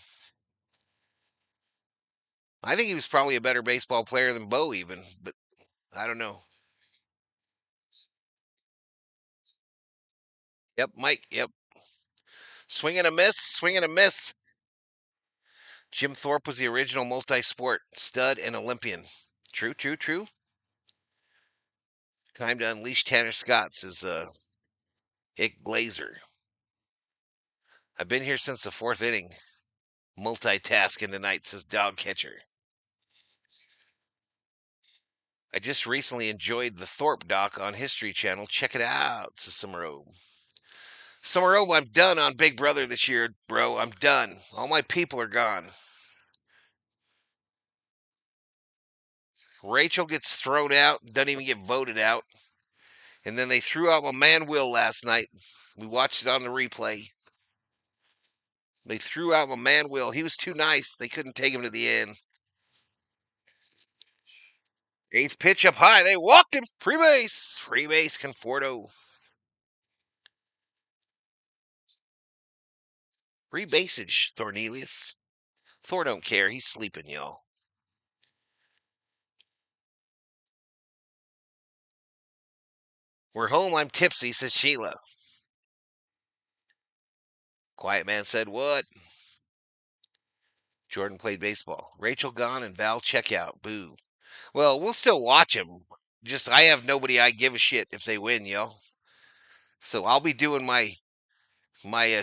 I think he was probably a better baseball player than Bo, even, but I don't know. Yep, Mike. Yep. Swing and a miss. Swing and a miss. Jim Thorpe was the original multi-sport stud and Olympian. True, true, true. Time to unleash Tanner Scott, says Ick Glazer. I've been here since the fourth inning. Multitasking tonight, says Dog Catcher. I just recently enjoyed the Thorpe doc on History Channel. Check it out, says Summerobe. Summerobe, I'm done on Big Brother this year, bro. I'm done. All my people are gone. Rachel gets thrown out, doesn't even get voted out. And then they threw out my man Will last night. We watched it on the replay. They threw out my man Will. He was too nice. They couldn't take him to the end. Eighth pitch up high. They walked him. Free base. Free base, Conforto. Free basage, Thornelius. Thor don't care. He's sleeping, y'all. We're home. I'm tipsy, says Sheila. Quiet man said, what? Jordan played baseball. Rachel gone and Val check out. Boo. Well, we'll still watch him. Just I have nobody I give a shit if they win, yo. So I'll be doing my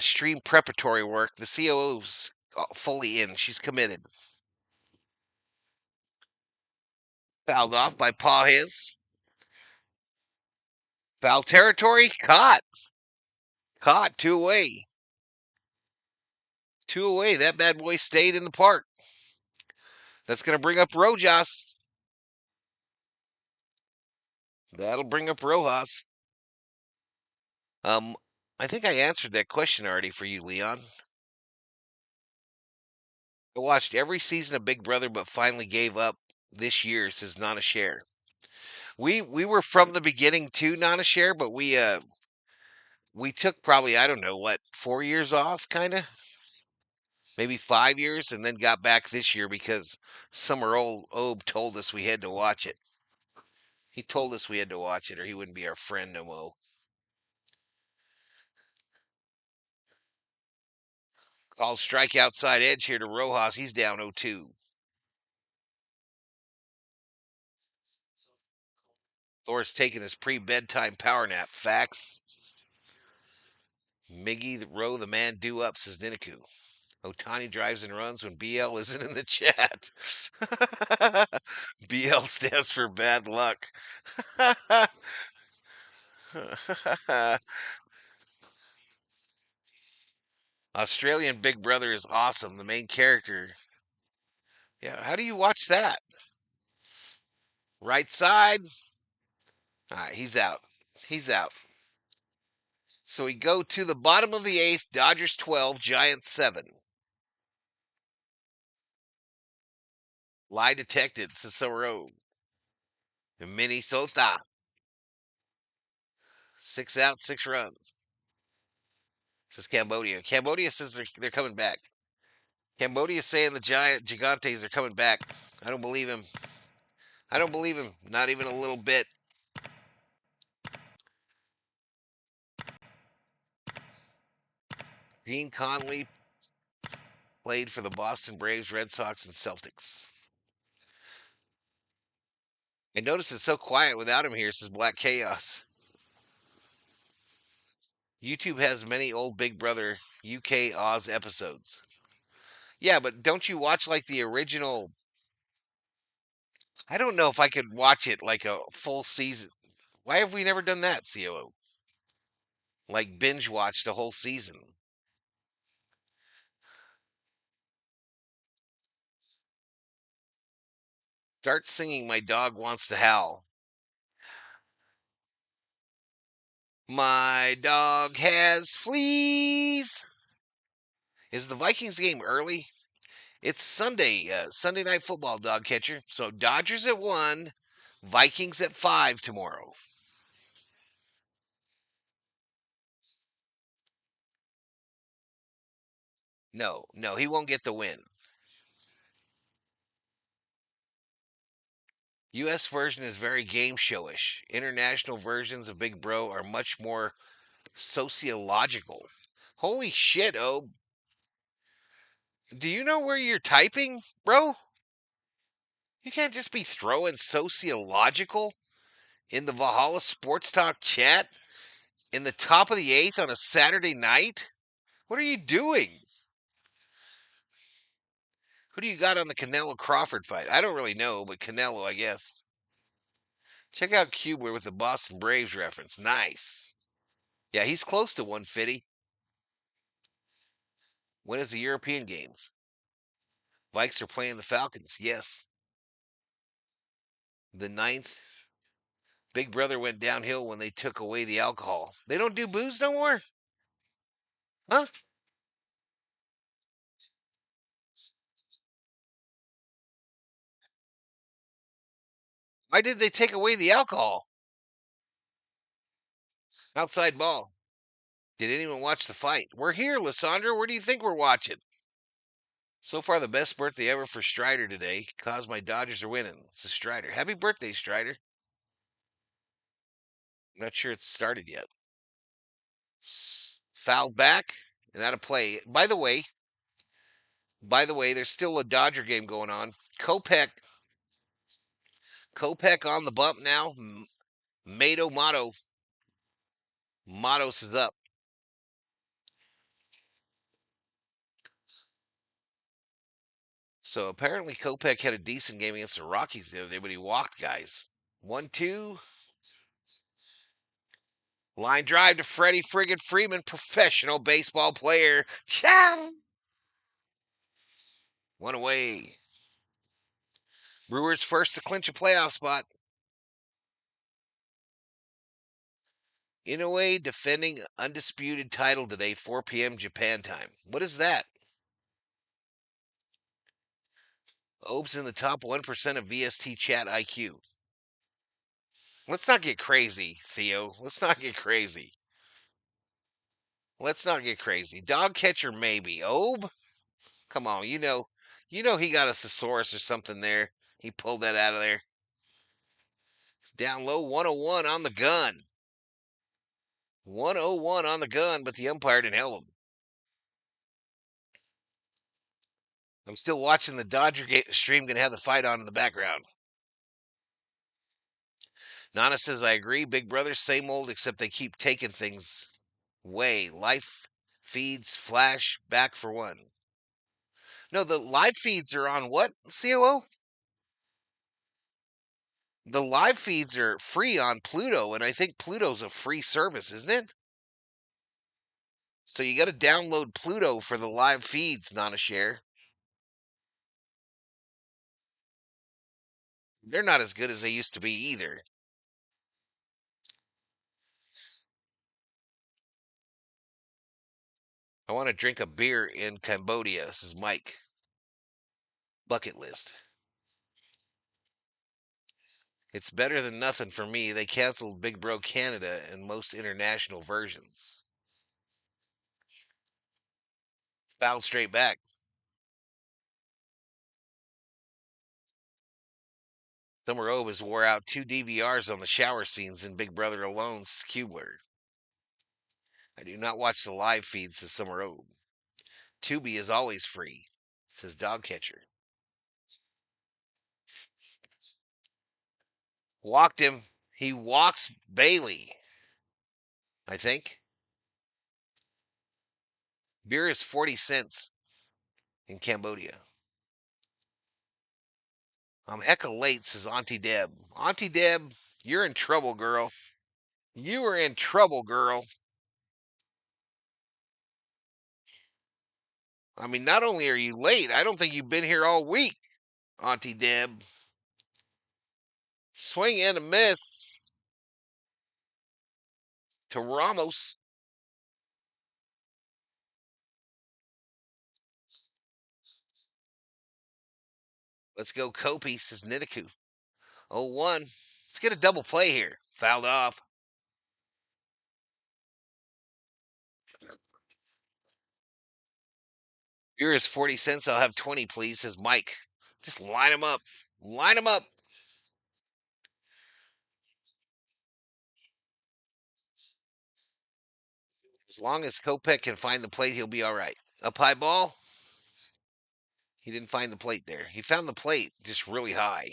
stream preparatory work. The COO's fully in. She's committed. Fouled off by Paw His. Foul territory. Caught. Caught. Two away. Two away. That bad boy stayed in the park. That's going to bring up Rojas. That'll bring up Rojas. Um, I think I answered that question already for you, Leon. I watched every season of Big Brother, but finally gave up this year, says Nana Share. We were from the beginning to Nana Share, but we took probably, I don't know what, 4 years off, kind of, maybe 5 years, and then got back this year because Summer Obe told us we had to watch it. He told us we had to watch it, or he wouldn't be our friend no more. Called strike outside edge here to Rojas. He's down 0-2. Thor's taking his pre-bedtime power nap. Facts. Miggy, the row, the man due up, says Niniku. Otani drives and runs when BL isn't in the chat. BL stands for bad luck. Australian Big Brother is awesome. The main character. Yeah, how do you watch that? Right side. All right, he's out. He's out. So we go to the bottom of the eighth. Dodgers 12, Giants 7. Lie detected. Cicero. Minnesota. 6 out, 6 runs. Says Cambodia. Cambodia says they're coming back. Cambodia saying the Gigantes are coming back. I don't believe him. I don't believe him. Not even a little bit. Gene Conley played for the Boston Braves, Red Sox, and Celtics. I notice it's so quiet without him here, says Black Chaos. YouTube has many old Big Brother UK Oz episodes. Yeah, but don't you watch like the original? I don't know if I could watch it like a full season. Why have we never done that, COO? Like binge watched a whole season. Start singing My Dog Wants to Howl. My dog has fleas. Is the Vikings game early? It's Sunday, Sunday night football, dog catcher. So Dodgers at 1, Vikings at 5 tomorrow. No, he won't get the win. U.S. version is very game showish. International versions of Big Bro are much more sociological. Holy shit, oh. Do you know where you're typing, bro? You can't just be throwing sociological in the Valhalla Sports Talk chat in the top of the eighth on a Saturday night. What are you doing? Who do you got on the Canelo Crawford fight? I don't really know, but Canelo, I guess. Check out Kubler with the Boston Braves reference. Nice. Yeah, he's close to 150. When is the European Games? Vikes are playing the Falcons. Yes. The ninth. Big Brother went downhill when they took away the alcohol. They don't do booze no more? Huh? Why did they take away the alcohol? Outside ball. Did anyone watch the fight? We're here, Lysandra. Where do you think we're watching? So far, the best birthday ever for Strider today. Cause my Dodgers are winning. This is Strider. Happy birthday, Strider. I'm not sure it's started yet. Fouled back and out of play. By the way, there's still a Dodger game going on. Kopech on the bump now. Mato Matos is up. So apparently Kopech had a decent game against the Rockies the other day, but he walked guys. 1-2. Line drive to Freddie friggin' Freeman, professional baseball player. Chow! One away. Brewers first to clinch a playoff spot. Inoue defending undisputed title today, 4 p.m. Japan time. What is that? Obe's in the top 1% of VST chat IQ. Let's not get crazy, Theo. Let's not get crazy. Let's not get crazy. Dog catcher, maybe. Obe? Come on, he got a thesaurus or something there. He pulled that out of there. Down low, 101 on the gun. 101 on the gun, but the umpire didn't help him. I'm still watching the Dodger stream. Going to have the fight on in the background. Nana says, I agree. Big Brother, same old, except they keep taking things away. Life feeds flash back for one. No, the live feeds are on what, COO? The live feeds are free on Pluto, and I think Pluto's a free service, isn't it? So you got to download Pluto for the live feeds, not a share. They're not as good as they used to be either. I want to drink a beer in Cambodia. This is Mike. Bucket list. It's better than nothing for me. They canceled Big Bro Canada and most international versions. Fouled straight back. Summer Obe has wore out 2 DVRs on the shower scenes in Big Brother Alone's Kubler. I do not watch the live feed, says Summer Obe. Tubi is always free, says Dogcatcher. Walked him. He walks Bailey, I think. Beer is 40 cents in Cambodia. I'm hecka late, says Auntie Deb. Auntie Deb, you're in trouble, girl. You are in trouble, girl. I mean, not only are you late, I don't think you've been here all week, Auntie Deb. Swing and a miss to Ramos. Let's go, Kopi, says Nitiku. 0-1. Let's get a double play here. Fouled off. Beer is 40 cents. I'll have 20, please, says Mike. Just line them up. Line them up. As long as Kopech can find the plate, he'll be all right. Up high ball. He didn't find the plate there. He found the plate just really high.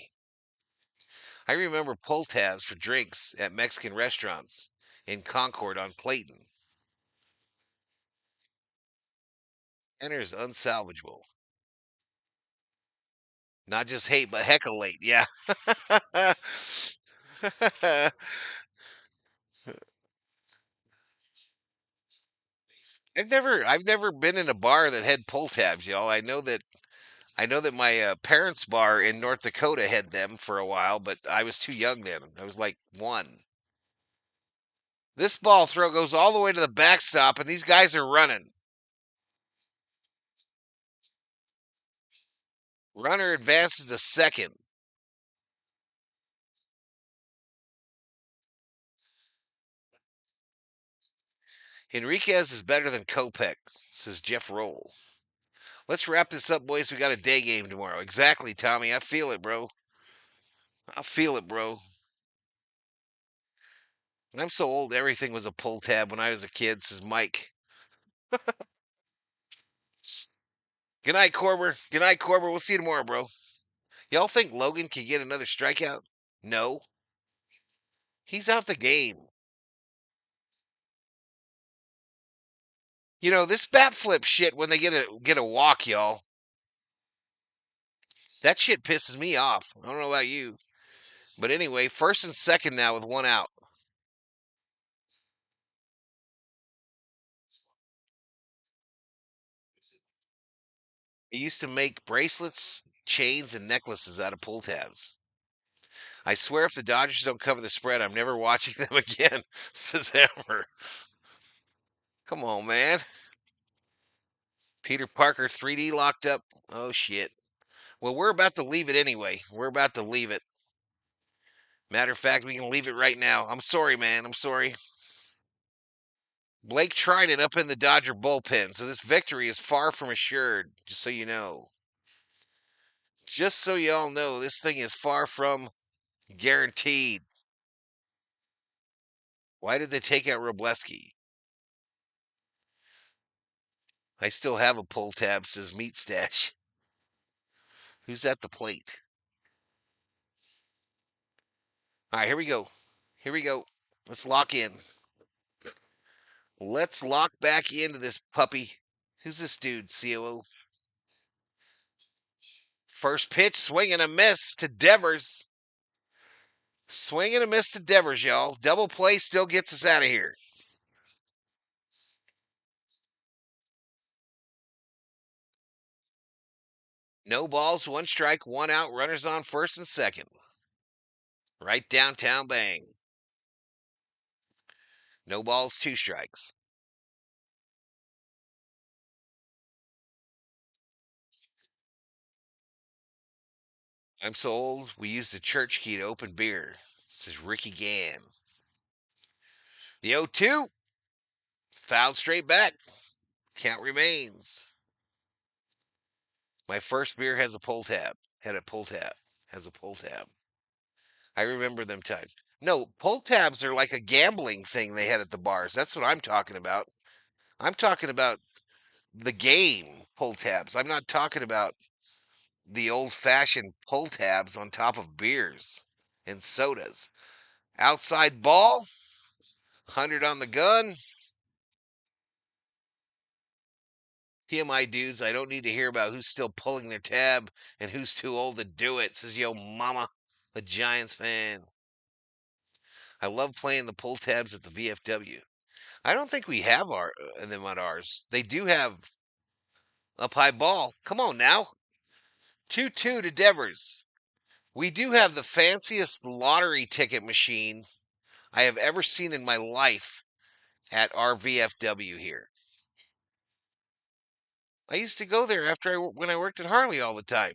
I remember pull tabs for drinks at Mexican restaurants in Concord on Clayton. Enter is unsalvageable. Not just hate, but hecka late. Yeah. I've never been in a bar that had pull tabs, y'all. I know that my parents' bar in North Dakota had them for a while, but I was too young then. I was like 1. This ball throw goes all the way to the backstop, and these guys are running. Runner advances to second. Enriquez is better than Kopech, says Jeff Roll. Let's wrap this up, boys. We got a day game tomorrow. Exactly, Tommy. I feel it, bro. I feel it, bro. I'm so old, everything was a pull tab when I was a kid, says Mike. Good night, Corber. Good night, Corber. We'll see you tomorrow, bro. Y'all think Logan can get another strikeout? No. He's out the game. You know, this bat flip shit when they get a walk, y'all. That shit pisses me off. I don't know about you. But anyway, first and second now with 1 out. He used to make bracelets, chains, and necklaces out of pull tabs. I swear if the Dodgers don't cover the spread, I'm never watching them again, says Hammer. Come on, man. Peter Parker 3D locked up. Oh, shit. Well, we're about to leave it anyway. We're about to leave it. Matter of fact, we can leave it right now. I'm sorry, man. I'm sorry. Blake tried it up in the Dodger bullpen, so this victory is far from assured, just so you know. Just so y'all know, this thing is far from guaranteed. Why did they take out Robleski? I still have a pull tab, says Meat Stash. Who's at the plate? All right, here we go. Here we go. Let's lock in. Let's lock back into this puppy. Who's this dude, COO? First pitch, swing and a miss to Devers. Swing and a miss to Devers, y'all. Double play still gets us out of here. No balls, one strike, one out, runners on first and second. Right downtown bang. No balls, two strikes. I'm so old, we use the church key to open beer. This is Ricky Gann. The 0-2. Fouled straight back. Count remains. My first beer has a pull tab. Had a pull tab. Has a pull tab. I remember them times. No, pull tabs are like a gambling thing they had at the bars. That's what I'm talking about. I'm talking about the game pull tabs. I'm not talking about the old fashioned pull tabs on top of beers and sodas. Outside ball, 100 on the gun. PMI dudes, I don't need to hear about who's still pulling their tab and who's too old to do it, says Yo Mama, a Giants fan. I love playing the pull tabs at the VFW. I don't think we have them on ours. They do have up high ball. Come on now. 2-2 to Devers. We do have the fanciest lottery ticket machine I have ever seen in my life at our VFW here. I used to go there when I worked at Harley all the time.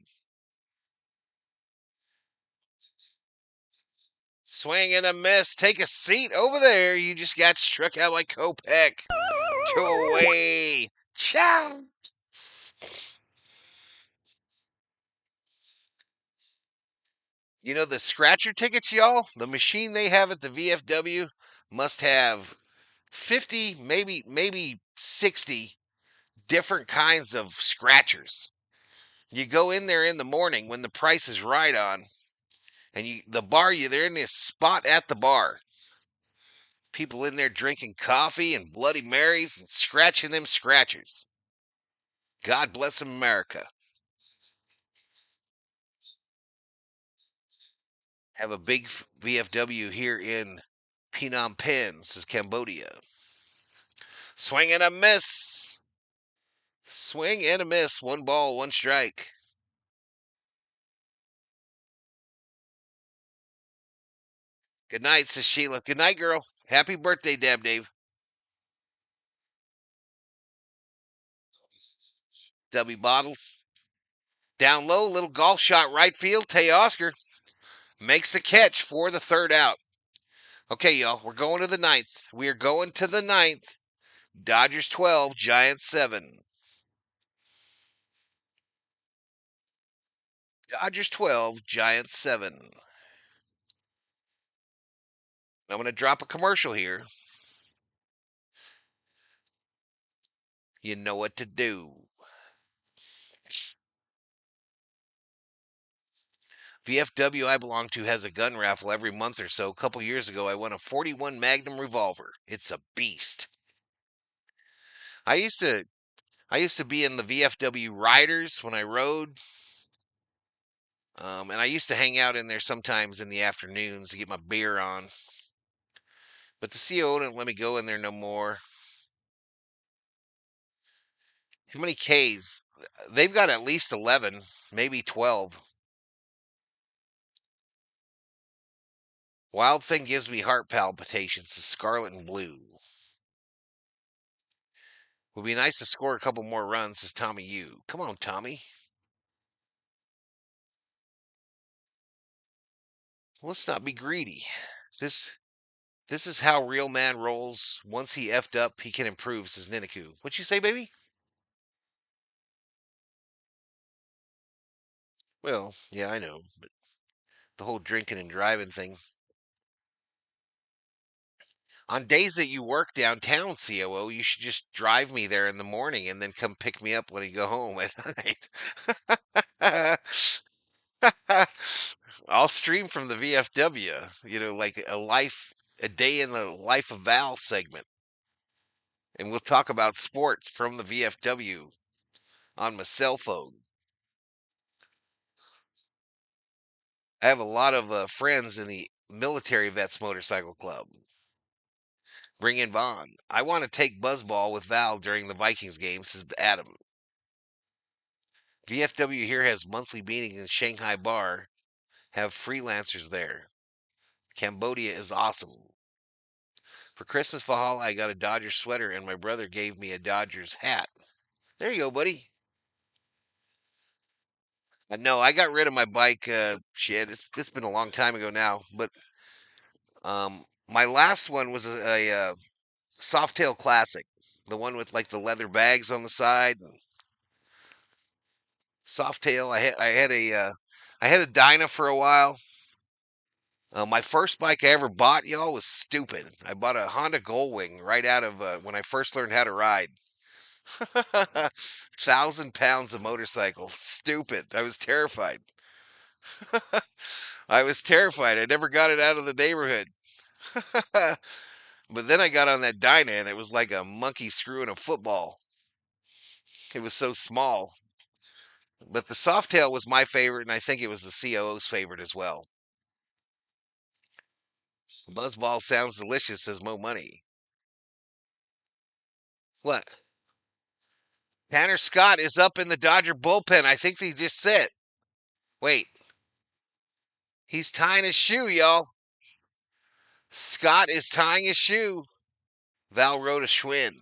Swing and a miss. Take a seat over there. You just got struck out by Kopech. Two away. Ciao. You know the scratcher tickets, y'all? The machine they have at the VFW must have 50, maybe 60 different kinds of scratchers. You go in there in the morning when the price is right on, and they're in this spot at the bar. People in there drinking coffee and Bloody Marys and scratching them scratchers. God bless America. Have a big VFW here in Phnom Penh, says Cambodia. Swing and a miss. Swing and a miss. One ball, one strike. Good night, says Sheila. Good night, girl. Happy birthday, Dab Dave. W Bottles. Down low, little golf shot right field. Tay Oscar makes the catch for the third out. Okay, y'all, we're going to the ninth. We are going to the ninth. Dodgers 12, Giants 7. Dodgers 12, Giants 7. I'm going to drop a commercial here. You know what to do. VFW I belong to has a gun raffle every month or so. A couple years ago, I won a 41 Magnum revolver. It's a beast. I used to I used to be in the VFW Riders when I rode. And I used to hang out in there sometimes in the afternoons to get my beer on. But the CO didn't let me go in there no more. How many Ks? They've got at least 11, maybe 12. Wild Thing gives me heart palpitations. The Scarlet and Blue. Would be nice to score a couple more runs, says Tommy U. Come on, Tommy. Let's not be greedy. This this is how real man rolls. Once he effed up, he can improve, says Niniku. What'd you say, baby? Well, yeah, I know, but the whole drinking and driving thing. On days that you work downtown, COO, you should just drive me there in the morning and then come pick me up when you go home at night. I'll stream from the VFW, like a day in the life of Val segment. And we'll talk about sports from the VFW on my cell phone. I have a lot of friends in the Military Vets Motorcycle Club. Bring in Vaughn. I want to take Buzzball with Val during the Vikings game, says Adam. VFW here has monthly meetings in Shanghai Bar. Have freelancers there. Cambodia is awesome. For Christmas Valhalla, I got a Dodgers sweater, and my brother gave me a Dodgers hat. There you go, buddy. No, I got rid of my bike. Shit, it's been a long time ago now. But my last one was a Softail Classic, the one with like the leather bags on the side. Softail. I had a Dyna for a while. My first bike I ever bought, y'all, was stupid. I bought a Honda Goldwing right out of when I first learned how to ride. 1,000 pounds of motorcycle. Stupid. I was terrified. I was terrified. I never got it out of the neighborhood. But then I got on that Dyna and it was like a monkey screwing a football. It was so small. But the Softail was my favorite, and I think it was the COO's favorite as well. Buzzball sounds delicious, says Mo Money. What? Tanner Scott is up in the Dodger bullpen. I think he just sit. Wait, he's tying his shoe, y'all. Scott is tying his shoe. Val wrote a Schwinn.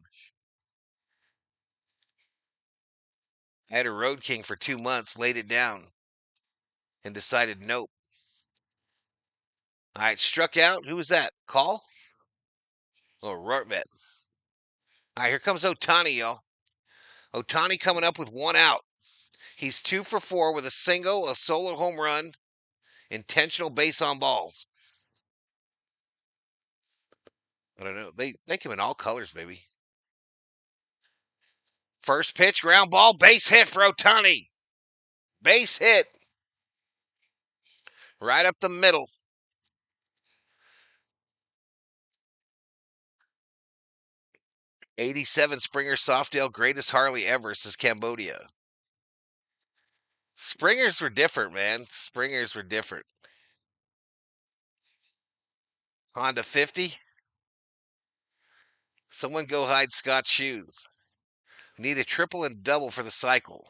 I had a Road King for 2 months, laid it down, and decided nope. All right, struck out. Who was that? Call? Oh, Rortvet. All right, here comes Otani, y'all. Otani coming up with 1 out. He's 2 for 4 with a single, a solo home run, intentional base on balls. I don't know. They come in all colors, baby. First pitch, ground ball, base hit for Otani. Base hit. Right up the middle. 87 Springer Softail, greatest Harley ever, says Cambodia. Springers were different, man. Springers were different. Honda 50. Someone go hide Scott's shoes. Need a triple and double for the cycle.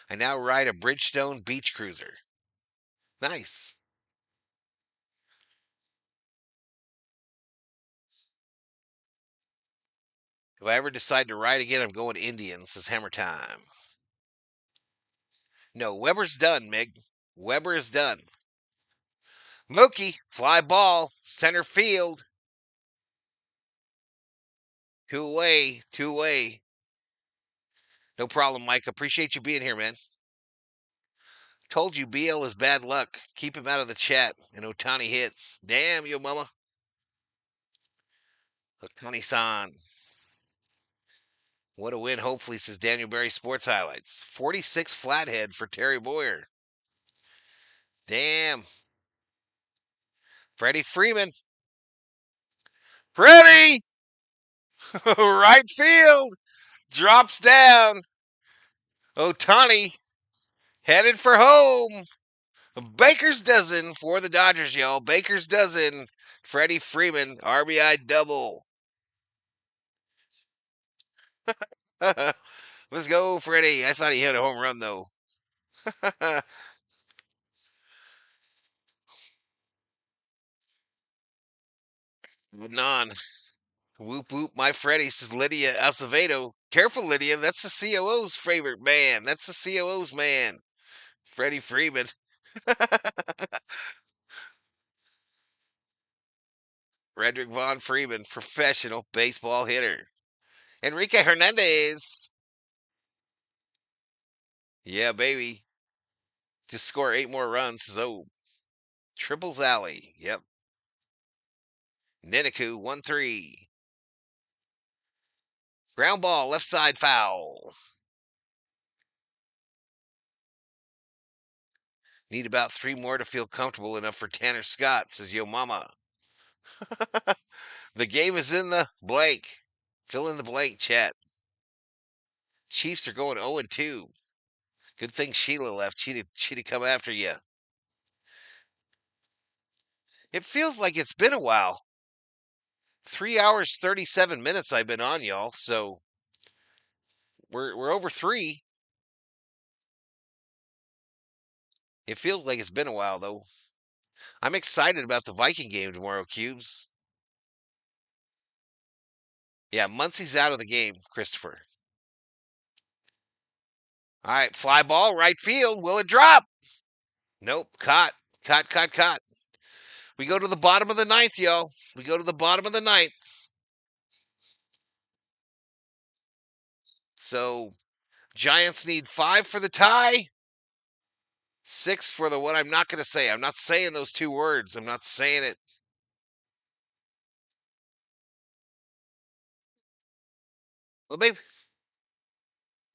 I now ride a Bridgestone Beach Cruiser. Nice. If I ever decide to ride again, I'm going Indian, says Hammer Time. No, Weber's done, Mig. Weber is done. Mookie, fly ball, center field. Two away, two away. No problem, Mike. Appreciate you being here, man. Told you BL is bad luck. Keep him out of the chat. And Otani hits. Damn, yo mama. Otani-san. What a win, hopefully, says Daniel Berry Sports Highlights. 46 flathead for Terry Boyer. Damn. Freddie Freeman. Freddie! Right field. Drops down. Otani headed for home. Baker's dozen for the Dodgers, y'all. Baker's dozen. Freddie Freeman, RBI double. Let's go, Freddie. I thought he hit a home run, though. Non. Whoop whoop, my Freddie, says Lydia Acevedo. Careful, Lydia. That's the COO's favorite man. That's the COO's man. Freddie Freeman. Frederick Von Freeman, professional baseball hitter. Enrique Hernandez. Yeah, baby. Just score 8 more runs. So, Triples Alley. Yep. Niniku, 1-3. Ground ball, left side foul. Need about 3 more to feel comfortable enough for Tanner Scott, says Yo Mama. The game is in the blank. Fill in the blank, chat. Chiefs are going 0-2. Good thing Sheila left. She'd come after you. It feels like it's been a while. 3 hours, 37 minutes I've been on, y'all. So we're over 3. It feels like it's been a while, though. I'm excited about the Viking game tomorrow, Cubes. Yeah, Muncie's out of the game, Christopher. All right, fly ball, right field. Will it drop? Nope. Caught. Caught. We go to the bottom of the ninth, y'all. We go to the bottom of the ninth. So Giants need 5 for the tie, 6 for the what I'm not going to say. I'm not saying those 2 words. I'm not saying it. Well, maybe.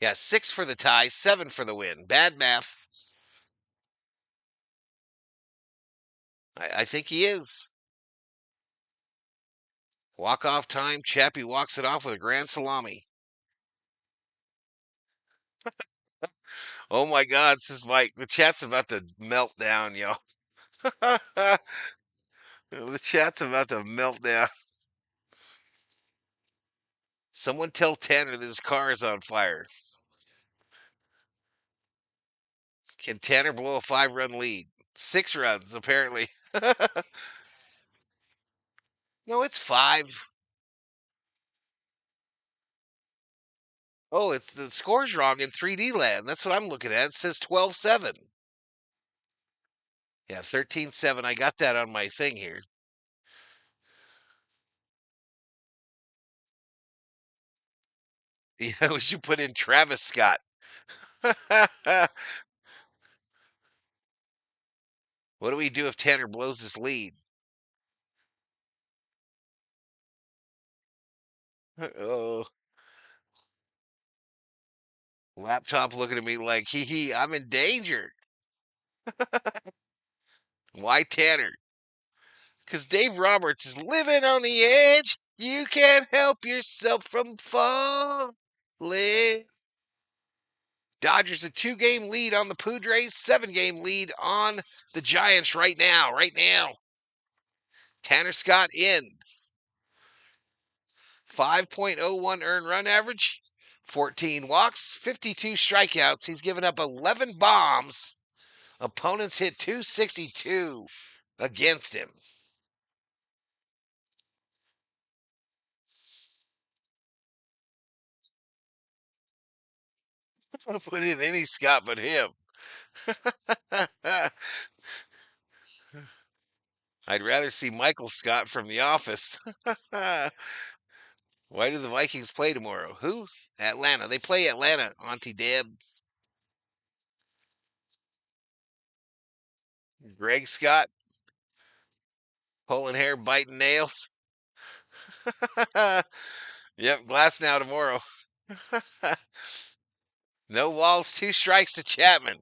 Yeah, 6 for the tie, 7 for the win. Bad math. I think he is. Walk-off time. Chappie walks it off with a grand salami. Oh my God, this is Mike. The chat's about to melt down, y'all. The chat's about to melt down. Someone tell Tanner that his car is on fire. Can Tanner blow a 5-run lead? 6 runs, apparently. No, it's 5. Oh, it's the score's wrong in 3D land. That's what I'm looking at. It says 12-7. Yeah, 13-7. I got that on my thing here. Yeah, we should put in Travis Scott. What do we do if Tanner blows this lead? Oh, laptop looking at me like, hee hee, I'm in danger. Why Tanner? Because Dave Roberts is living on the edge. You can't help yourself from falling. Dodgers a 2-game lead on the Padres, 7-game lead on the Giants right now. Right now. Tanner Scott in. 5.01 earned run average, 14 walks, 52 strikeouts. He's given up 11 bombs. Opponents hit 262 against him. I'll put in any Scott but him. I'd rather see Michael Scott from The Office. Why do the Vikings play tomorrow? Who? Atlanta. They play Atlanta, Auntie Deb. Greg Scott, pulling hair, biting nails. Yep, Glass now tomorrow. No walls, 2 strikes to Chapman.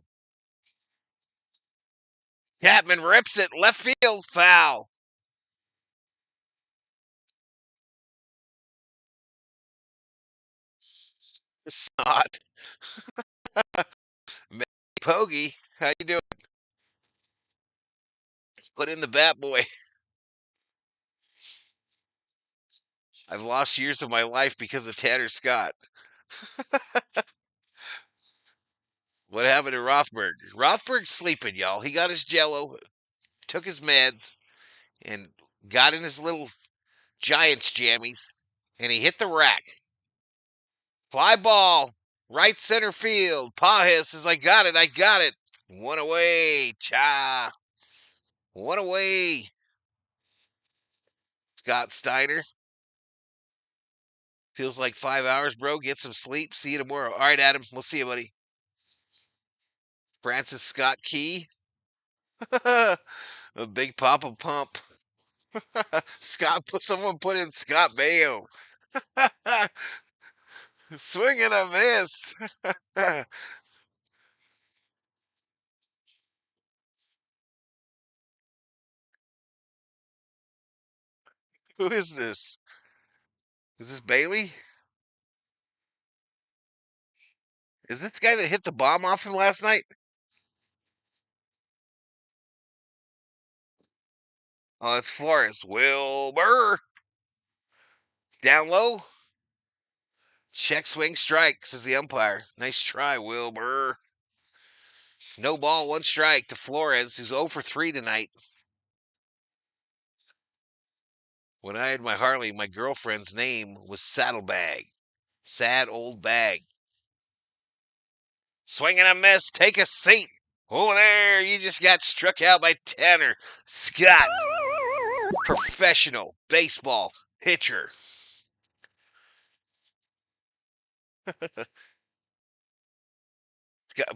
Chapman rips it, left field, foul. It's not. Pogey, how you doing? Put in the bat boy. I've lost years of my life because of Tanner Scott. What happened to Rothberg? Rothberg's sleeping, y'all. He got his jello, took his meds, and got in his little Giants jammies, and he hit the rack. Fly ball, right center field. Pajes says, I got it. One away, cha. One away. Scott Steiner. Feels like 5 hours, bro. Get some sleep. See you tomorrow. All right, Adam. We'll see you, buddy. Francis Scott Key. A big Papa Pump. Someone put in Scott Baio. Swing and a miss. Who is this? Is this Bailey? Is this guy that hit the bomb off him last night? Oh, it's Flores. Wilbur. Down low. Check, swing, strike, says the umpire. Nice try, Wilbur. No ball, one strike to Flores, who's 0 for 3 tonight. When I had my Harley, my girlfriend's name was Saddlebag. Sad old bag. Swing and a miss. Take a seat. Oh, there. You just got struck out by Tanner Scott. Professional baseball pitcher.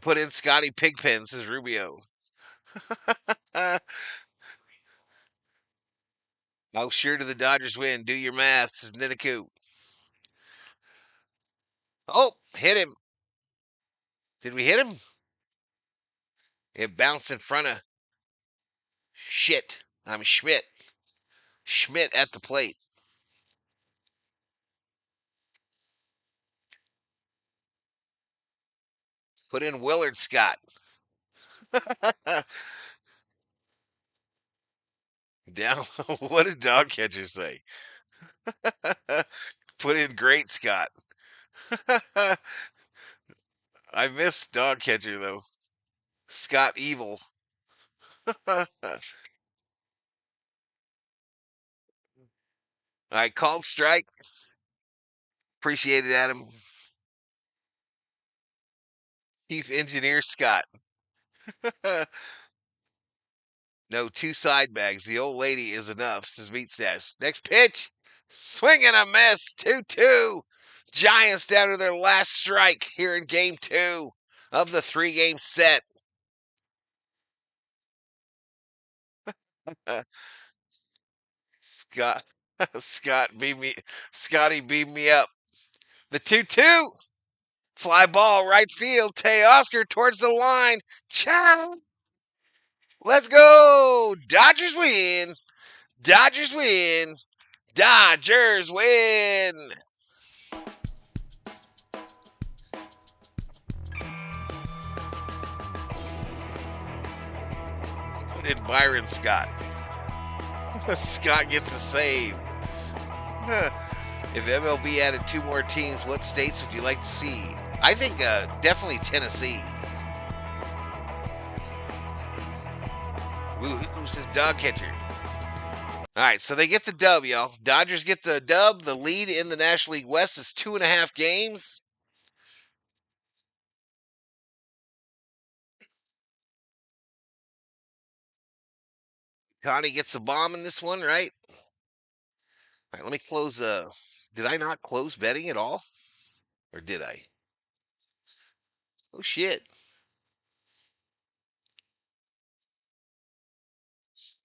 Put in Scotty Pigpen, says Rubio. How sure do the Dodgers win? Do your math, says Niniku. Oh, hit him. Did we hit him? It bounced in front of Schmidt. Schmidt at the plate. Put in Willard Scott. Down. What did dog catcher say? Put in Great Scott. I missed dog catcher though. Scott Evil. All right, called strike. Appreciate it, Adam. Chief Engineer Scott. No, 2 side bags. The old lady is enough, says Meat Stash. Next pitch. Swing and a miss. 2-2. Giants down to their last strike here in game 2 of the 3-game set. Scotty beat me up. The 2-2. Fly ball, right field. Teoscar towards the line. Chow. Let's go. Dodgers win. Dodgers win. Dodgers win. Put in Byron Scott. Scott gets a save. If MLB added 2 more teams, what states would you like to see? I think definitely Tennessee. Who says dog catcher? All right, so they get the dub, y'all. Dodgers get the dub. The lead in the National League West is 2.5 games. Connie gets a bomb in this one, right? All right, let me close. Did I not close betting at all? Or did I? Oh, shit.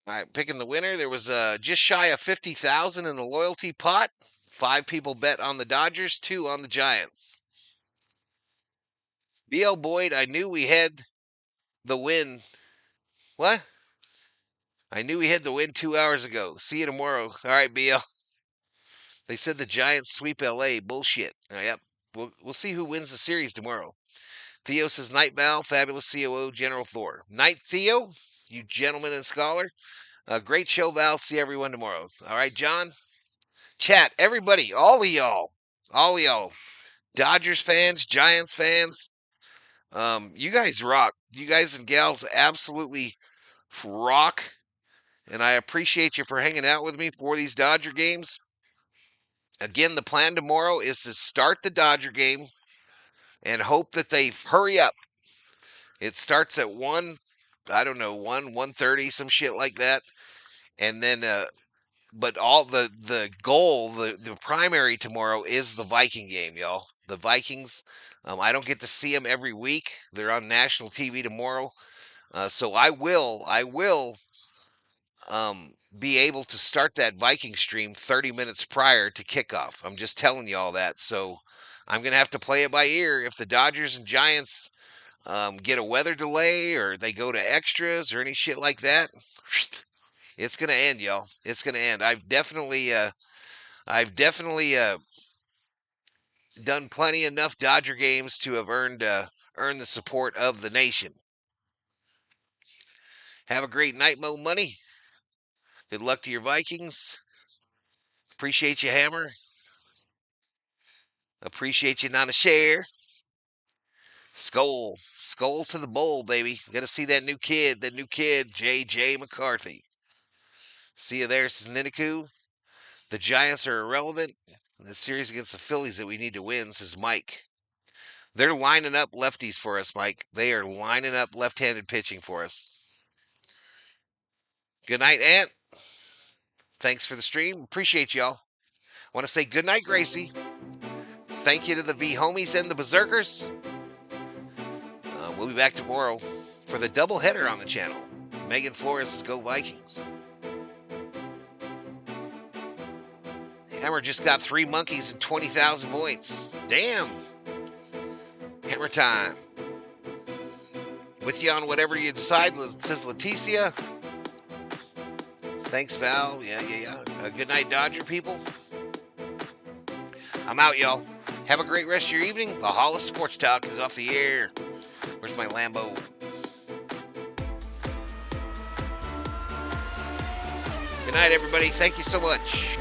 All right, picking the winner. There was just shy of 50,000 in the loyalty pot. 5 people bet on the Dodgers, 2 on the Giants. BL Boyd, I knew we had the win. What? I knew we had the win 2 hours ago. See you tomorrow. All right, BL. They said the Giants sweep LA. Bullshit. Yep. We'll see who wins the series tomorrow. Theo says, Night Val, fabulous COO, General Thor. Night, Theo, you gentleman and scholar. Great show, Val. See everyone tomorrow. All right, John. Chat, everybody, all of y'all. Dodgers fans, Giants fans. You guys rock. You guys and gals absolutely rock. And I appreciate you for hanging out with me for these Dodger games. Again, the plan tomorrow is to start the Dodger game and hope that they hurry up. It starts at 1, I don't know, 1:30, some shit like that. And then but all the goal, the primary tomorrow is the Viking game, y'all. The Vikings. I don't get to see them every week. They're on national TV tomorrow. So I will be able to start that Viking stream 30 minutes prior to kickoff. I'm just telling you all that. So I'm going to have to play it by ear. If the Dodgers and Giants get a weather delay or they go to extras or any shit like that, it's going to end, y'all. It's going to end. I've definitely done plenty enough Dodger games to have earned the support of the nation. Have a great night, Mo Money. Good luck to your Vikings. Appreciate you, Hammer. Appreciate you, not a share. Skull to the bowl, baby. Got to see that new kid, J.J. McCarthy. See you there, Niniku. The Giants are irrelevant. The series against the Phillies that we need to win, says Mike. They're lining up lefties for us, Mike. They are lining up left-handed pitching for us. Good night, Ant. Thanks for the stream. Appreciate y'all. Want to say good night, Gracie. Thank you to the V-Homies and the Berserkers. We'll be back tomorrow for the doubleheader on the channel. Megan Flores' Go Vikings. Hammer just got 3 monkeys and 20,000 points. Damn. Hammer time. With you on whatever you decide, says Leticia. Thanks, Val. Yeah. Good night, Dodger people. I'm out, y'all. Have a great rest of your evening. Valhalla Sports Talk is off the air. Where's my Lambo? Good night, everybody. Thank you so much.